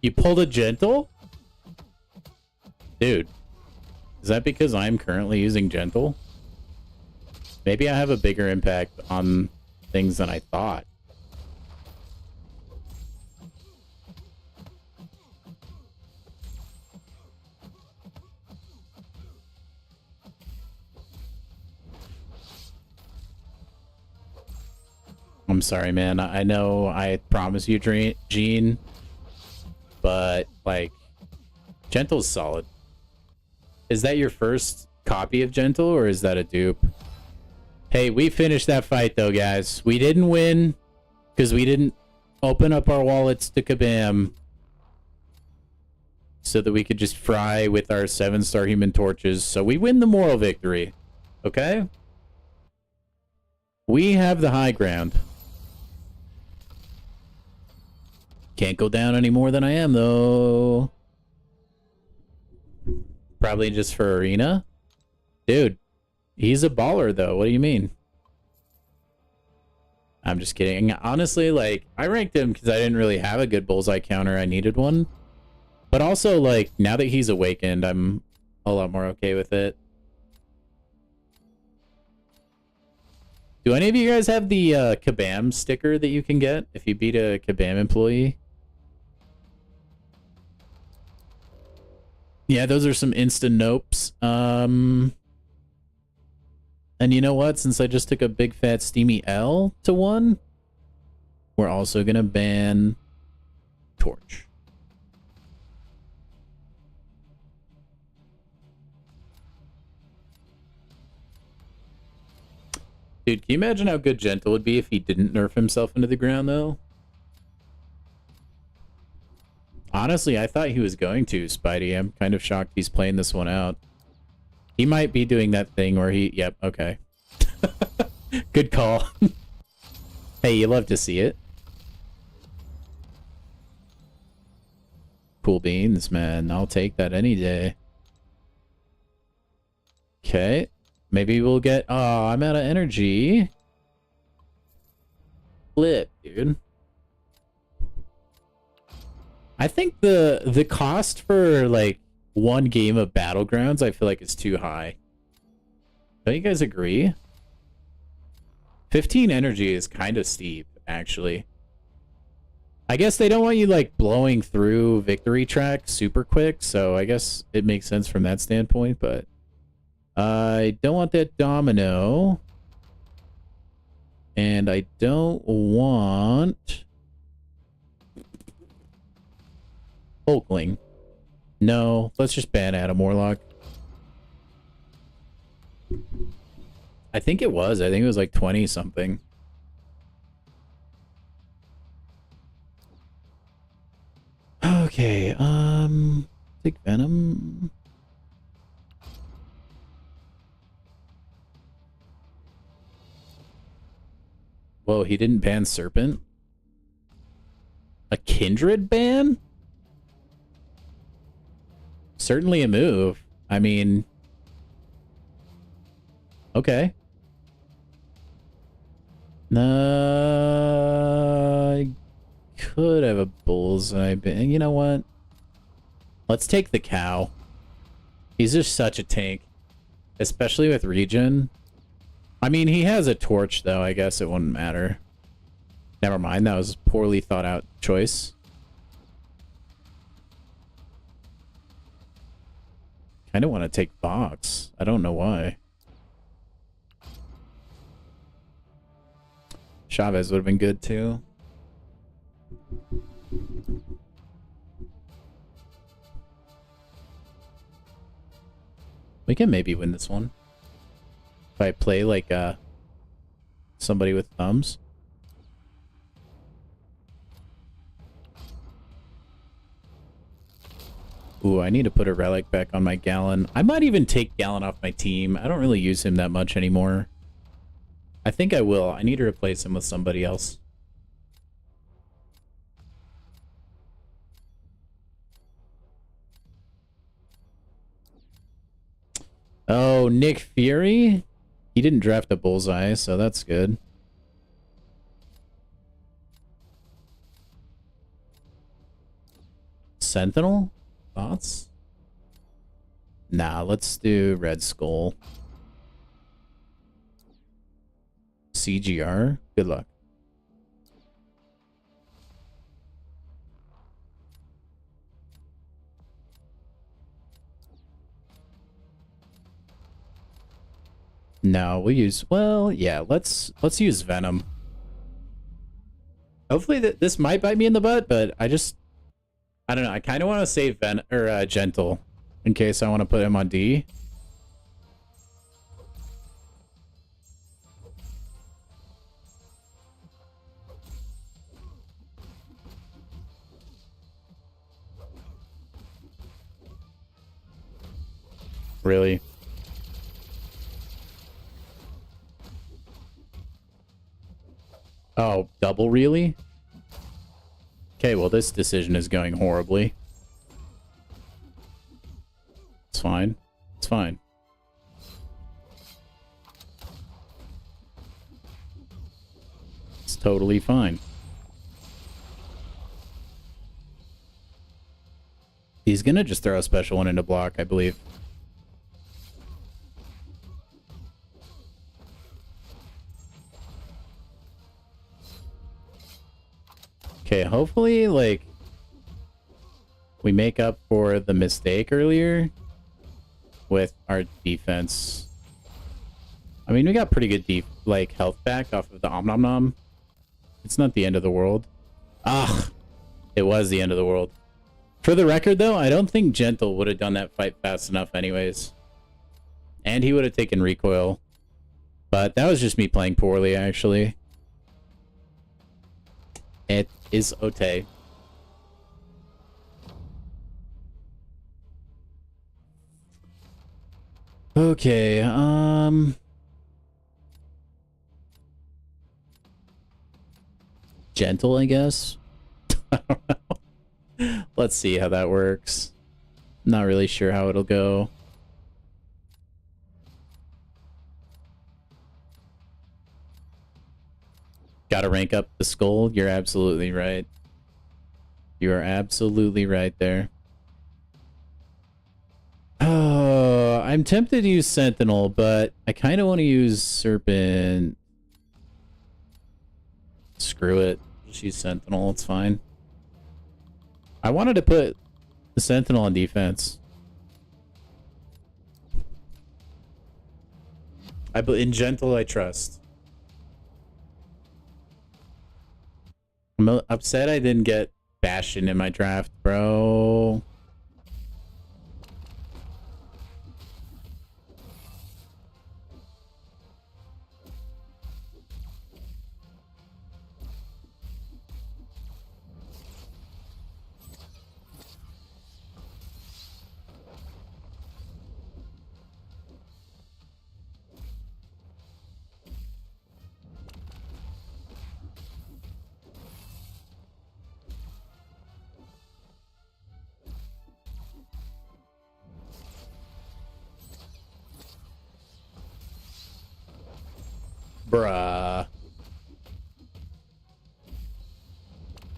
You pulled a gentle? Dude, is that because I'm currently using gentle? Maybe I have a bigger impact on things than I thought. I'm sorry, man. I know I promised you, Gene, but, like, Gentle's solid. Is that your first copy of Gentle, or is that a dupe? Hey, we finished that fight, though, guys. We didn't win because we didn't open up our wallets to Kabam so that we could just fry with our 7-star human torches. So we win the moral victory, okay? We have the high ground. Can't go down any more than I am, though. Probably just for arena. Dude, he's a baller, though. What do you mean? I'm just kidding. Honestly, like, I ranked him because I didn't really have a good bullseye counter. I needed one. But also, like, now that he's awakened, I'm a lot more okay with it. Do any of you guys have the Kabam sticker that you can get if you beat a Kabam employee? Yeah, those are some instant nopes. And you know what? Since I just took a big fat steamy L to 1, we're also gonna ban Torch. Dude, can you imagine how good Gentle would be if he didn't nerf himself into the ground, though? Honestly, I thought he was going to, Spidey. I'm kind of shocked he's playing this one out. He might be doing that thing where he... Yep, okay. Good call. Hey, you love to see it. Cool beans, man. I'll take that any day. Okay. Maybe we'll get... Oh, I'm out of energy. Flip, dude. I think the cost for, like, one game of Battlegrounds, I feel like is too high. Don't you guys agree? 15 energy is kind of steep, actually. I guess they don't want you, like, blowing through victory track super quick, so I guess it makes sense from that standpoint, but... I don't want that domino. And I don't want... Hulkling. No, let's just ban Adam Warlock. I think it was. I think it was like 20 something. Okay, take Venom. Whoa, he didn't ban Serpent? A Kindred ban? Certainly a move. I mean... Okay. I could have a bullseye ban. You know what? Let's take the cow. He's just such a tank. Especially with regen. I mean, he has a torch, though. I guess it wouldn't matter. Never mind. That was a poorly thought out choice. Kind of want to take Box. I don't know why. Chavez would have been good, too. We can maybe win this one. If I play like somebody with thumbs. Ooh, I need to put a relic back on my Gallon. I might even take Gallon off my team. I don't really use him that much anymore. I think I will. I need to replace him with somebody else. Oh, Nick Fury? He didn't draft a bullseye, so that's good. Sentinel? Thoughts? Nah, let's do Red Skull. CGR? Good luck. No, we'll use, well, yeah, let's use Venom. Hopefully this might bite me in the butt, but I don't know. I kind of want to save Gentle in case I want to put him on D. Really? Oh, double really? Okay, well, this decision is going horribly. It's fine. It's fine. It's totally fine. He's gonna just throw a special one into block, I believe. Okay, hopefully, like, we make up for the mistake earlier with our defense. I mean, we got pretty good health back off of the Om Nom Nom. It's not the end of the world. Ah, it was the end of the world. For the record, though, I don't think Gentle would have done that fight fast enough anyways. And he would have taken recoil. But that was just me playing poorly, actually. It is Ote. Okay, Gentle, I guess. I don't know. Let's see how that works. Not really sure how it'll go. Gotta rank up the skull. You're absolutely right. You are absolutely right there. Oh, I'm tempted to use Sentinel, but I kind of want to use Serpent. Screw it. Just use Sentinel. It's fine. I wanted to put the Sentinel on defense. In Gentle, I trust. I'm upset I didn't get Bastion in my draft, bro. Bruh.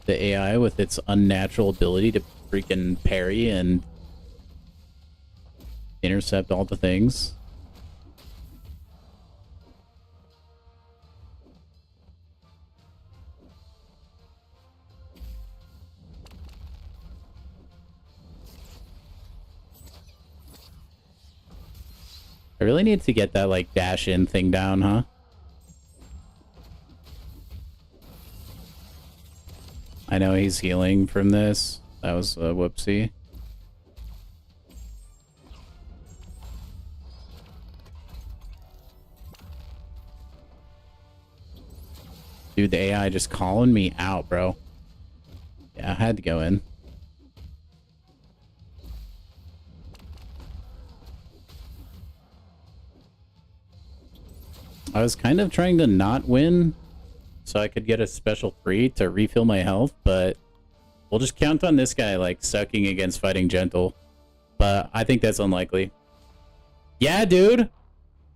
The AI with its unnatural ability to freaking parry and intercept all the things. I really need to get that, like, dash in thing down, huh? I know he's healing from this. That was a whoopsie. Dude, the AI just calling me out, bro. Yeah, I had to go in. I was kind of trying to not win so I could get a special 3 to refill my health, but we'll just count on this guy, like, sucking against fighting Gentle. But I think that's unlikely. Yeah, dude!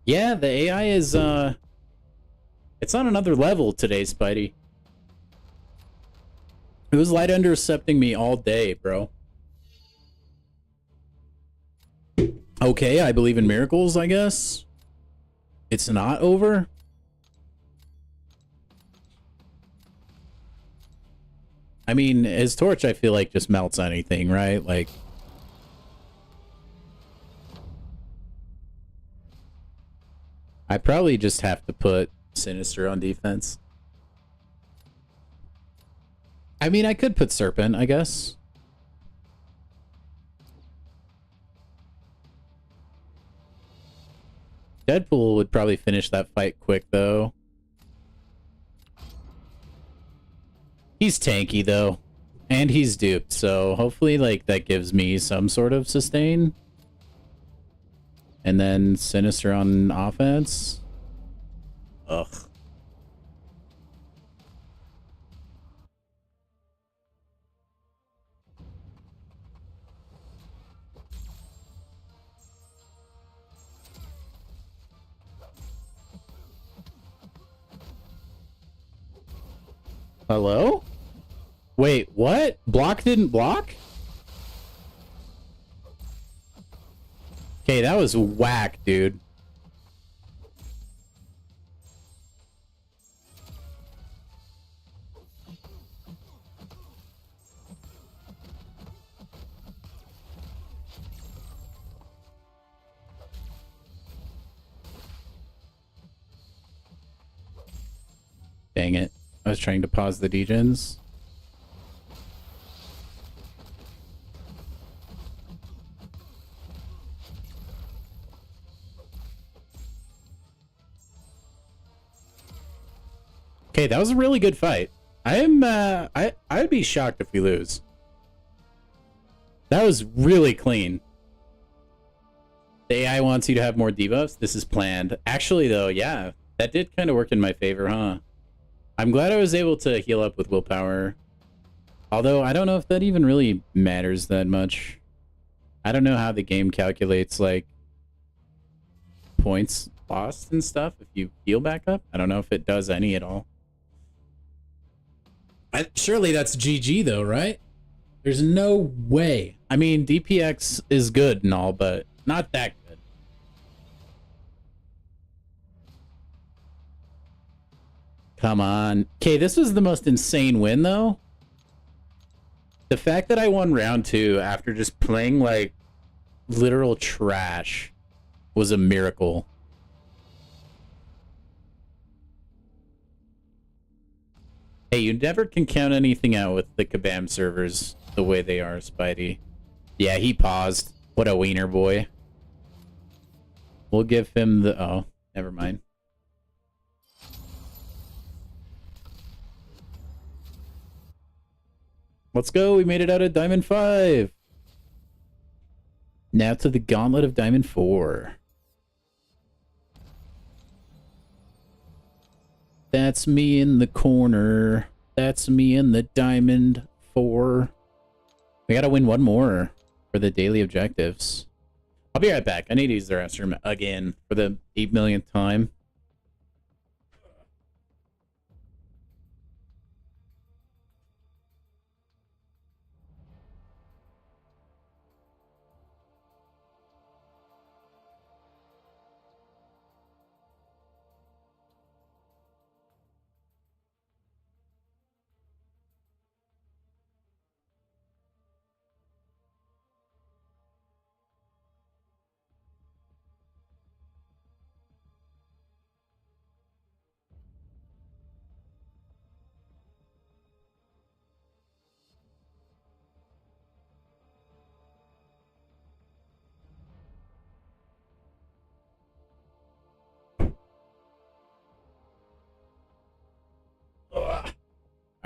Yeah, the AI is, it's on another level today, Spidey. It was light intercepting me all day, bro. Okay, I believe in miracles, I guess. It's not over. I mean, his torch, I feel like, just melts anything, right? Like... I probably just have to put Sinister on defense. I mean, I could put Serpent, I guess. Deadpool would probably finish that fight quick, though. He's tanky, though. And he's duped, so hopefully, like, that gives me some sort of sustain. And then Sinister on offense. Ugh. Hello? Wait, what? Block didn't block? Okay, that was whack, dude. Dang it. I was trying to pause the degens. Okay, that was a really good fight. I'd be shocked if we lose. That was really clean. The AI wants you to have more debuffs. This is planned. Actually, though, yeah, that did kind of work in my favor, huh? I'm glad I was able to heal up with willpower. Although, I don't know if that even really matters that much. I don't know how the game calculates, like, points lost and stuff if you heal back up. I don't know if it does any at all. Surely that's GG, though, right? There's no way. I mean, DPX is good and all, but not that good. Come on. Okay, this was the most insane win, though. The fact that I won round 2 after just playing, like, literal trash was a miracle. Hey, you never can count anything out with the Kabam servers the way they are, Spidey. Yeah, he paused. What a wiener boy. We'll give him the... Oh, never mind. Let's go. We made it out of Diamond 5. Now to the Gauntlet of Diamond 4. That's me in the corner. That's me in the Diamond 4. We gotta win one more for the daily objectives. I'll be right back. I need to use the restroom again for the 8 millionth time.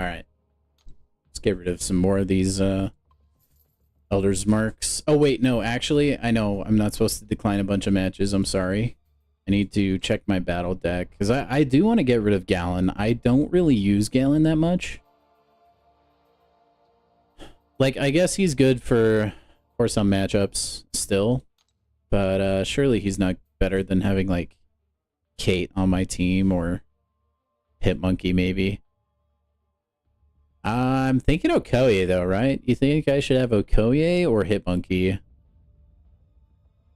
Alright. Let's get rid of some more of these Elder's Marks. Oh, wait, no, actually, I know I'm not supposed to decline a bunch of matches. I'm sorry. I need to check my battle deck, because I do want to get rid of Gallon. I don't really use Gallon that much. Like, I guess he's good for some matchups still, but surely he's not better than having, like, Kate on my team or Hitmonkey, maybe. I'm thinking Okoye, though, right? You think I should have Okoye or Hitmonkey? I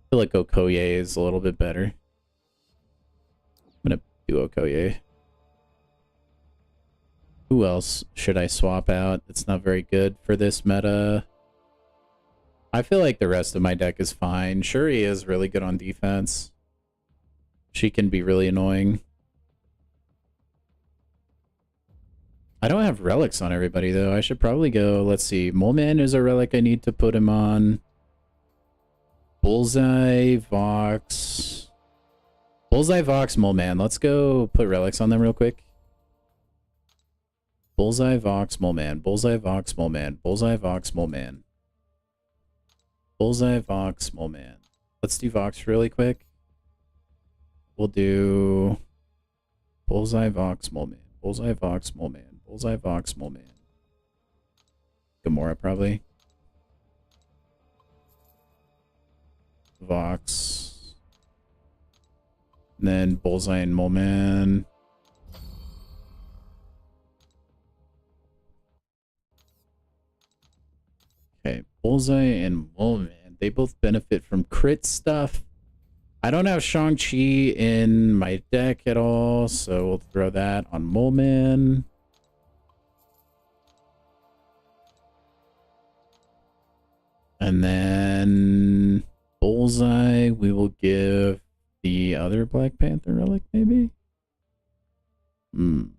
feel feel like Okoye is a little bit better. I'm gonna do Okoye. Who else should I swap out? It's not very good for this meta. I feel like the rest of my deck is fine. Shuri is really good on defense. She can be really annoying. I don't have relics on everybody, though. I should probably go... Let's see. Moleman is a relic I need to put him on. Bullseye, Vox... Bullseye, Vox, Moleman. Let's go put relics on them real quick. Bullseye, Vox, Moleman. Bullseye, Vox, Moleman. Bullseye, Vox, Moleman. Bullseye, Vox, Moleman. Let's do Vox really quick. We'll do... Bullseye, Vox, Moleman. Bullseye, Vox, Moleman. Bullseye, Vox, Moleman. Gamora, probably. Vox. And then Bullseye and Moleman. Okay, Bullseye and Moleman. They both benefit from crit stuff. I don't have Shang-Chi in my deck at all, so we'll throw that on Moleman. And then Bullseye, we will give the other Black Panther relic, maybe? We'll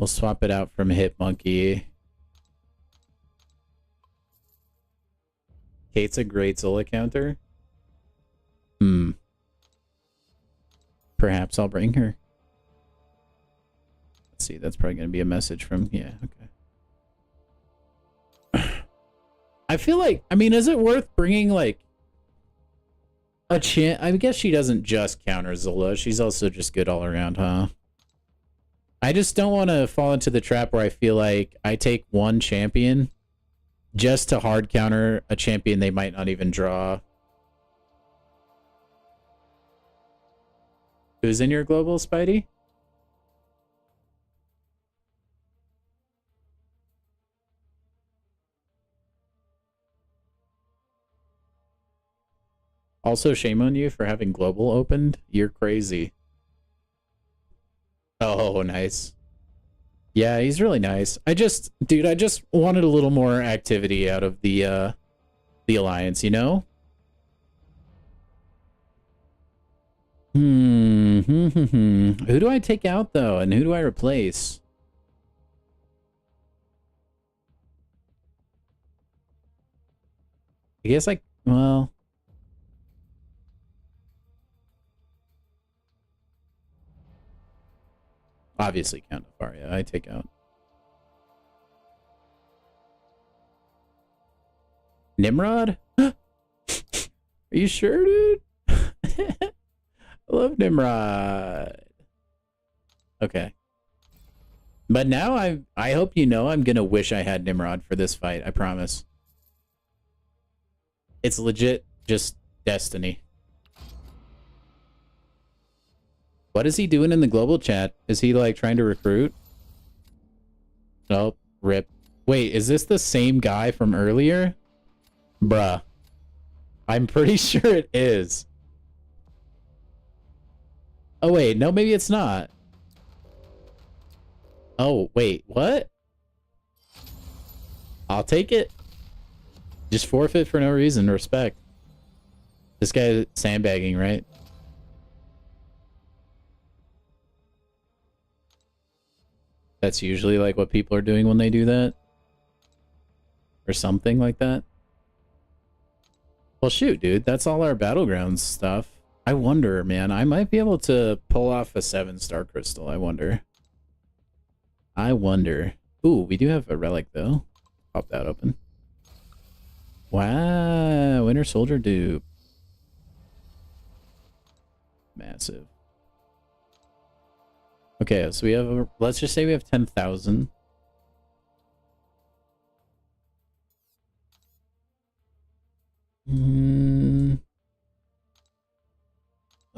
swap it out from Hit Monkey. Kate's a great Zola counter. Perhaps I'll bring her. Let's see, that's probably going to be a message from... Yeah, okay. I feel like... I mean, is it worth bringing, like... a I guess she doesn't just counter Zola. She's also just good all around, huh? I just don't want to fall into the trap where I feel like I take one champion just to hard counter a champion they might not even draw. Who's in your global, Spidey? Also, shame on you for having global opened. You're crazy. Oh, nice. Yeah, he's really nice. Dude, I just wanted a little more activity out of the alliance, you know? Who do I take out though, and who do I replace? I guess well, obviously Count Nefaria, I take out. Nimrod? Are you sure, dude? I love Nimrod. Okay. But now I hope you know I'm gonna wish I had Nimrod for this fight, I promise. It's legit just destiny. What is he doing in the global chat? Is he like trying to recruit? Nope. Rip. Wait, is this the same guy from earlier? Bruh. I'm pretty sure it is. Oh wait, no, maybe it's not. Oh, wait, what? I'll take it. Just forfeit for no reason. Respect. This guy is sandbagging, right? That's usually like what people are doing when they do that. Or something like that. Well, shoot, dude. That's all our battlegrounds stuff. I wonder, man. I might be able to pull off a 7-star crystal. I wonder. Ooh, we do have a relic, though. Pop that open. Wow. Winter Soldier dupe. Massive. Okay, so we have... let's just say we have 10,000.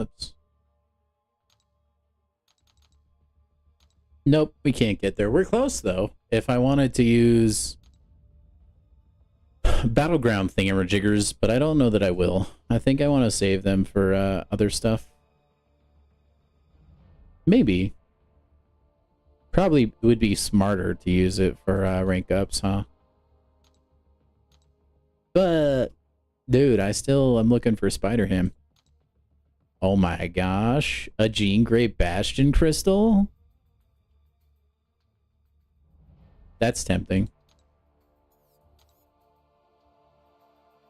Oops. Nope, we can't get there. We're close, though. If I wanted to use... battleground thingamajiggers, but I don't know that I will. I think I want to save them for other stuff. Maybe. Probably would be smarter to use it for rank ups, huh? But, dude, I'm looking for Spider-Ham. Oh my gosh. A Jean Grey Bastion crystal? That's tempting.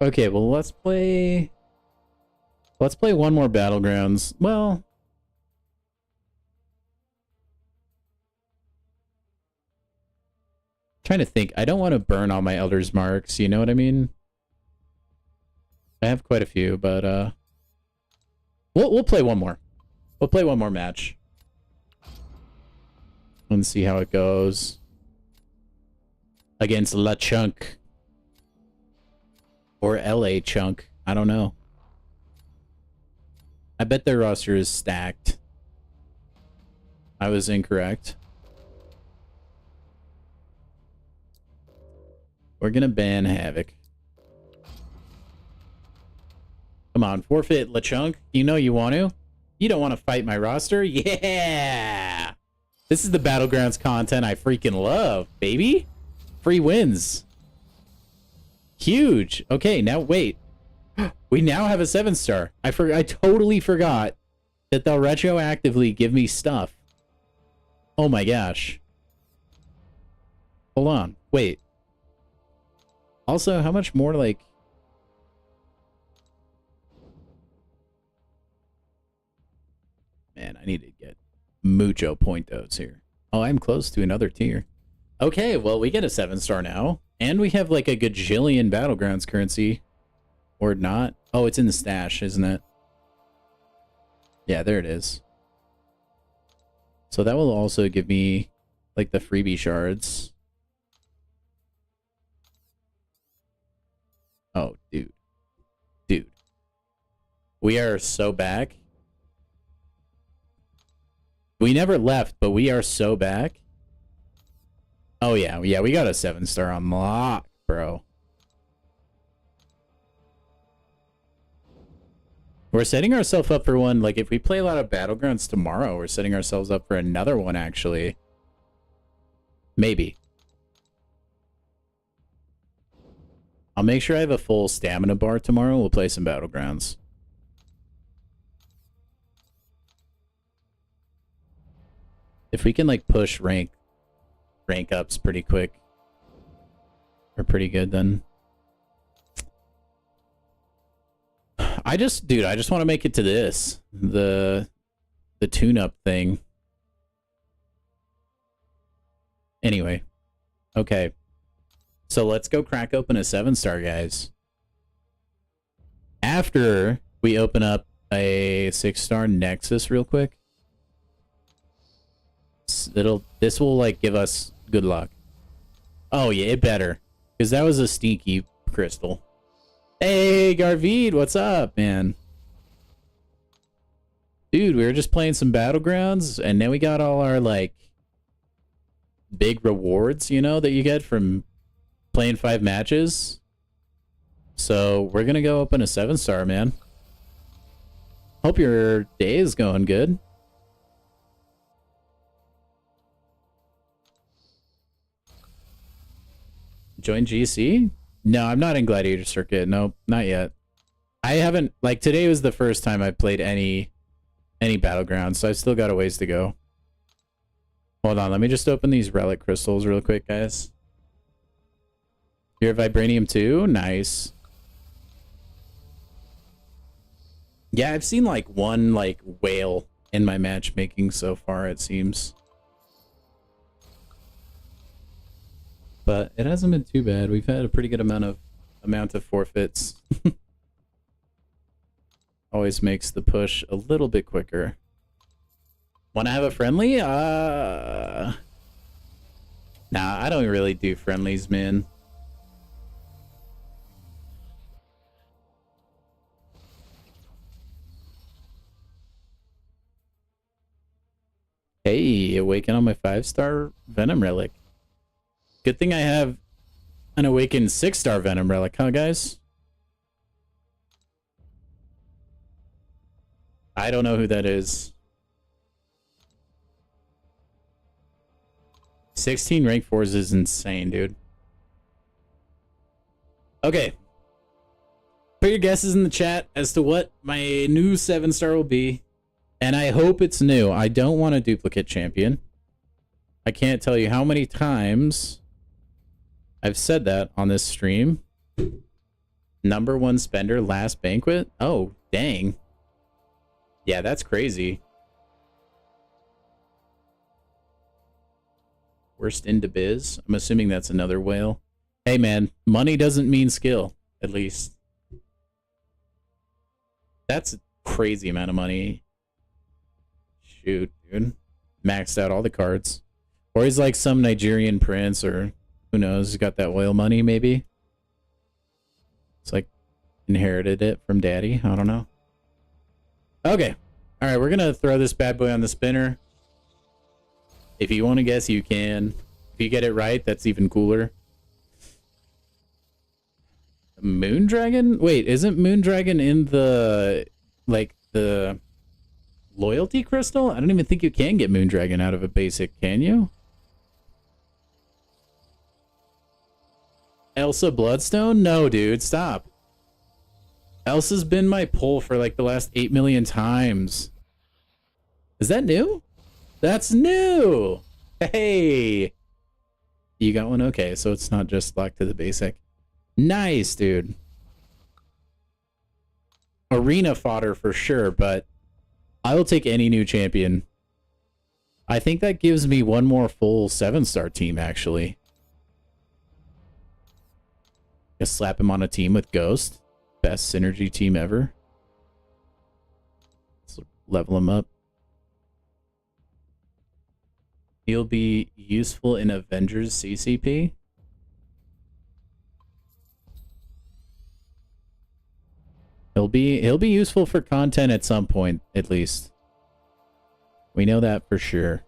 Okay, well, let's play one more Battlegrounds. Well, trying to think. I don't want to burn all my Elder's Marks, you know what I mean? I have quite a few, but we'll play one more. We'll play one more match. And see how it goes. Against La Chunk. Or LA Chunk. I don't know. I bet their roster is stacked. I was incorrect. We're gonna ban Havoc. Come on, forfeit LeChunk. You know you want to. You don't want to fight my roster? Yeah! This is the Battlegrounds content I freaking love, baby. Free wins. Huge. Okay, now wait. We now have a 7-star. I totally forgot that they'll retroactively give me stuff. Oh my gosh. Hold on. Wait. Also, how much more, like... Man, I need to get mucho pointos here. Oh, I'm close to another tier. Okay, well, we get a 7-star now. And we have, like, a gajillion Battlegrounds currency. Or not. Oh, it's in the stash, isn't it? Yeah, there it is. So that will also give me, like, the freebie shards. Oh, dude. Dude. We are so back. We never left, but we are so back. Oh, yeah. Yeah, we got a 7-star unlock, bro. We're setting ourselves up for one. Like, if we play a lot of Battlegrounds tomorrow, we're setting ourselves up for another one, actually. Maybe. I'll make sure I have a full stamina bar tomorrow. We'll play some Battlegrounds. If we can, like, push rank ups pretty quick. Or pretty good, then. Dude, I just want to make it to this. The tune-up thing. Anyway. Okay. So let's go crack open a 7-star, guys. After we open up a 6-star Nexus real quick. This will, like, give us good luck. Oh, yeah, it better. Because that was a sneaky crystal. Hey, Garvid, what's up, man? Dude, we were just playing some Battlegrounds, and then we got all our, like, big rewards, you know, that you get from playing 5 matches. So, we're gonna go open a 7-star, man. Hope your day is going good. Join GC? No, I'm not in Gladiator Circuit. Nope, not yet. I haven't, like, today was the first time I played any Battlegrounds, so I've still got a ways to go. Hold on, let me just open these relic crystals real quick, guys. You're Vibranium too? Nice. Yeah, I've seen, like, one, like, whale in my matchmaking so far, it seems. But it hasn't been too bad. We've had a pretty good amount of forfeits. Always makes the push a little bit quicker. Want to have a friendly? Nah, I don't really do friendlies, man. Hey, awaken on my 5-star Venom Relic. Good thing I have An awakened 6-star Venom Relic, huh, guys? I don't know who that is. 16 rank 4s is insane, dude. Okay. Put your guesses in the chat as to what my new 7-star will be. And I hope it's new. I don't want a duplicate champion. I can't tell you how many times I've said that on this stream. Number 1 spender, last banquet? Oh, dang. Yeah, that's crazy. Worst into biz. I'm assuming that's another whale. Hey, man, money doesn't mean skill, at least. That's a crazy amount of money. Shoot, dude. Maxed out all the cards. Or he's like some Nigerian prince, or who knows, he's got that oil money, maybe. It's like inherited it from daddy. I don't know. Okay. All right, we're going to throw this bad boy on the spinner. If you want to guess, you can. If you get it right, that's even cooler. Moondragon? Wait, isn't Moondragon in the, like, the loyalty crystal? I don't even think you can get Moondragon out of a basic, can you? Elsa Bloodstone? No, dude, stop. Elsa's been my pull for like the last 8 million times. Is that new? That's new! Hey! You got one? Okay, so it's not just locked to the basic. Nice, dude. Arena fodder for sure, but I will take any new champion. I think that gives me one more full 7-star team, actually. Just slap him on a team with Ghost. Best synergy team ever. Let's level him up. He'll be useful in Avengers CCP. He'll be useful for content at some point, at least. We know that for sure.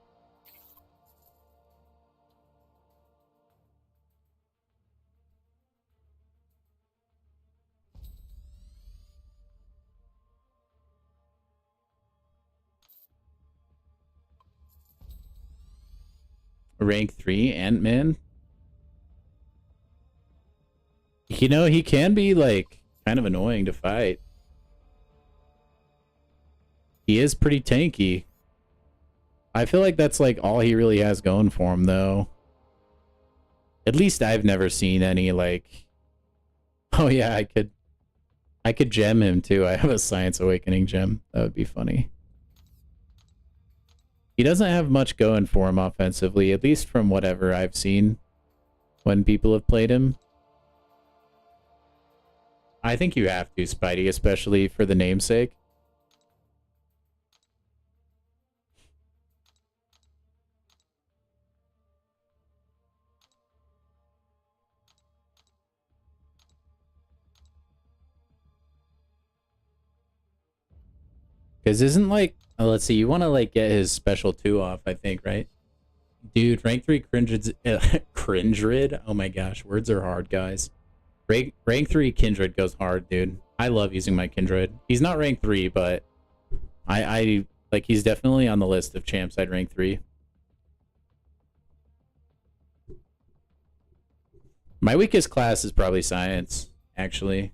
Rank 3 Ant-Man. You know, he can be like kind of annoying to fight. He is pretty tanky. I feel like that's like all he really has going for him, though. At least I've never seen any like, oh yeah, I could gem him too. I have a Science Awakening gem. That would be funny. He doesn't have much going for him offensively, at least from whatever I've seen when people have played him. I think you have to, Spidey, especially for the namesake. Because isn't like, oh, let's see, you want to like get his special 2 off, I think, right? Dude, rank 3 Kindred. Oh my gosh, words are hard, guys. Rank 3 Kindred goes hard, dude. I love using my Kindred. He's not rank 3, but I like, he's definitely on the list of champs I'd rank 3. My weakest class is probably Science, actually.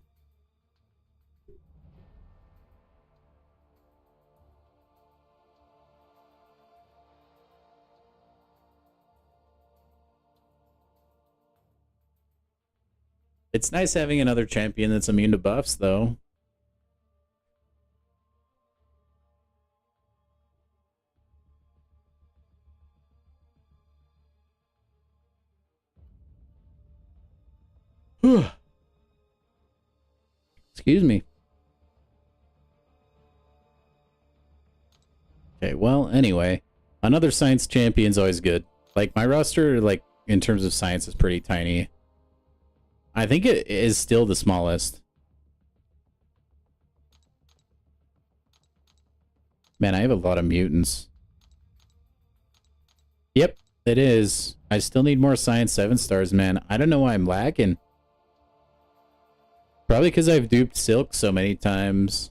It's nice having another champion that's immune to buffs, though. Excuse me. Okay, well, anyway. Another Science champion's always good. Like, my roster, like, in terms of Science, is pretty tiny. I think it is still the smallest. Man, I have a lot of mutants. Yep, It is. I still need more Science 7 stars, man. I don't know why I'm lacking. Probably because I've duped Silk so many times.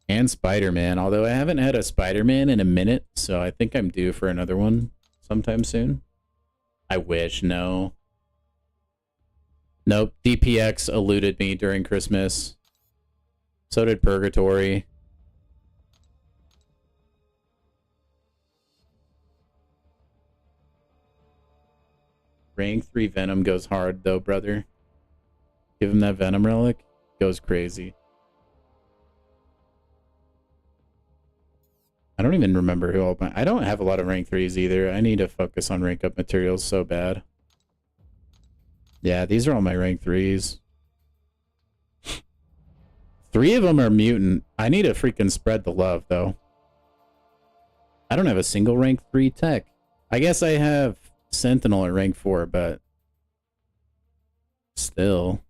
And Spider-Man, although I haven't had a Spider-Man in a minute, so I think I'm due for another one sometime soon. I wish, no. Nope, DPX eluded me during Christmas. So did Purgatory. Rank 3 Venom goes hard, though, brother. Give him that Venom relic. Goes crazy. I don't even remember who all... I don't have a lot of rank 3s either. I need to focus on rank up materials so bad. Yeah, these are all my rank 3s. 3 of them are mutant. I need to freaking spread the love, though. I don't have a single rank 3 tech. I guess I have Sentinel at rank 4, but... still.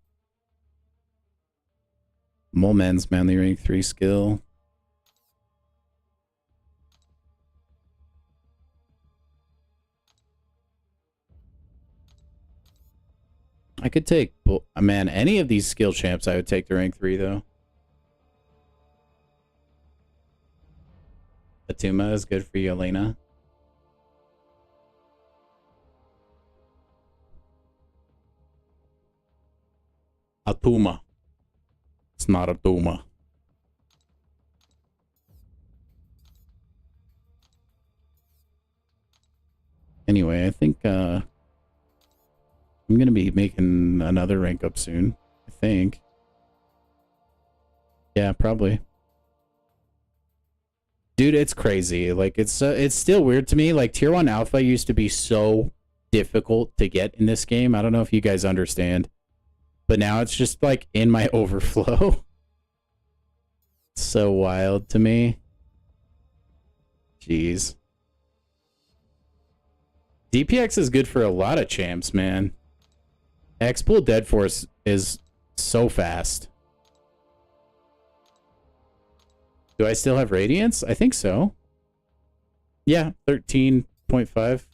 Mole Man's manly rank 3 skill. I could take, man, any of these skill champs I would take to rank 3, though. Atuma is good for you, Elena. Atuma. It's not Atuma. Anyway, I think, I'm gonna be making another rank up soon, I think. Yeah, probably. Dude, it's crazy. Like, it's still weird to me. Like, Tier 1 Alpha used to be so difficult to get in this game. I don't know if you guys understand. But now it's just, like, in my overflow. It's so wild to me. Jeez. DPX is good for a lot of champs, man. X-Pool Dead Force is so fast. Do I still have Radiance? I think so. Yeah, 13.5.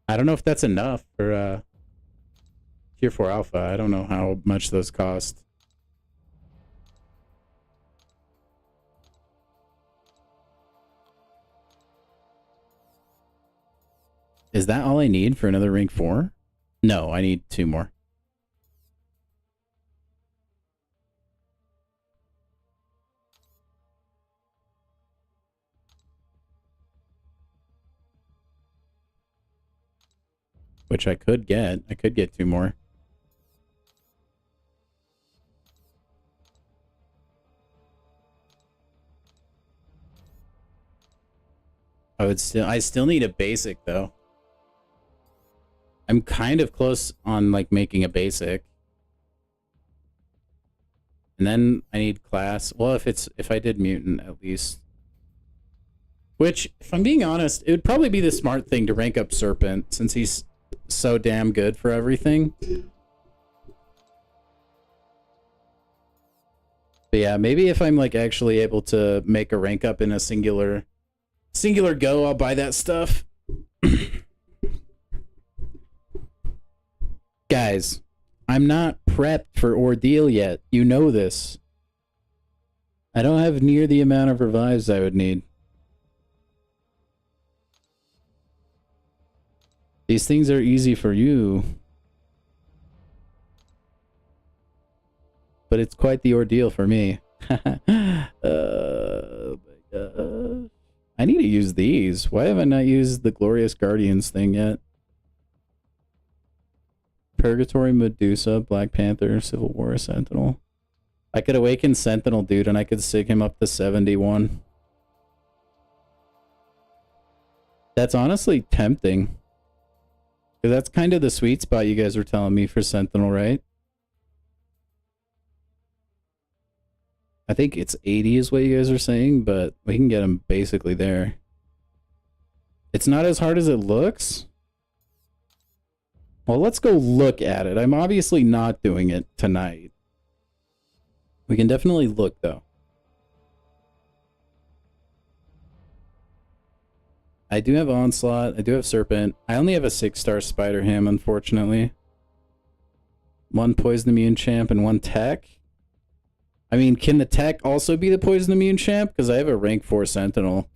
I don't know if that's enough for Tier 4 Alpha. I don't know how much those cost. Is that all I need for another rank 4? No, I need 2 more. Which I could get. I could get 2 more. I still need a basic though. I'm kind of close on like making a basic. And then I need class. Well, if I did mutant at least. Which, if I'm being honest, it would probably be the smart thing to rank up Serpent since he's so damn good for everything. But yeah, maybe if I'm like actually able to make a rank up in a singular go, I'll buy that stuff. Guys, I'm not prepped for Ordeal yet. You know this. I don't have near the amount of revives I would need. These things are easy for you. But it's quite the ordeal for me. Oh my gosh. I need to use these. Why have I not used the Glorious Guardians thing yet? Purgatory, Medusa, Black Panther, Civil War, Sentinel. I could awaken Sentinel, dude, and I could sig him up to 71. That's honestly tempting. Because that's kind of the sweet spot you guys were telling me for Sentinel, right? I think it's 80 is what you guys are saying, but we can get him basically there. It's not as hard as it looks. Well, let's go look at it. I'm obviously not doing it tonight. We can definitely look, though. I do have Onslaught. I do have Serpent. I only have a 6-star Spider Ham, unfortunately. 1 Poison Immune Champ and 1 Tech. I mean, can the Tech also be the Poison Immune Champ? Because I have a rank 4 Sentinel.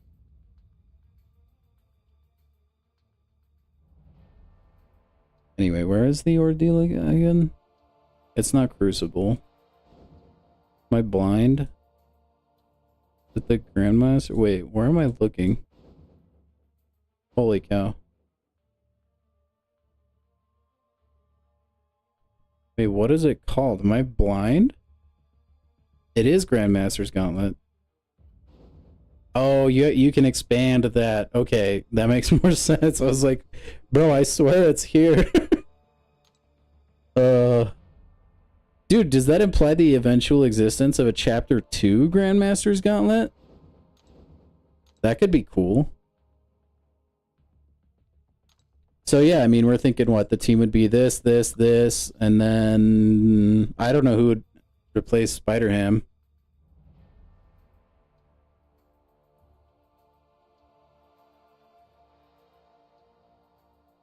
Anyway, where is the Ordeal again? It's not Crucible. Am I blind? Is it the Grandmaster? Wait, where am I looking? Holy cow. Wait, what is it called? Am I blind? It is Grandmaster's Gauntlet. Oh, you can expand that. Okay, that makes more sense. I was like, bro, I swear it's here. Dude, does that imply the eventual existence of a Chapter 2 Grandmaster's Gauntlet? That could be cool. So yeah, I mean, we're thinking what? The team would be this, and then... I don't know who would replace Spider-Ham.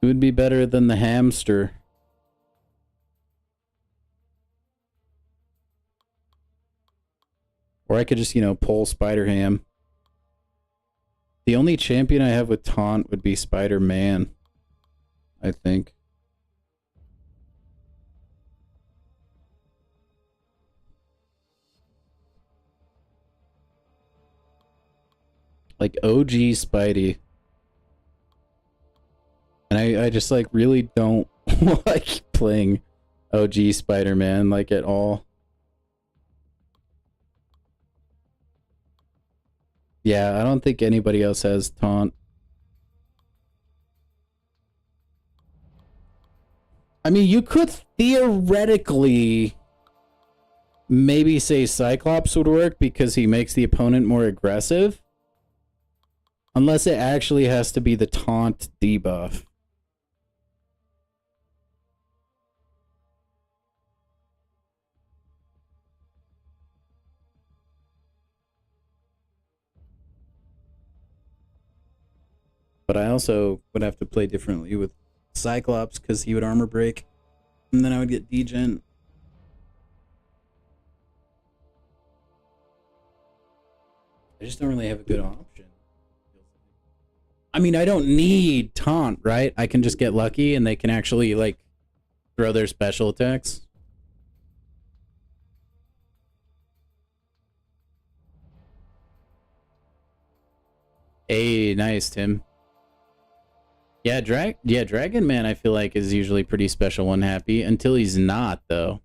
Who would be better than the hamster? Or I could just, you know, pull Spider-Ham. The only champion I have with taunt would be Spider-Man, I think. Like OG Spidey. And I just like really don't like playing OG Spider-Man like at all. Yeah, I don't think anybody else has taunt. I mean, you could theoretically maybe say Cyclops would work because he makes the opponent more aggressive. Unless it actually has to be the taunt debuff. But I also would have to play differently with Cyclops because he would armor break. And then I would get degen. I just don't really have a good option. I mean, I don't need taunt, right? I can just get lucky and they can actually, like, throw their special attacks. Hey, nice, Tim. Yeah, Dragon Man, I feel like, is usually pretty special one happy until he's not, though.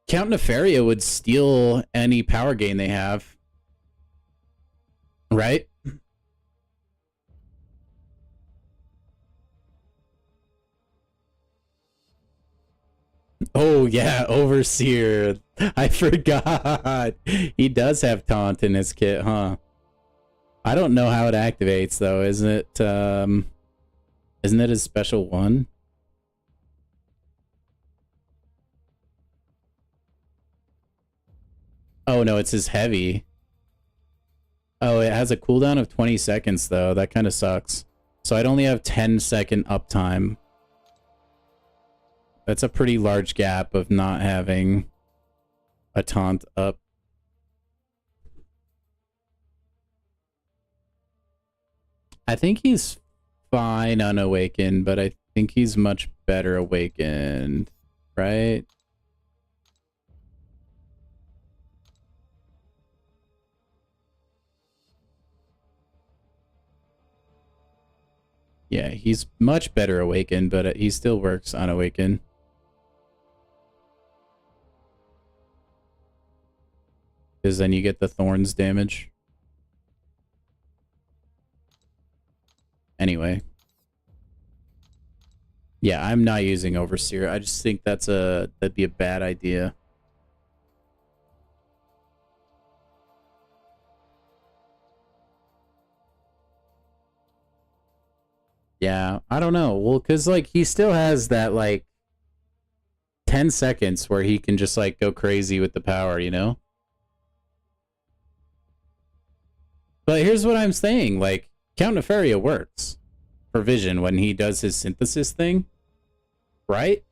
Count Nefaria would steal any power gain they have. Right? Oh, yeah, Overseer. I forgot. He does have taunt in his kit, huh? I don't know how it activates, though. Isn't it his special one? Oh, no, it's his heavy. Oh, it has a cooldown of 20 seconds, though. That kind of sucks. So I'd only have 10-second uptime. That's a pretty large gap of not having a taunt up. I think he's fine unawakened, but I think he's much better awakened, right? Yeah, he's much better awakened, but he still works unawakened. Because then you get the thorns damage. Anyway. Yeah, I'm not using Overseer. I just think that'd be a bad idea. Yeah, I don't know. Well, because, like, he still has that, like, 10 seconds where he can just, like, go crazy with the power, you know? But here's what I'm saying. Like, Count Nefaria works for Vision when he does his synthesis thing. Right?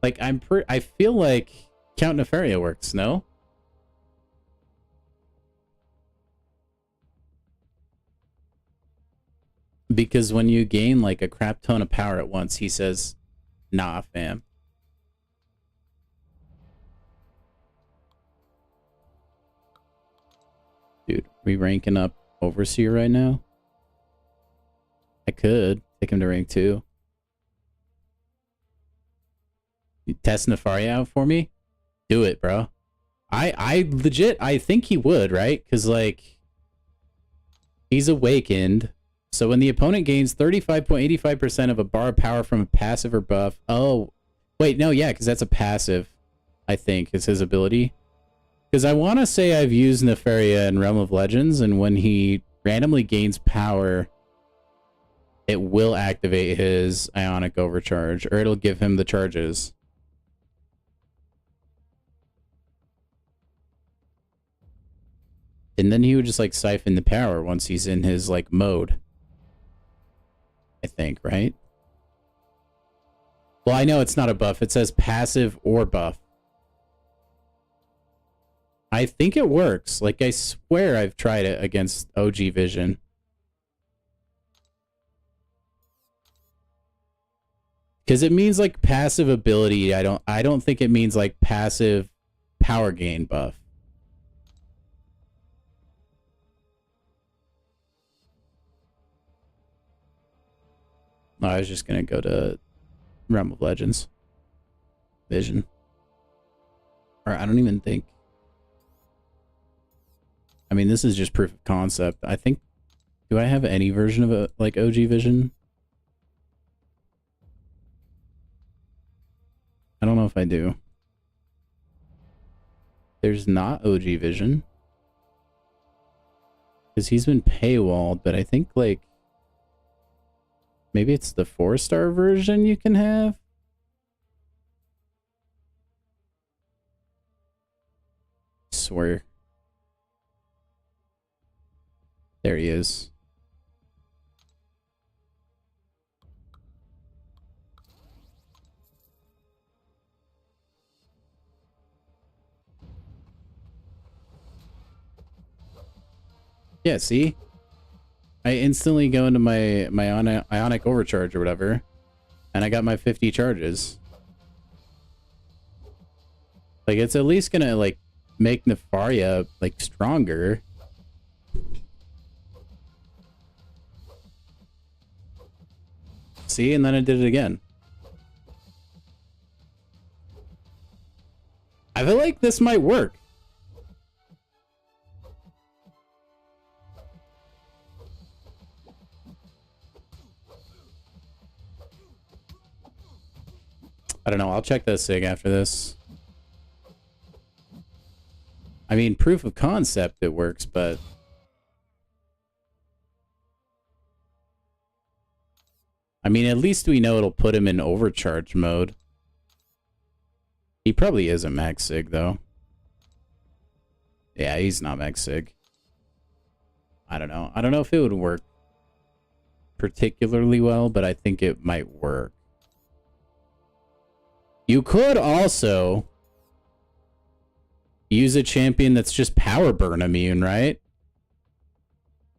Like, I feel like Count Nefaria works, no? Because when you gain, like, a crap ton of power at once, he says, nah, fam. Dude, we ranking up Overseer right now? I could take him to rank 2. You test Nefaria out for me? Do it, bro. I legit, I think he would, right? Because, like, he's awakened. So when the opponent gains 35.85% of a bar of power from a passive or buff... Oh, wait, no, yeah, because that's a passive, I think, is his ability. Because I want to say I've used Nefaria in Realm of Legends, and when he randomly gains power, it will activate his Ionic Overcharge, or it'll give him the charges. And then he would just, like, siphon the power once he's in his, like, mode. I think, right? Well, I know it's not a buff. It says passive or buff. I think it works. Like, I swear I've tried it against OG Vision. Because it means, like, passive ability. I don't think it means, like, passive power gain buff. No, I was just going to go to Realm of Legends. Vision. Or I don't even think... I mean, this is just proof of concept. I think... Do I have any version of a, like, OG Vision? I don't know if I do. There's not OG Vision. Because he's been paywalled, but I think, like... Maybe it's the 4-star version you can have? I swear. There he is. Yeah, see? I instantly go into my Ionic Overcharge or whatever, and I got my 50 charges. Like, it's at least gonna, like, make Nefaria, like, stronger. See? And then I did it again. I feel like this might work. I don't know. I'll check that SIG after this. I mean, proof of concept, it works, but... I mean, at least we know it'll put him in overcharge mode. He probably isn't max SIG, though. Yeah, he's not max SIG. I don't know. I don't know if it would work particularly well, but I think it might work. You could also use a champion that's just power burn immune, right?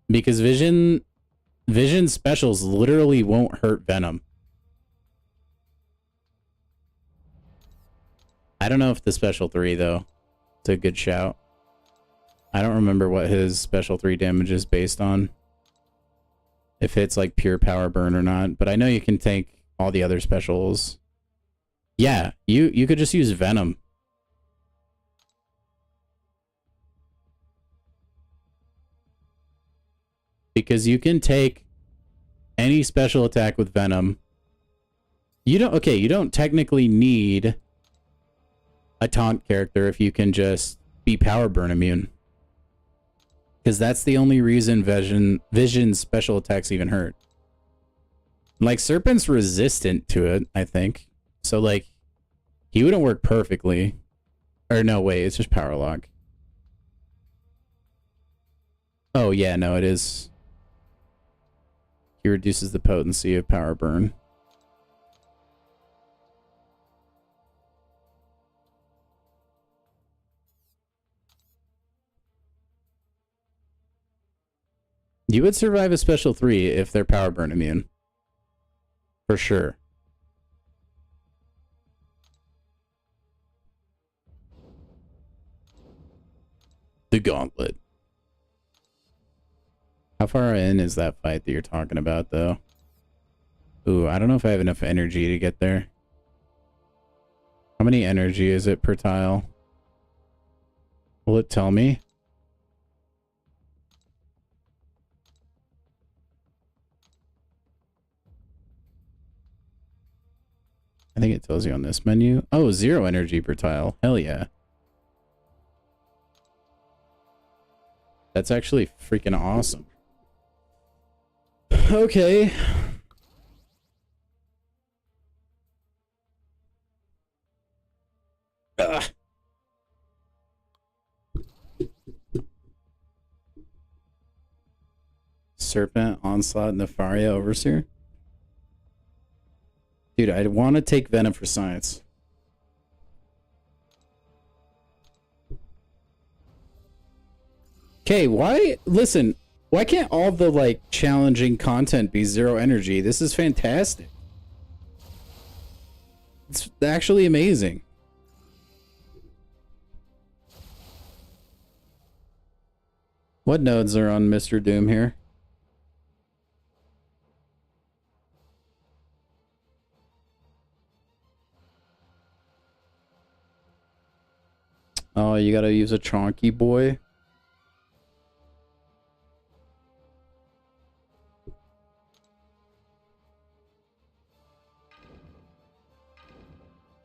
Because Vision specials literally won't hurt Venom. I don't know if the special 3, though. It's a good shout. I don't remember what his special 3 damage is based on. If it's like pure power burn or not. But I know you can take all the other specials. Yeah, you could just use Venom. Because you can take any special attack with Venom. You don't technically need a taunt character if you can just be power burn immune. Because that's the only reason Vision's special attacks even hurt. Like, Serpent's resistant to it, I think. So, like, He wouldn't work perfectly. Or no, wait, it's just power lock. Oh, yeah, no, it is. He reduces the potency of power burn. You would survive a special 3 if they're power burn immune. For sure. The gauntlet. How far in is that fight that you're talking about, though? Ooh, I don't know if I have enough energy to get there. How many energy is it per tile? Will it tell me? I think it tells you on this menu. Oh, 0 energy per tile. Hell yeah. That's actually freaking awesome. Okay. Ugh. Serpent, Onslaught, Nefaria, Overseer. Dude, I want to take Venom for science. Okay, listen, why can't all the, like, challenging content be 0 energy? This is fantastic. It's actually amazing. What nodes are on Mr. Doom here? Oh, you gotta use a chonky boy.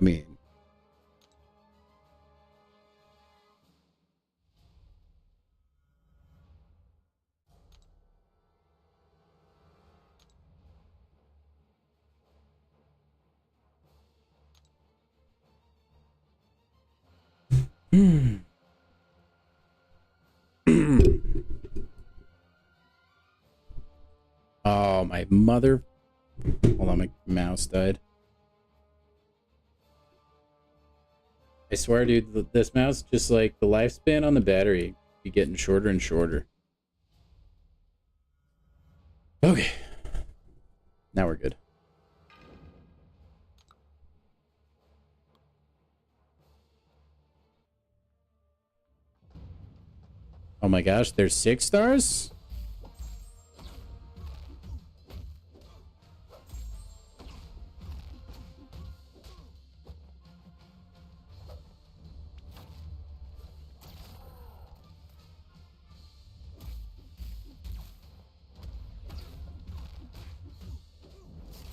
I mean, oh, my mother. Hold on, my mouse died. I swear, dude, this mouse, just like the lifespan on the battery, be getting shorter and shorter. Okay. Now we're good. Oh my gosh, there's 6 stars?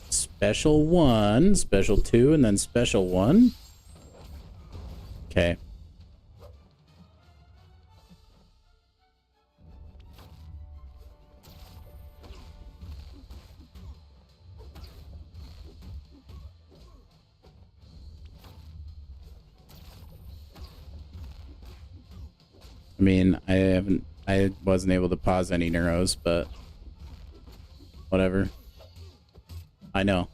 Special 1, special 2, and then special 1. Okay. I mean, I wasn't able to pause any neuros, but whatever. I know.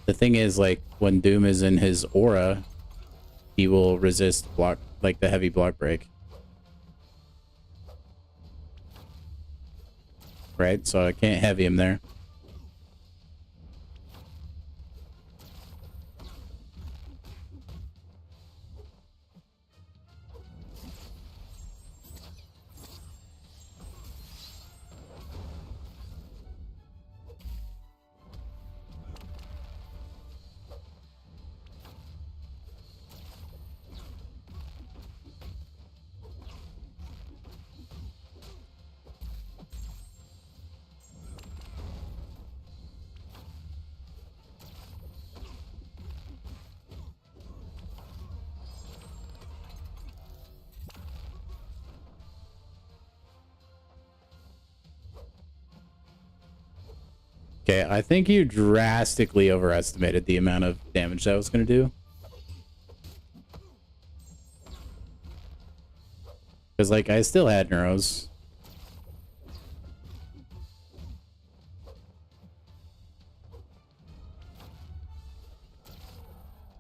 The thing is, like, when Doom is in his aura, he will resist block, like the heavy block break. Right? So I can't heavy him there. Okay, I think you drastically overestimated the amount of damage that was going to do. Because, like, I still had neuros.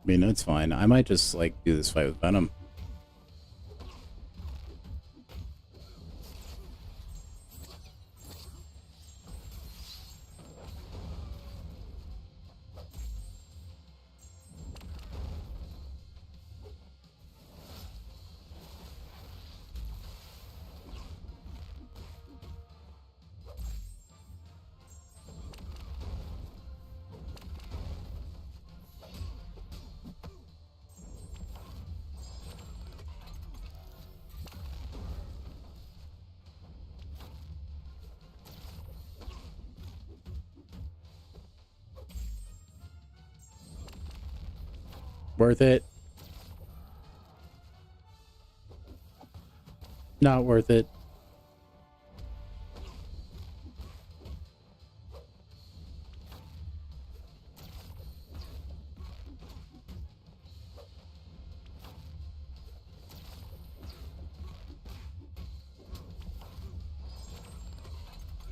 I mean, that's fine. I might just, like, do this fight with Venom. Worth it. Not worth it.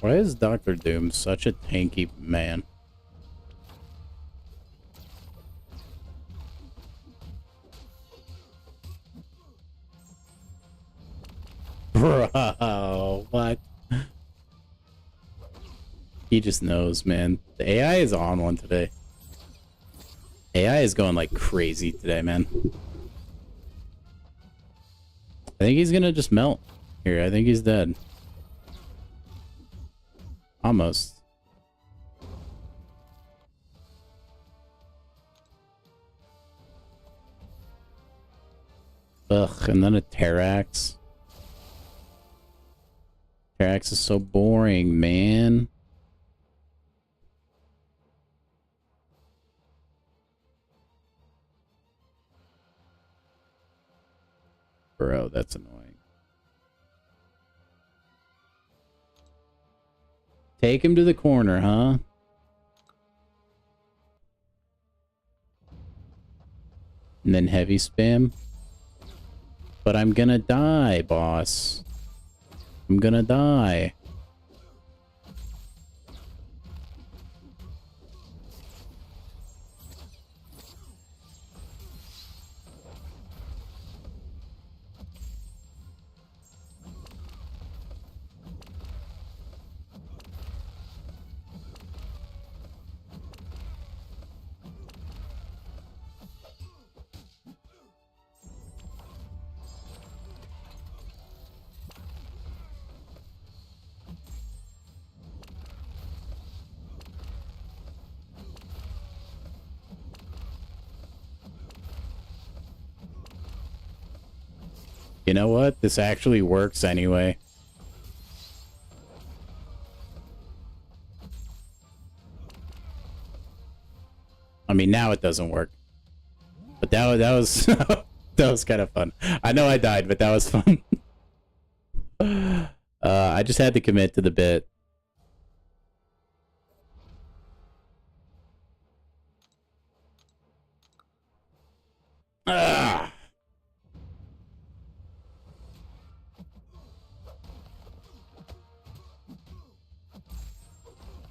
Why is Dr. Doom such a tanky man? Bro, what? He just knows, man. The AI is on one today. AI is going like crazy today, man. I think he's gonna just melt. Here, I think he's dead. Almost. Ugh, and then a Terrax. Terrax is so boring, man. Bro, that's annoying. Take him to the corner, huh? And then heavy spam. But I'm gonna die, boss. I'm gonna die. You know what? This actually works anyway. I mean, now it doesn't work. But that was that was kind of fun. I know I died, but that was fun. I just had to commit to the bit. Ah.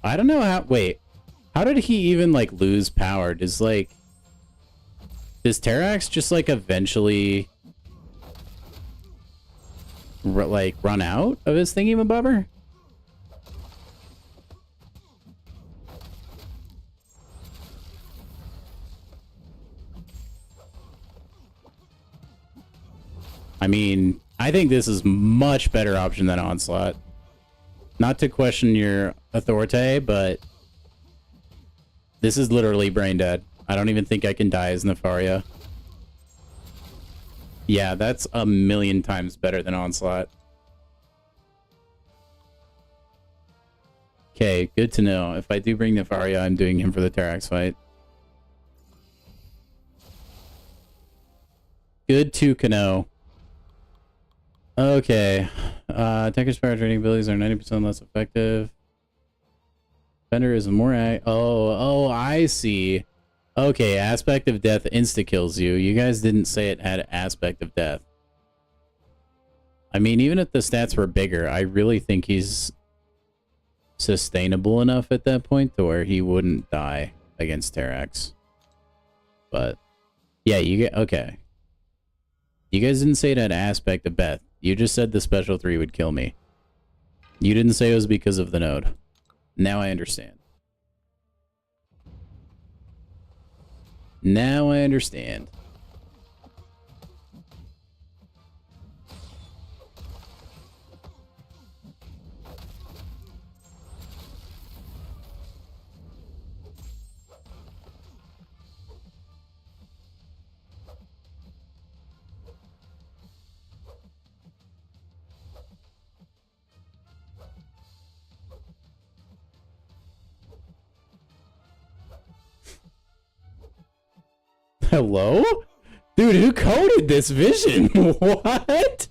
I don't know how. Wait, how did he even like lose power? Does Terrax just like eventually run out of his thingy-mabobber? I mean, I think this is much better option than Onslaught. Not to question your authority, but this is literally brain dead. I don't even think I can die as Nefaria. Yeah, that's a million times better than Onslaught. Okay, good to know. If I do bring Nefaria, I'm doing him for the Terrax fight. Good to know. Okay. Attacker's power training abilities are 90% less effective. Defender is more... Oh, I see. Okay, aspect of death insta-kills you. You guys didn't say it had aspect of death. I mean, even if the stats were bigger, I really think he's sustainable enough at that point to where he wouldn't die against Terax. But, yeah, you get... Okay. You guys didn't say it had aspect of death. You just said the special 3 would kill me. You didn't say it was because of the node. Now I understand. Now I understand. Hello? Dude, who coded this vision? What?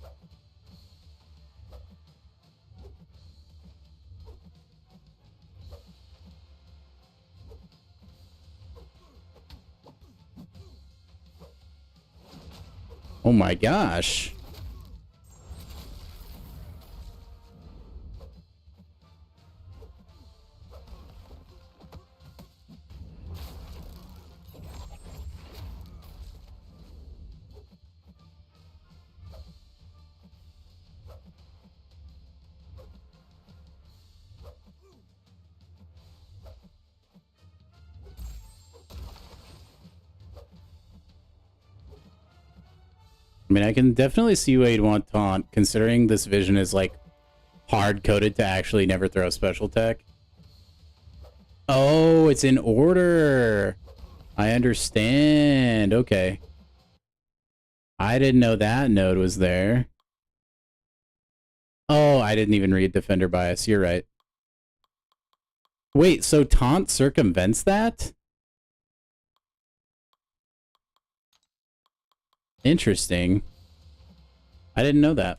Oh my gosh. I mean, I can definitely see why you'd want taunt, considering this vision is, like, hard-coded to actually never throw a special tech. Oh, it's in order. I understand. Okay. I didn't know that node was there. Oh, I didn't even read Defender Bias. You're right. Wait, so taunt circumvents that? Interesting. I didn't know that.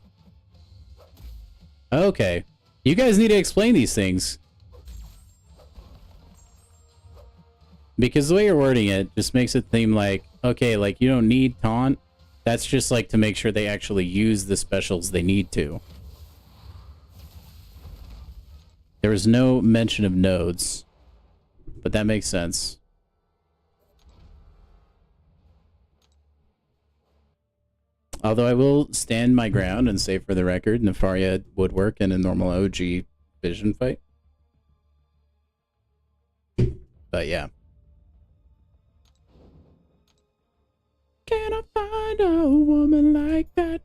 Okay. You guys need to explain these things. Because the way you're wording it just makes it seem like, okay, like you don't need taunt. That's just like to make sure they actually use the specials they need to. There was no mention of nodes, but that makes sense. Although I will stand my ground and say for the record, Nefaria would work in a normal OG vision fight. But yeah. Can I find a woman like that?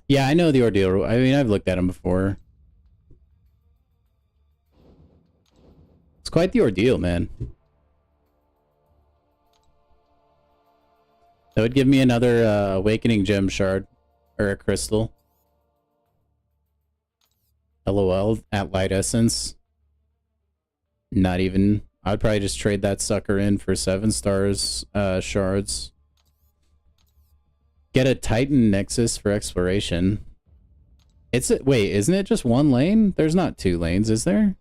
Yeah, I know the ordeal. I mean, I've looked at them before. It's quite the ordeal, man. That would give me another Awakening Gem shard. Or a crystal. LOL at Light Essence. Not even. I'd probably just trade that sucker in for 7 stars shards. Get a Titan Nexus for exploration. Wait, isn't it just 1 lane? There's not 2 lanes, is there?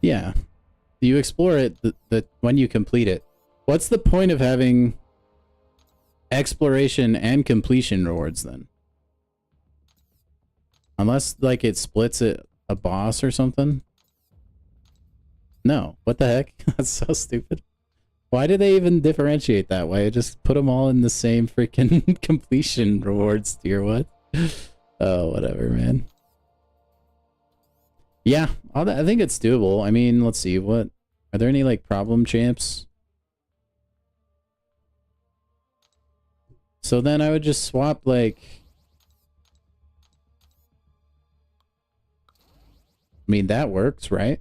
Yeah. You explore it when you complete it. What's the point of having exploration and completion rewards then? Unless, like, it splits it a boss or something? No. What the heck? That's so stupid. Why do they even differentiate that way? Just put them all in the same freaking completion rewards tier, what? Oh, whatever, man. Yeah, I think it's doable. I mean, let's see, what... Are there any, like, problem champs? So then I would just swap, like... I mean, that works, right?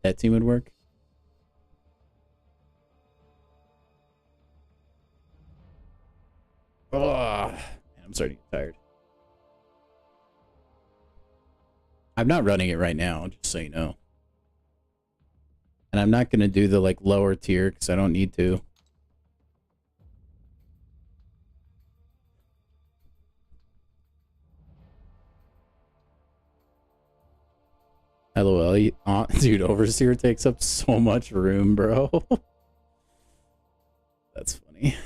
That team would work. Oh, man, I'm starting to get tired. I'm not running it right now, just so you know. And I'm not going to do the like lower tier because I don't need to. LOL, dude, Overseer takes up so much room, bro. That's funny.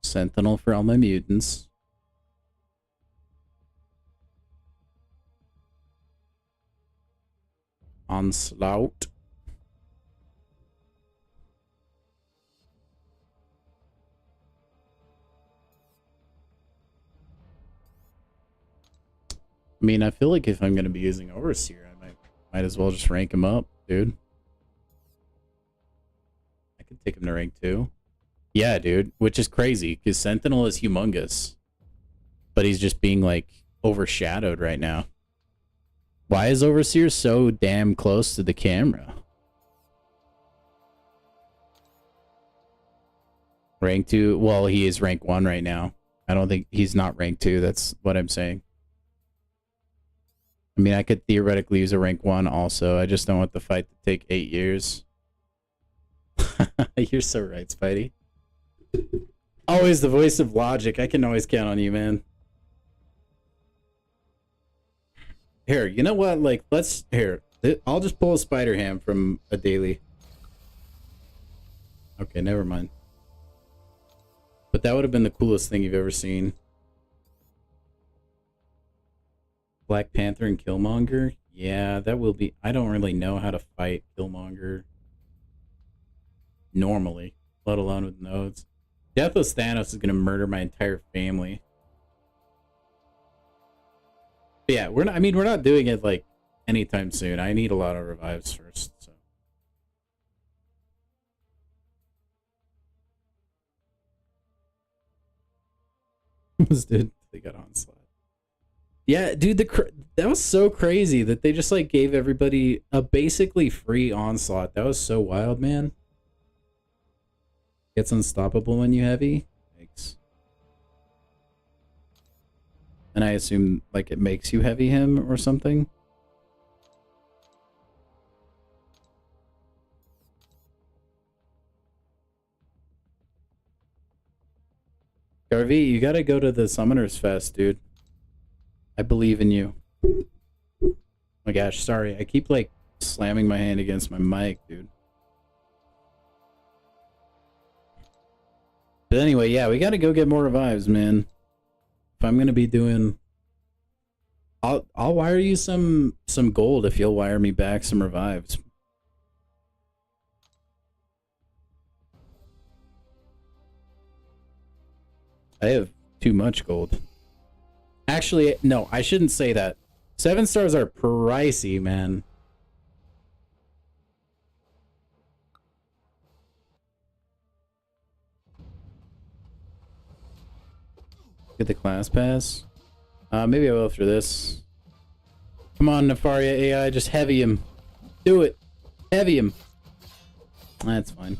Sentinel for all my mutants. Onslaught. I mean, I feel like if I'm going to be using Overseer, I might as well just rank him up, dude. I could take him to rank 2. Yeah, dude, which is crazy because Sentinel is humongous. But he's just being like overshadowed right now. Why is Overseer so damn close to the camera? Rank 2, well, he is rank 1 right now. I don't think he's not rank 2, that's what I'm saying. I mean, I could theoretically use a rank 1 also. I just don't want the fight to take 8 years. You're so right, Spidey. Always the voice of logic. I can always count on you, man. Here, you know what? Like, I'll just pull a Spider Ham from a daily. Okay, never mind. But that would have been the coolest thing you've ever seen. Black Panther and Killmonger? Yeah, that will be... I don't really know how to fight Killmonger normally, let alone with nodes. Deathless Thanos is going to murder my entire family. But yeah, we're not doing it like anytime soon. I need a lot of revives first, so. Dude, they got Onslaught. Yeah, dude, that was so crazy that they just like gave everybody a basically free Onslaught. That was so wild, man. Gets unstoppable when you heavy. Thanks. And I assume like it makes you heavy him or something. Garvey, you gotta go to the Summoners Fest, dude. I believe in you. Oh my gosh, sorry. I keep like slamming my hand against my mic, dude. But anyway, yeah, we gotta go get more revives, man. If I'm gonna be doing, I'll wire you some gold if you'll wire me back some revives. I have too much gold. Actually, no, I shouldn't say that. 7 stars are pricey, man. Get the class pass. Maybe I will through this. Come on, Nefaria AI, just heavy him. Do it. Heavy him. That's fine.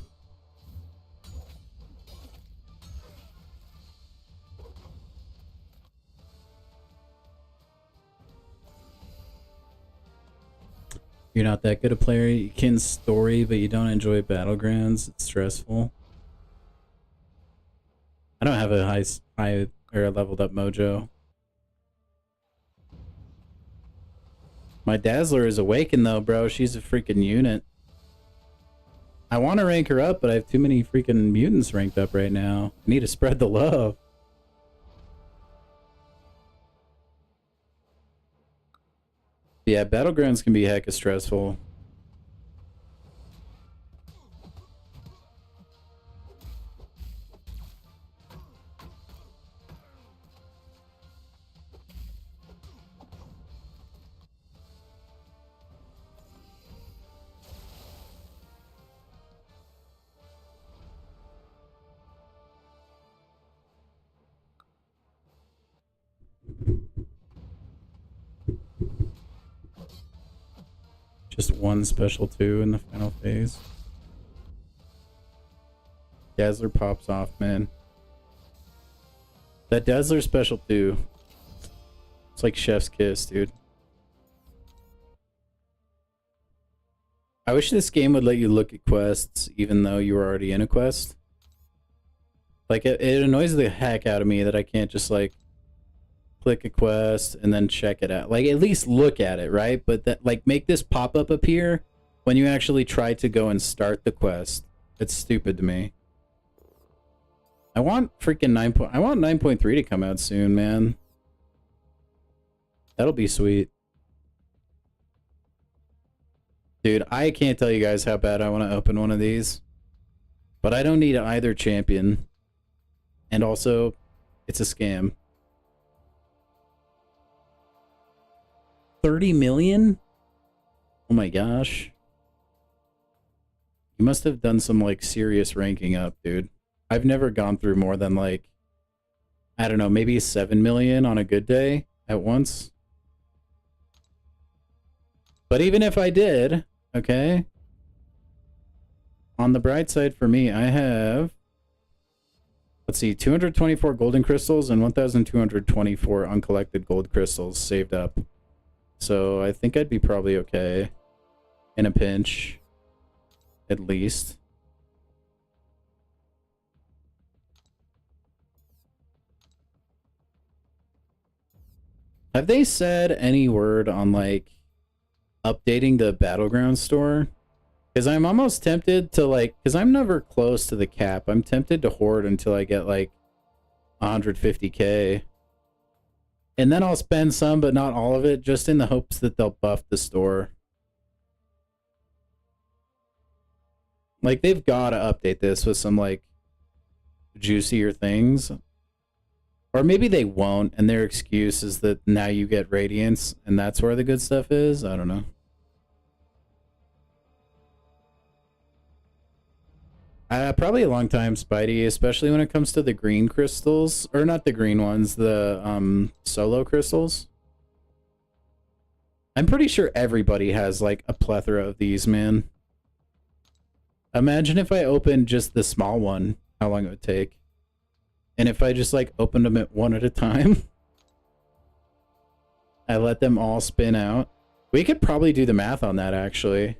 You're not that good a player. You can story, but you don't enjoy battlegrounds. It's stressful. I don't have a high or a leveled up mojo. My Dazzler is awakened though, bro. She's a freaking unit. I want to rank her up, but I have too many freaking mutants ranked up right now. I need to spread the love. Yeah, battlegrounds can be hecka stressful. Just one special 2 in the final phase. Dazzler pops off, man. That Dazzler special too. It's like chef's kiss, dude. I wish this game would let you look at quests even though you were already in a quest. Like, it annoys the heck out of me that I can't just, like, click a quest and then check it out. Like, at least look at it, right? But that, like, make this pop-up appear when you actually try to go and start the quest. It's stupid to me. I want freaking I want 9.3 to come out soon, man. That'll be sweet. Dude, I can't tell you guys how bad I want to open one of these. But I don't need either champion. And also, it's a scam. 30 million? Oh my gosh. You must have done some, like, serious ranking up, dude. I've never gone through more than, like, I don't know, maybe 7 million on a good day at once. But even if I did, okay, on the bright side for me, I have, let's see, 224 golden crystals and 1,224 uncollected gold crystals saved up. So I think I'd be probably okay in a pinch, at least. Have they said any word on, like, updating the battleground store? Because I'm almost tempted to, like, because I'm never close to the cap. I'm tempted to hoard until I get, like, 150k. And then I'll spend some, but not all of it, just in the hopes that they'll buff the store. Like, they've got to update this with some, like, juicier things. Or maybe they won't, and their excuse is that now you get Radiance, and that's where the good stuff is? I don't know. Probably a long time, Spidey, especially when it comes to the green crystals. Or not the green ones, the solo crystals. I'm pretty sure everybody has, like, a plethora of these, man. Imagine if I opened just the small one, how long it would take. And if I just, like, opened them at one at a time, I let them all spin out. We could probably do the math on that, actually.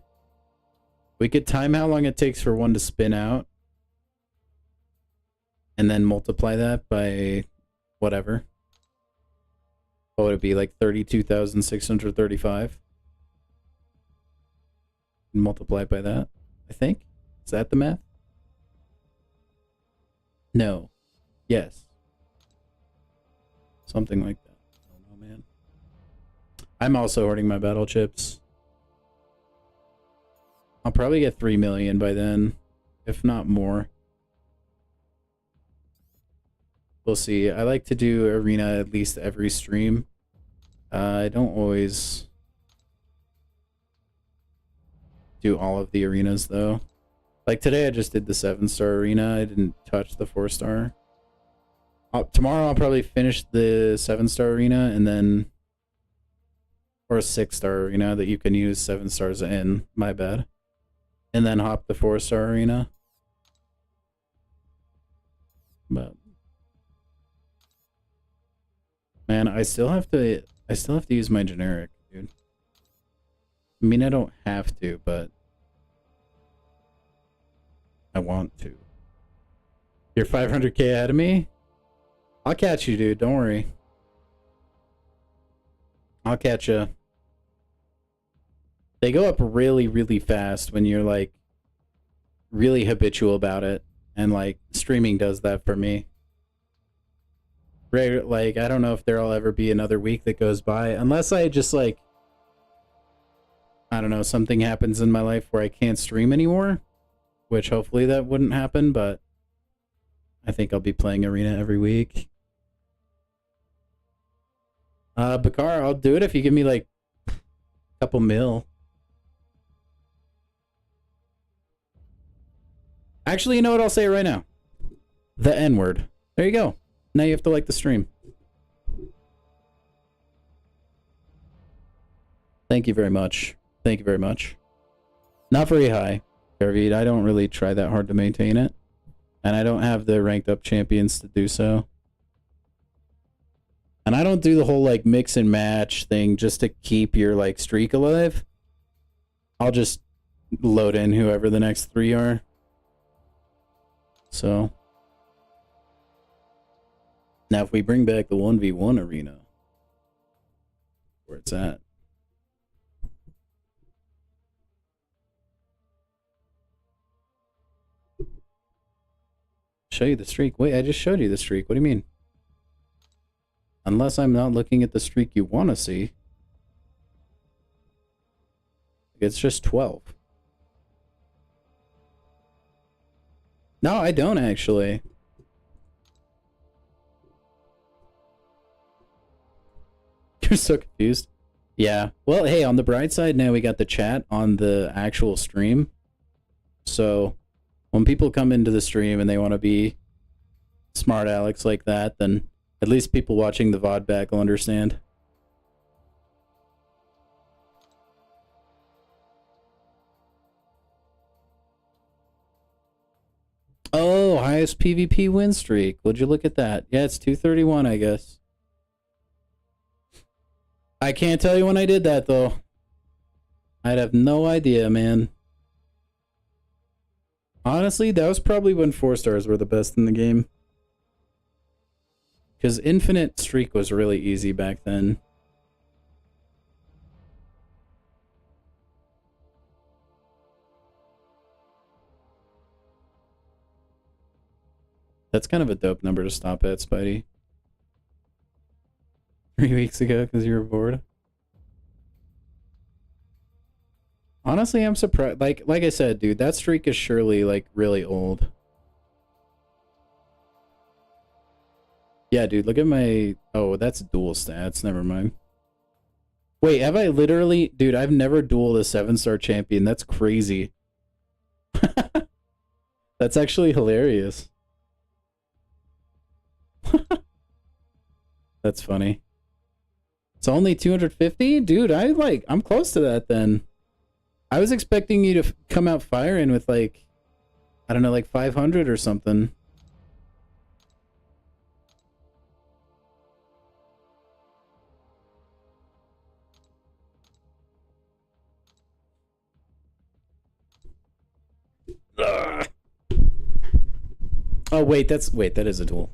We could time how long it takes for one to spin out. And then multiply that by whatever. What would it be, like 32,635? Multiply by that, I think. Is that the math? No. Yes. Something like that. I don't know, man. I'm also hoarding my battle chips. I'll probably get 3 million by then, if not more. We'll see. I like to do arena at least every stream. I don't always do all of the arenas, though. Like today, I just did the 7-star arena. I didn't touch the 4-star. Tomorrow I'll probably finish the 7-star arena and then, or a 6-star arena that you can use 7 stars in, my bad. And then hop the 4-star arena. But man, I still have to use my generic, dude. I mean, I don't have to, but I want to. You're 500k ahead of me? I'll catch you, dude. Don't worry. I'll catch you. They go up really, really fast when you're, like, really habitual about it. And, like, streaming does that for me. Like, I don't know if there'll ever be another week that goes by. Unless I just, like, I don't know, something happens in my life where I can't stream anymore. Which, hopefully, that wouldn't happen, but I think I'll be playing Arena every week. Bakar, I'll do it if you give me, like, a couple mil. Actually, you know what? I'll say it right now. The N-word. There you go. Now you have to like the stream. Thank you very much. Thank you very much. Not very high, Garvid. I don't really try that hard to maintain it. And I don't have the ranked up champions to do so. And I don't do the whole like mix and match thing just to keep your like streak alive. I'll just load in whoever the next 3 are. So now if we bring back the 1v1 arena, where it's at. Show you the streak. Wait, I just showed you the streak. What do you mean? Unless I'm not looking at the streak you want to see. It's just 12. No, I don't actually. You're so confused. Yeah. Well, hey, on the bright side, now we got the chat on the actual stream. So when people come into the stream and they want to be smart Alex like that, then at least people watching the VOD back will understand. Oh, highest PvP win streak. Would you look at that? Yeah, it's 231, I guess. I can't tell you when I did that, though. I'd have no idea, man. Honestly, that was probably when 4 stars were the best in the game. Because infinite streak was really easy back then. That's kind of a dope number to stop at, Spidey. 3 weeks ago because you were bored. Honestly, I'm surprised. Like I said, dude, that streak is surely like really old. Yeah, dude, look at my... Oh, that's dual stats. Never mind. Wait, have I literally... Dude, I've never dueled a 7-star champion. That's crazy. That's actually hilarious. That's funny. It's only 250? Dude, I'm close to that then. I was expecting you to come out firing with like, I don't know, like 500 or something. Ugh. Oh, wait, that is a duel.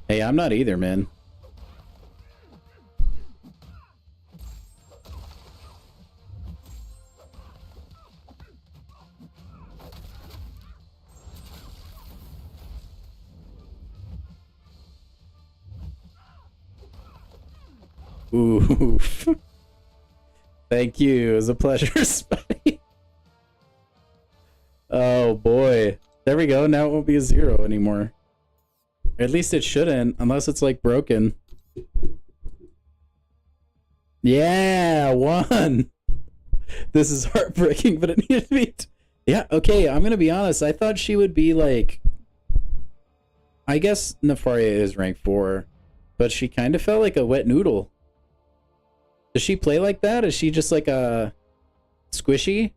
Hey, I'm not either, man. Ooh. Thank you. It was a pleasure, Spidey. Oh, boy. There we go. Now it won't be a 0 anymore. At least it shouldn't, unless it's like broken. Yeah, 1. This is heartbreaking, but it needed to be. Yeah, okay, I'm gonna be honest. I thought she would be like... I guess Nefaria is rank 4, but she kind of felt like a wet noodle. Does she play like that? Is she just like a squishy?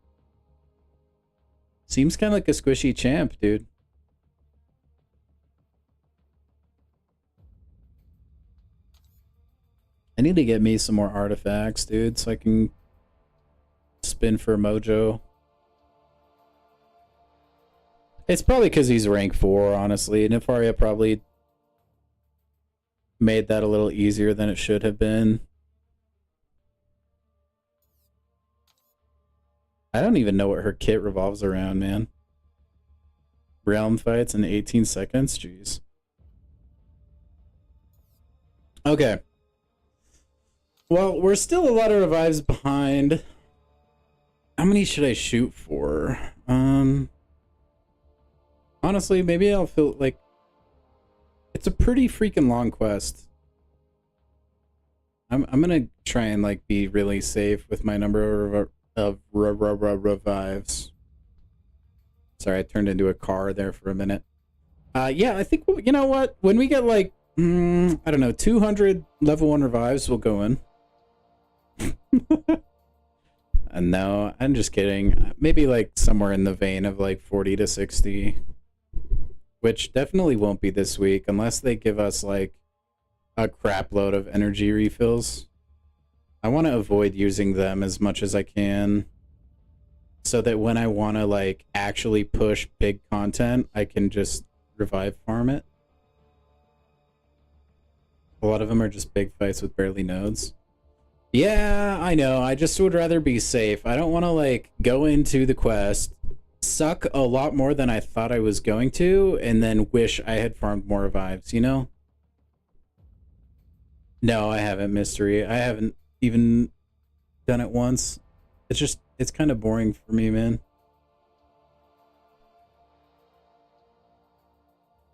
Seems kind of like a squishy champ, dude. I need to get me some more artifacts, dude, so I can spin for mojo. It's probably because he's rank 4, honestly. Nefaria probably made that a little easier than it should have been. I don't even know what her kit revolves around, man. Realm fights in 18 seconds? Jeez. Okay. Well, we're still a lot of revives behind. How many should I shoot for? Honestly, maybe I'll feel like... It's a pretty freaking long quest. I'm gonna try and like be really safe with my number of revives. Sorry, I turned into a car there for a minute. Yeah, I think, you know what? When we get like, I don't know, 200 level 1 revives, we'll go in. No, I'm just kidding. Maybe like somewhere in the vein of like 40 to 60. Which definitely won't be this week unless they give us like a crap load of energy refills. I want to avoid using them as much as I can, so that when I want to like actually push big content, I can just revive farm it. A lot of them are just big fights with barely nodes. Yeah, I know. I just would rather be safe. I don't want to like go into the quest, suck a lot more than I thought I was going to, and then wish I had farmed more revives, you know? No, I haven't, Mystery. I haven't even done it once. It's kind of boring for me, man.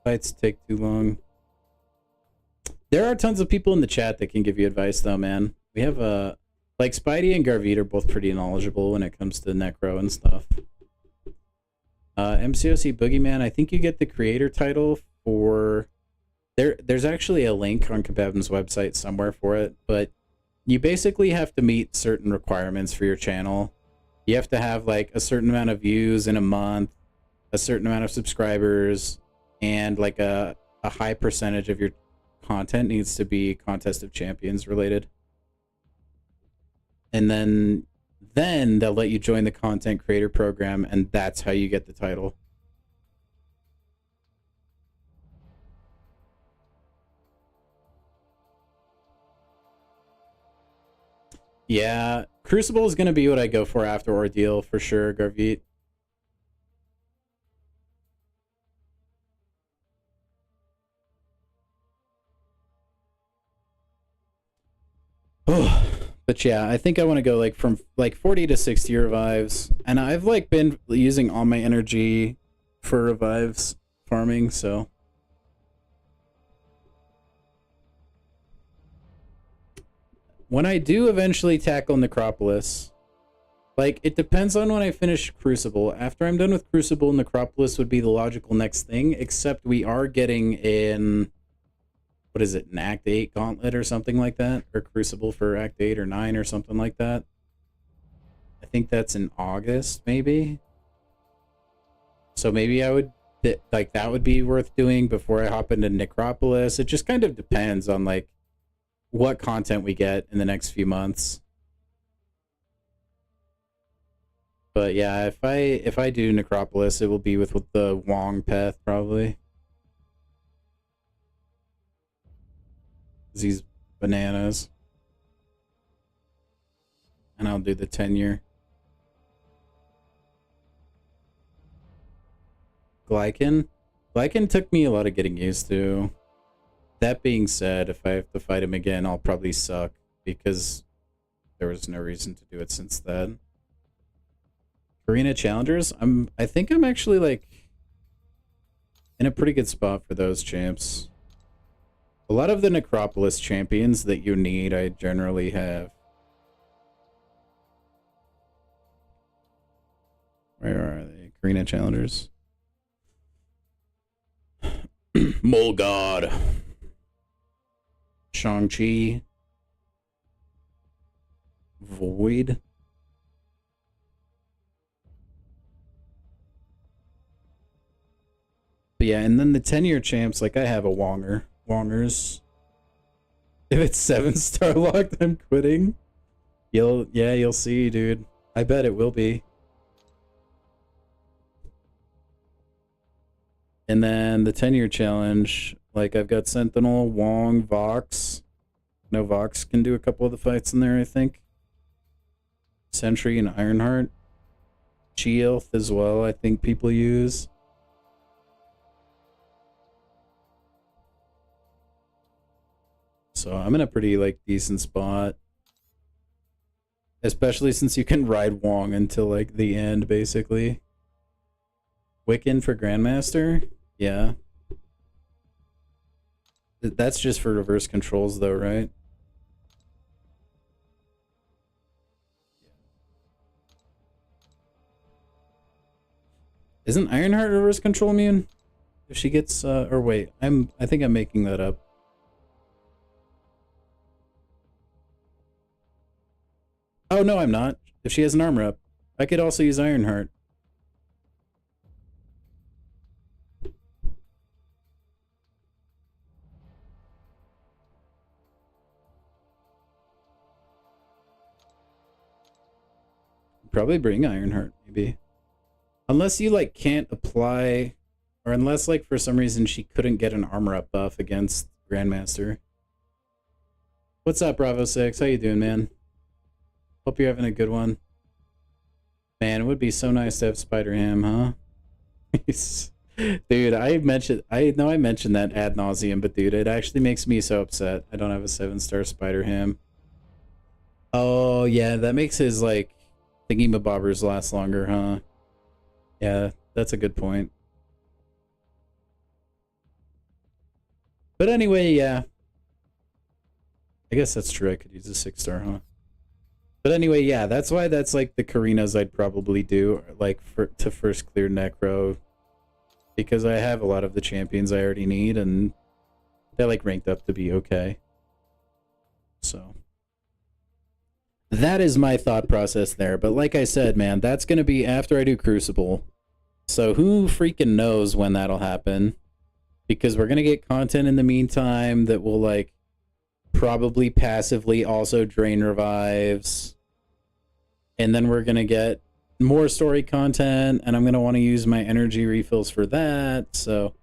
Fights take too long. There are tons of people in the chat that can give you advice, though, man. We have like Spidey and Garvit are both pretty knowledgeable when it comes to Necro and stuff. MCOC Boogeyman, I think you get the creator title for... There's actually a link on Kebab's website somewhere for it, but you basically have to meet certain requirements for your channel. You have to have like a certain amount of views in a month, a certain amount of subscribers, and like a high percentage of your content needs to be Contest of Champions related. And then they'll let you join the content creator program, and that's how you get the title. Yeah, Crucible is going to be what I go for after Ordeal, for sure, Garvit. Oh, but yeah, I think I want to go like from like 40 to 60 revives, and I've like been using all my energy for revives farming, so... When I do eventually tackle Necropolis, like, it depends on when I finish Crucible. After I'm done with Crucible, Necropolis would be the logical next thing, except we are getting in, what is it, an Act 8 Gauntlet or something like that? Or Crucible for Act 8 or 9 or something like that. I think that's in August, maybe? So maybe I would, like, that would be worth doing before I hop into Necropolis. It just kind of depends on, like, what content we get in the next few months. But yeah, if I do Necropolis, it will be with the Wong path probably. These bananas. And I'll do the 10-year. Glycan took me a lot of getting used to. That being said, if I have to fight him again, I'll probably suck, because there was no reason to do it since then. Arena Challengers, I think I'm actually like in a pretty good spot for those champs. A lot of the Necropolis champions that you need, I generally have. Where are they? Arena Challengers. Mole God. Shang-Chi. Void. But yeah, and then the 10-year champs, like I have a Wongers. If it's 7-star locked, I'm quitting. You'll see, dude. I bet it will be. And then the 10-year challenge, like I've got Sentinel, Wong, Vox. No, Vox can do a couple of the fights in there, I think. Sentry and Ironheart. Sheath as well, I think people use. So I'm in a pretty like decent spot. Especially since you can ride Wong until like the end, basically. Wiccan for Grandmaster? Yeah. That's just for reverse controls though, right? Isn't Ironheart reverse control immune? If she gets or wait, I think I'm making that up. Oh no, I'm not. If she has an armor up, I could also use Ironheart. probably bring Ironheart, maybe. Unless you, like, can't apply... Or unless, like, for some reason she couldn't get an armor up buff against Grandmaster. What's up, Bravo 6? How you doing, man? Hope you're having a good one. Man, it would be so nice to have Spider-Ham, huh? Dude, I know I mentioned that ad nauseum, but dude, it actually makes me so upset I don't have a 7-star Spider-Ham. Oh, yeah, that makes his, like, thingy-mabobbers last longer, huh? Yeah, that's a good point. But anyway, yeah. I guess that's true. I could use a 6-star, huh? But anyway, yeah, that's why that's like the Karinas I'd probably do, like, to first clear Necro. Because I have a lot of the champions I already need, and they're, like, ranked up to be okay. So. That is my thought process there. But like I said, man, that's going to be after I do Crucible. So who freaking knows when that'll happen? Because we're going to get content in the meantime that will, like, probably passively also drain revives. And then we're going to get more story content, and I'm going to want to use my energy refills for that. So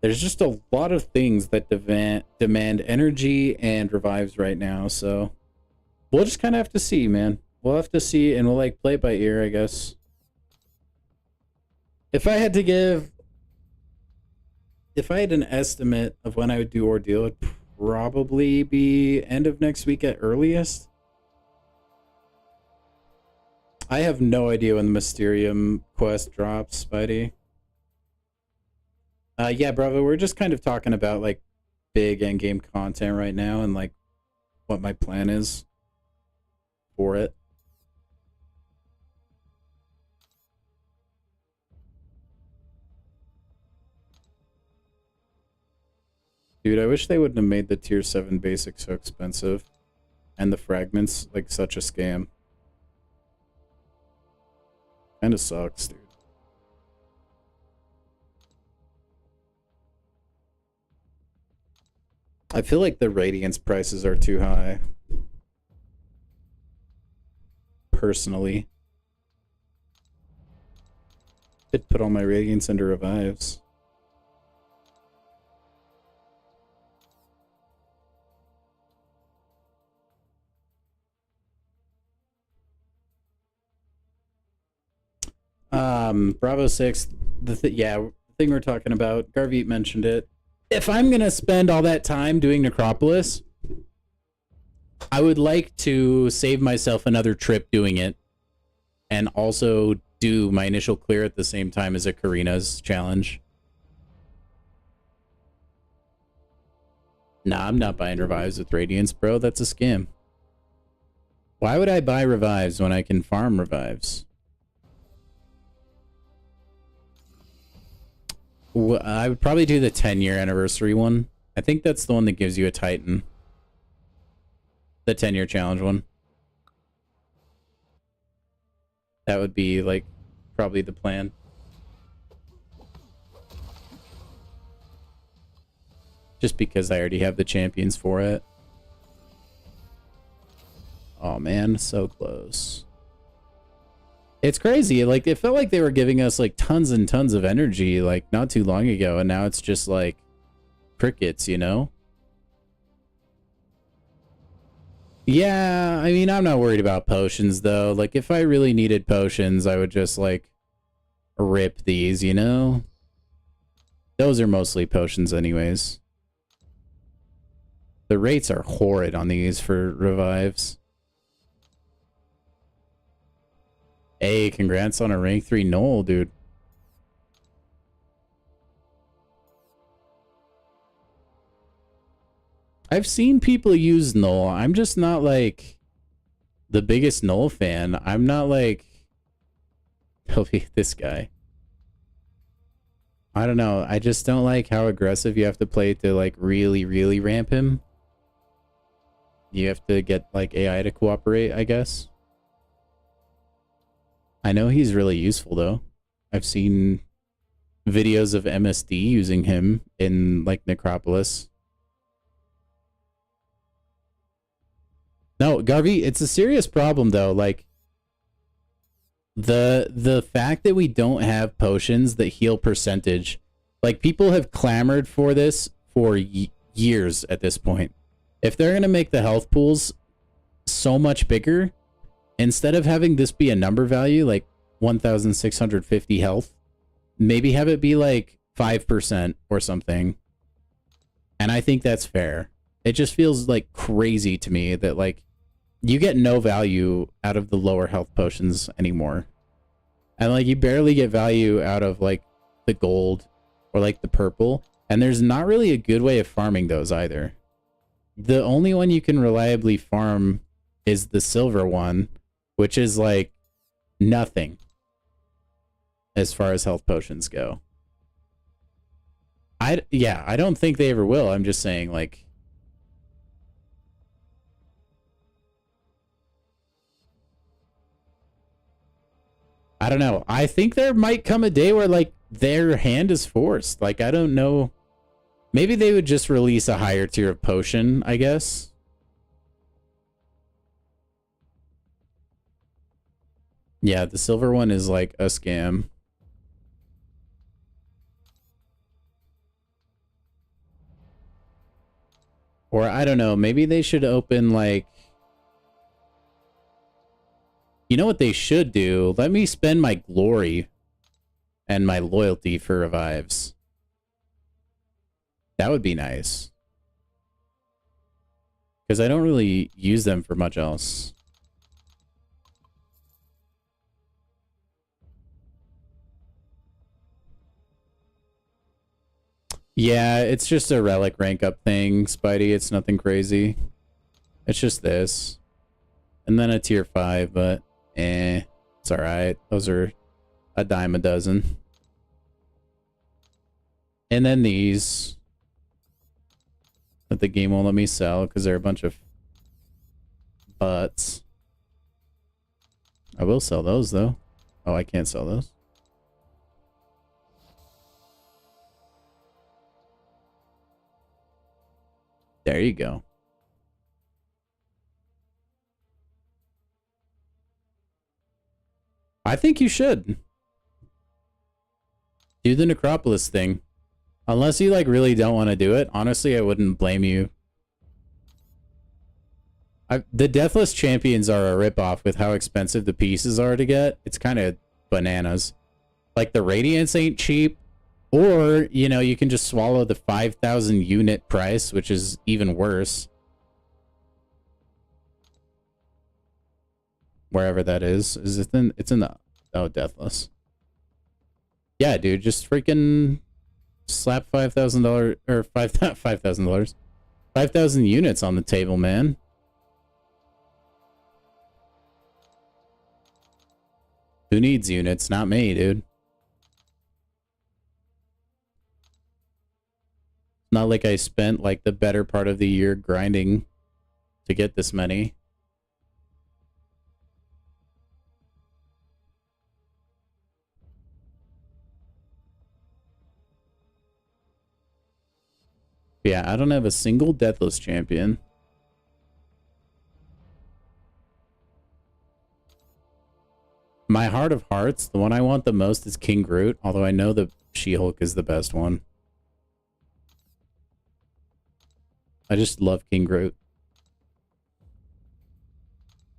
there's just a lot of things that demand energy and revives right now. So we'll just kind of have to see, man. We'll have to see, and we'll, like, play it by ear, I guess. If I had an estimate of when I would do Ordeal, it'd probably be end of next week at earliest. I have no idea when the Mysterium quest drops, Spidey. Yeah, Bravo, we're just kind of talking about, like, big endgame content right now and, like, what my plan is for it. Dude, I wish they wouldn't have made the tier 7 basic so expensive. And the fragments, like, such a scam. Kinda sucks, dude. I feel like the Radiance prices are too high. Personally. Could put all my Radiance into revives. Bravo 6, the thing we're talking about, Garveet mentioned it. If I'm gonna spend all that time doing Necropolis, I would like to save myself another trip doing it, and also do my initial clear at the same time as a Karina's challenge. Nah, I'm not buying revives with Radiance, bro. That's a scam. Why would I buy revives when I can farm revives? I would probably do the 10-year anniversary one. I think that's the one that gives you a Titan. The 10-year challenge one. That would be, like, probably the plan. Just because I already have the champions for it. Oh, man, so close. It's crazy. Like, it felt like they were giving us, like, tons and tons of energy, like, not too long ago, and now it's just, like, crickets, you know? Yeah, I mean, I'm not worried about potions, though. Like, if I really needed potions, I would just, like, rip these, you know? Those are mostly potions anyways. The rates are horrid on these for revives. Hey, congrats on a rank 3 Knoll, dude. I've seen people use Knoll. I'm just not, like, the biggest Knoll fan. I'm not, like... this guy. I don't know. I just don't like how aggressive you have to play to, like, really, really ramp him. You have to get, like, AI to cooperate, I guess. I know he's really useful, though. I've seen videos of MSD using him in, like, Necropolis. No, Garvey, it's a serious problem, though. Like, The fact that we don't have potions that heal percentage, like people have clamored for this for years at this point. If they're going to make the health pools so much bigger, instead of having this be a number value like 1650 health, maybe have it be like 5% or something. And I think that's fair. It just feels like crazy to me that like you get no value out of the lower health potions anymore. And like you barely get value out of like the gold or like the purple. And there's not really a good way of farming those either. The only one you can reliably farm is the silver one, which is like nothing as far as health potions go. Yeah, I don't think they ever will. I'm just saying, like, I don't know. I think there might come a day where like their hand is forced. Like, I don't know. Maybe they would just release a higher tier of potion, I guess. Yeah, the silver one is like a scam. Or I don't know, maybe they should open like... You know what they should do? Let me spend my glory and my loyalty for revives. That would be nice. Because I don't really use them for much else. Yeah, it's just a relic rank up thing, Spidey. It's nothing crazy. It's just this. And then a tier 5, but it's alright. Those are a dime a dozen. And then these that the game won't let me sell because they're a bunch of butts. I will sell those though. Oh, I can't sell those. There you go. I think you should do the Necropolis thing. Unless you like really don't want to do it. Honestly, I wouldn't blame you. The Deathless Champions are a ripoff with how expensive the pieces are to get. It's kind of bananas. Like the Radiance ain't cheap. Or, you know, you can just swallow the 5,000 unit price, which is even worse. Wherever that is. Is it in? It's in the... Oh, Deathless. Yeah, dude, just freaking slap $5,000 or $5,000. 5,000 units on the table, man. Who needs units? Not me, dude. Not like I spent like the better part of the year grinding to get this many. Yeah, I don't have a single Deathless champion. My Heart of Hearts, the one I want the most is King Groot, although I know the She-Hulk is the best one. I just love King Groot.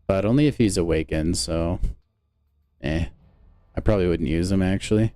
But only if he's awakened, so... I probably wouldn't use him, actually.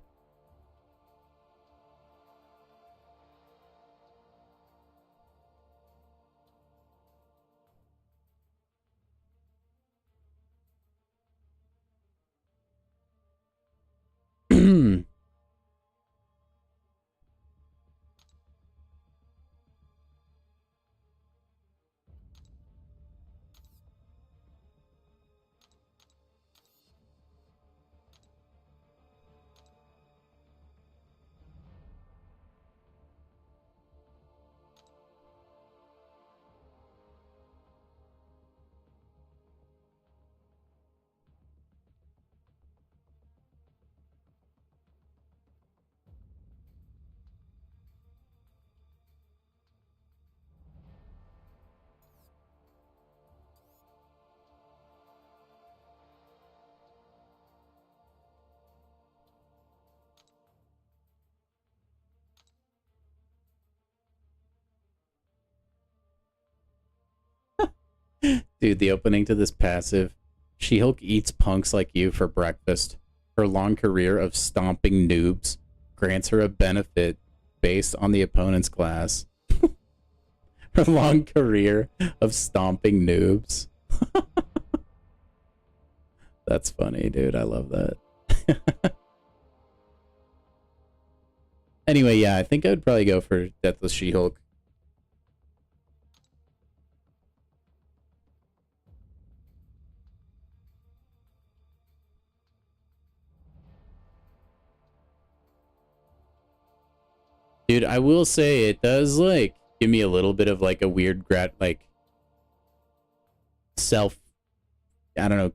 Dude, the opening to this passive. She-Hulk eats punks like you for breakfast. Her long career of stomping noobs grants her a benefit based on the opponent's class. Her long career of stomping noobs. That's funny, dude. I love that. Anyway, yeah, I think I would probably go for Deathless She-Hulk. Dude, I will say it does, like, give me a little bit of, like, a weird self, I don't know,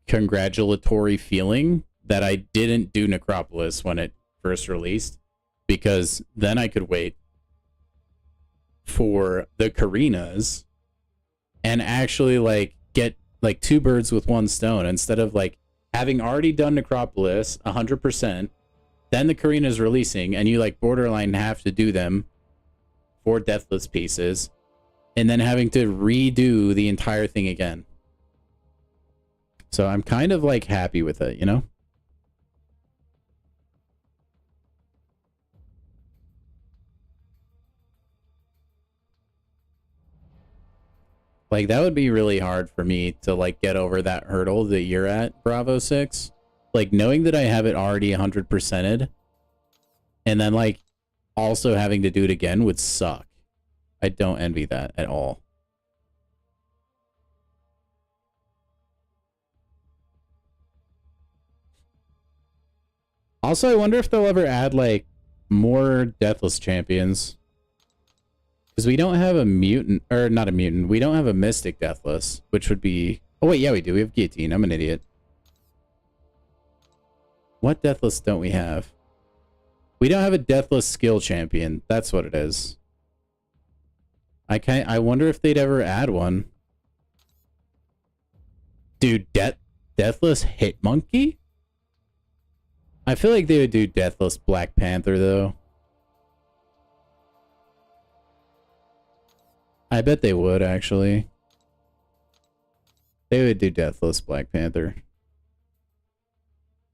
congratulatory feeling that I didn't do Necropolis when it first released, because then I could wait for the Karinas and actually, like, get, like, two birds with one stone instead of, like, having already done Necropolis 100%. Then the Karina is releasing, and you like borderline have to do them for Deathless pieces, and then having to redo the entire thing again. So I'm kind of like happy with it, you know? Like that would be really hard for me to like get over that hurdle that you're at, Bravo 6. Like knowing that I have it already 100%ed and then like also having to do it again would suck. I don't envy that at all. Also, I wonder if they'll ever add like more Deathless champions. Because we don't have a mutant, or not a mutant, we don't have a Mystic Deathless, which would be... Oh wait, yeah we do, we have Guillotine, I'm an idiot. What Deathless don't we have? We don't have a Deathless skill champion, that's what it is. I wonder if they'd ever add one. Dude, Deathless Hit Monkey? I feel like they would do Deathless Black Panther though. I bet they would, actually. They would do Deathless Black Panther.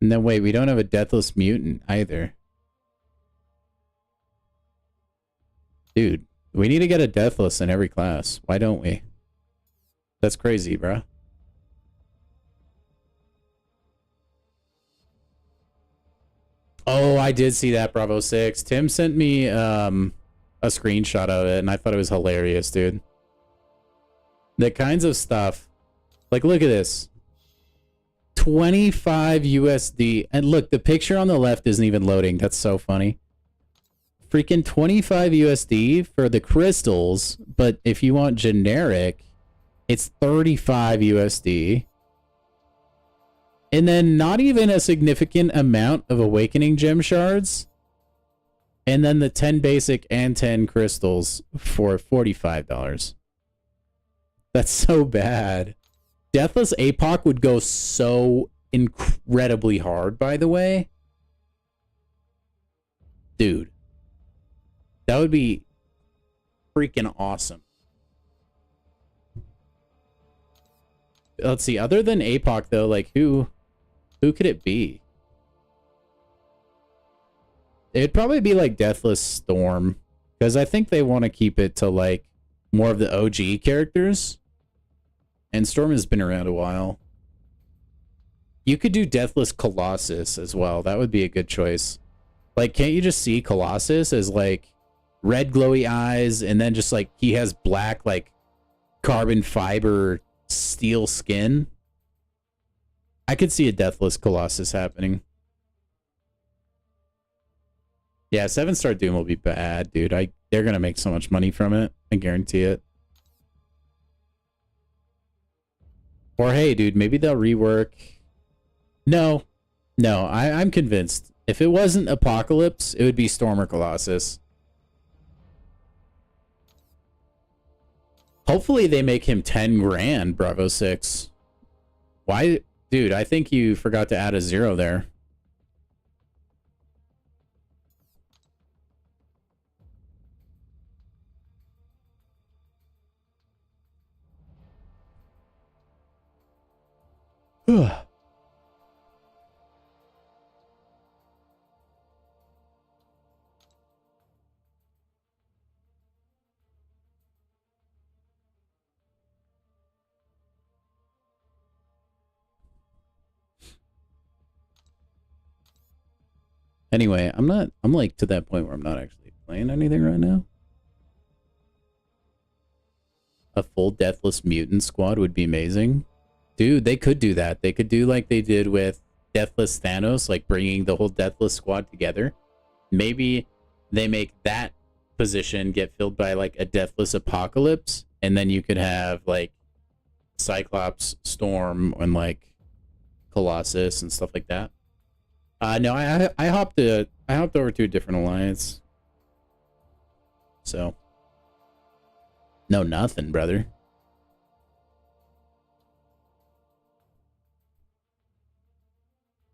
And then wait, we don't have a Deathless Mutant either. Dude, we need to get a Deathless in every class. Why don't we? That's crazy, bro. Oh, I did see that, Bravo 6. Tim sent me a screenshot of it, and I thought it was hilarious, dude. The kinds of stuff. Like, look at this. 25 USD. And look, the picture on the left isn't even loading. That's so funny. Freaking 25 USD for the crystals, but if you want generic, it's 35 USD. And then not even a significant amount of awakening gem shards. And then the 10 basic and 10 crystals for $45. That's so bad. Deathless APOC would go so incredibly hard, by the way. Dude. That would be freaking awesome. Let's see, other than APOC though, like who could it be? It'd probably be like Deathless Storm, because I think they want to keep it to like more of the OG characters. And Storm has been around a while. You could do Deathless Colossus as well. That would be a good choice. Like, can't you just see Colossus as like red glowy eyes, and then just like he has black like carbon fiber steel skin? I could see a Deathless Colossus happening. Yeah, 7-star Doom will be bad, dude. They're gonna make so much money from it. I guarantee it. Or hey, dude, maybe they'll rework. No, I'm convinced. If it wasn't Apocalypse, it would be Storm or Colossus. Hopefully they make him 10 grand, Bravo 6. Why? Dude, I think you forgot to add a 0 there. Anyway, I'm like to that point where I'm not actually playing anything right now. A full deathless mutant squad would be amazing. Dude, they could do that. They could do like they did with Deathless Thanos, like bringing the whole Deathless squad together. Maybe they make that position get filled by like a Deathless Apocalypse, and then you could have like Cyclops, Storm, and like Colossus and stuff like that. No, I hopped over to a different alliance. So no, nothing, brother.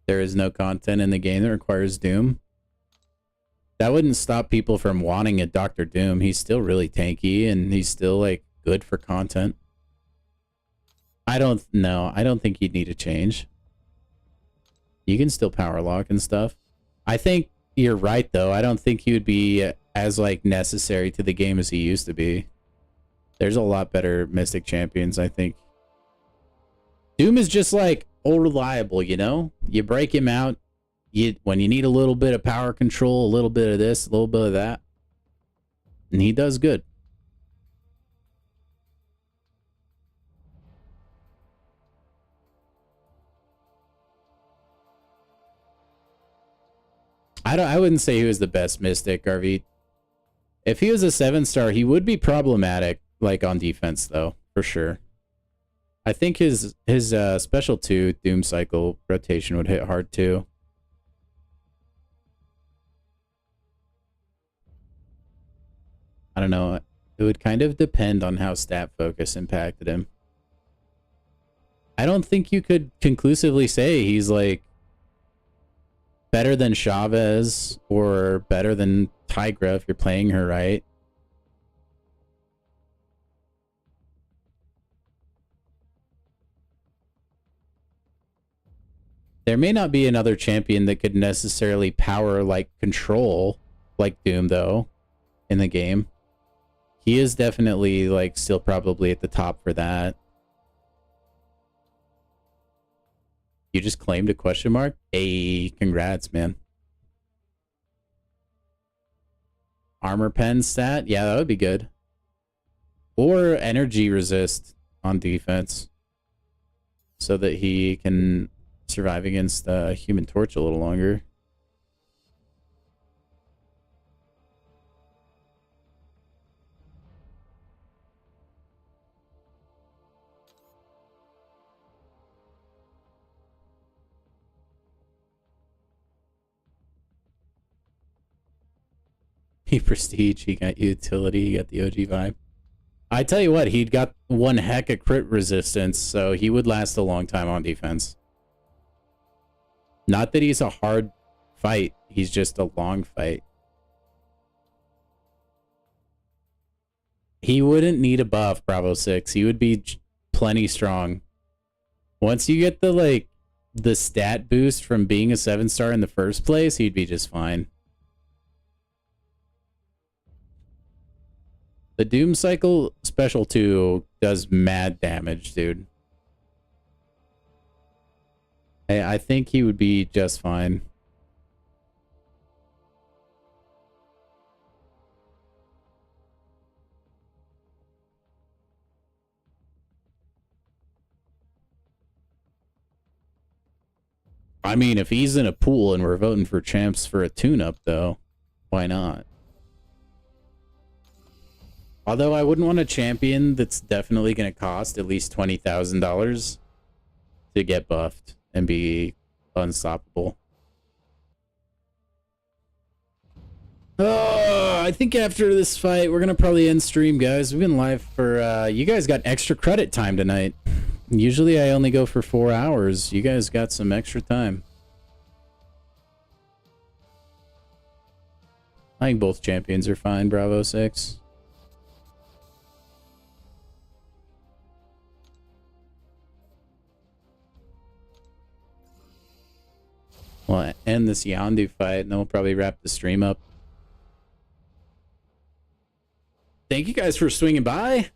There is no content in the game that requires Doom. That wouldn't stop people from wanting a Dr. Doom. He's still really tanky, and he's still, like, good for content. I don't think he'd need a change. You can still power lock and stuff. I think you're right, though. I don't think he would be as, like, necessary to the game as he used to be. There's a lot better Mystic champions, I think. Doom is just, like, reliable, you know? You break him out when you need a little bit of power control, a little bit of this, a little bit of that. And he does good. I wouldn't say he was the best Mystic, RV. If he was a 7-star, he would be problematic, like, on defense, though, for sure. I think his special 2 Doom Cycle rotation would hit hard, too. I don't know. It would kind of depend on how stat focus impacted him. I don't think you could conclusively say he's, like, better than Chavez or better than Tigra if you're playing her right. There may not be another champion that could necessarily power like control like Doom though in the game. He is definitely like still probably at the top for that. You just claimed a question mark? Hey, congrats, man. Armor pen stat? Yeah, that would be good. Or energy resist on defense. So that he can survive against Human Torch a little longer. He prestige, he got utility, he got the OG vibe. I tell you what, he'd got one heck of crit resistance, so he would last a long time on defense. Not that he's a hard fight, he's just a long fight. He wouldn't need a buff, Bravo 6. He would be plenty strong. Once you get the stat boost from being a 7-star in the first place, he'd be just fine. The Doom Cycle Special 2 does mad damage, dude. I think he would be just fine. I mean, if he's in a pool and we're voting for champs for a tune-up, though, why not? Although I wouldn't want a champion that's definitely going to cost at least $20,000 to get buffed and be unstoppable. Oh, I think after this fight, we're going to probably end stream, guys. We've been live for, you guys got extra credit time tonight. Usually I only go for 4 hours. You guys got some extra time. I think both champions are fine, Bravo 6. end this Yondu fight, and then we'll probably wrap the stream up. Thank you guys for swinging by.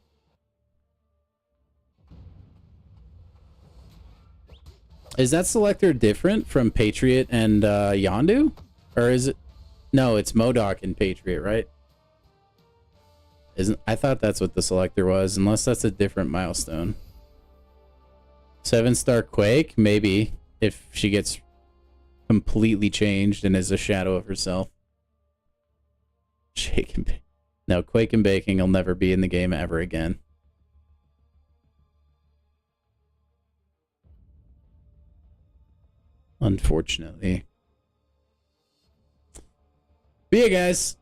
Is that selector different from Patriot and Yondu? Or is it... No, it's MODOK and Patriot, right? I thought that's what the selector was, unless that's a different milestone. 7-star Quake? Maybe, if she gets completely changed and is a shadow of herself. Shake and bake. No, Quake and Baking will never be in the game ever again. Unfortunately. But yeah, guys,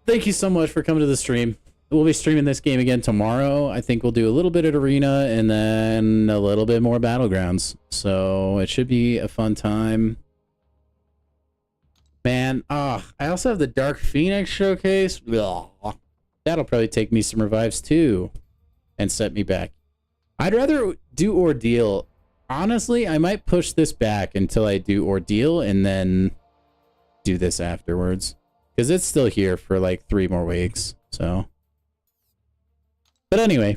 thank you so much for coming to the stream. We'll be streaming this game again tomorrow. I think we'll do a little bit at Arena and then a little bit more Battlegrounds. So it should be a fun time. Man, I also have the Dark Phoenix showcase. Ugh. That'll probably take me some revives too and set me back. I'd rather do Ordeal. Honestly, I might push this back until I do Ordeal and then do this afterwards. Because it's still here for like 3 more weeks. So... But anyway,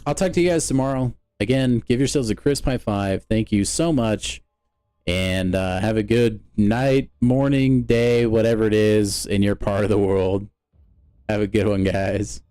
I'll talk to you guys tomorrow. Again, give yourselves a crisp high five. Thank you so much. And have a good night, morning, day, whatever it is in your part of the world. Have a good one, guys.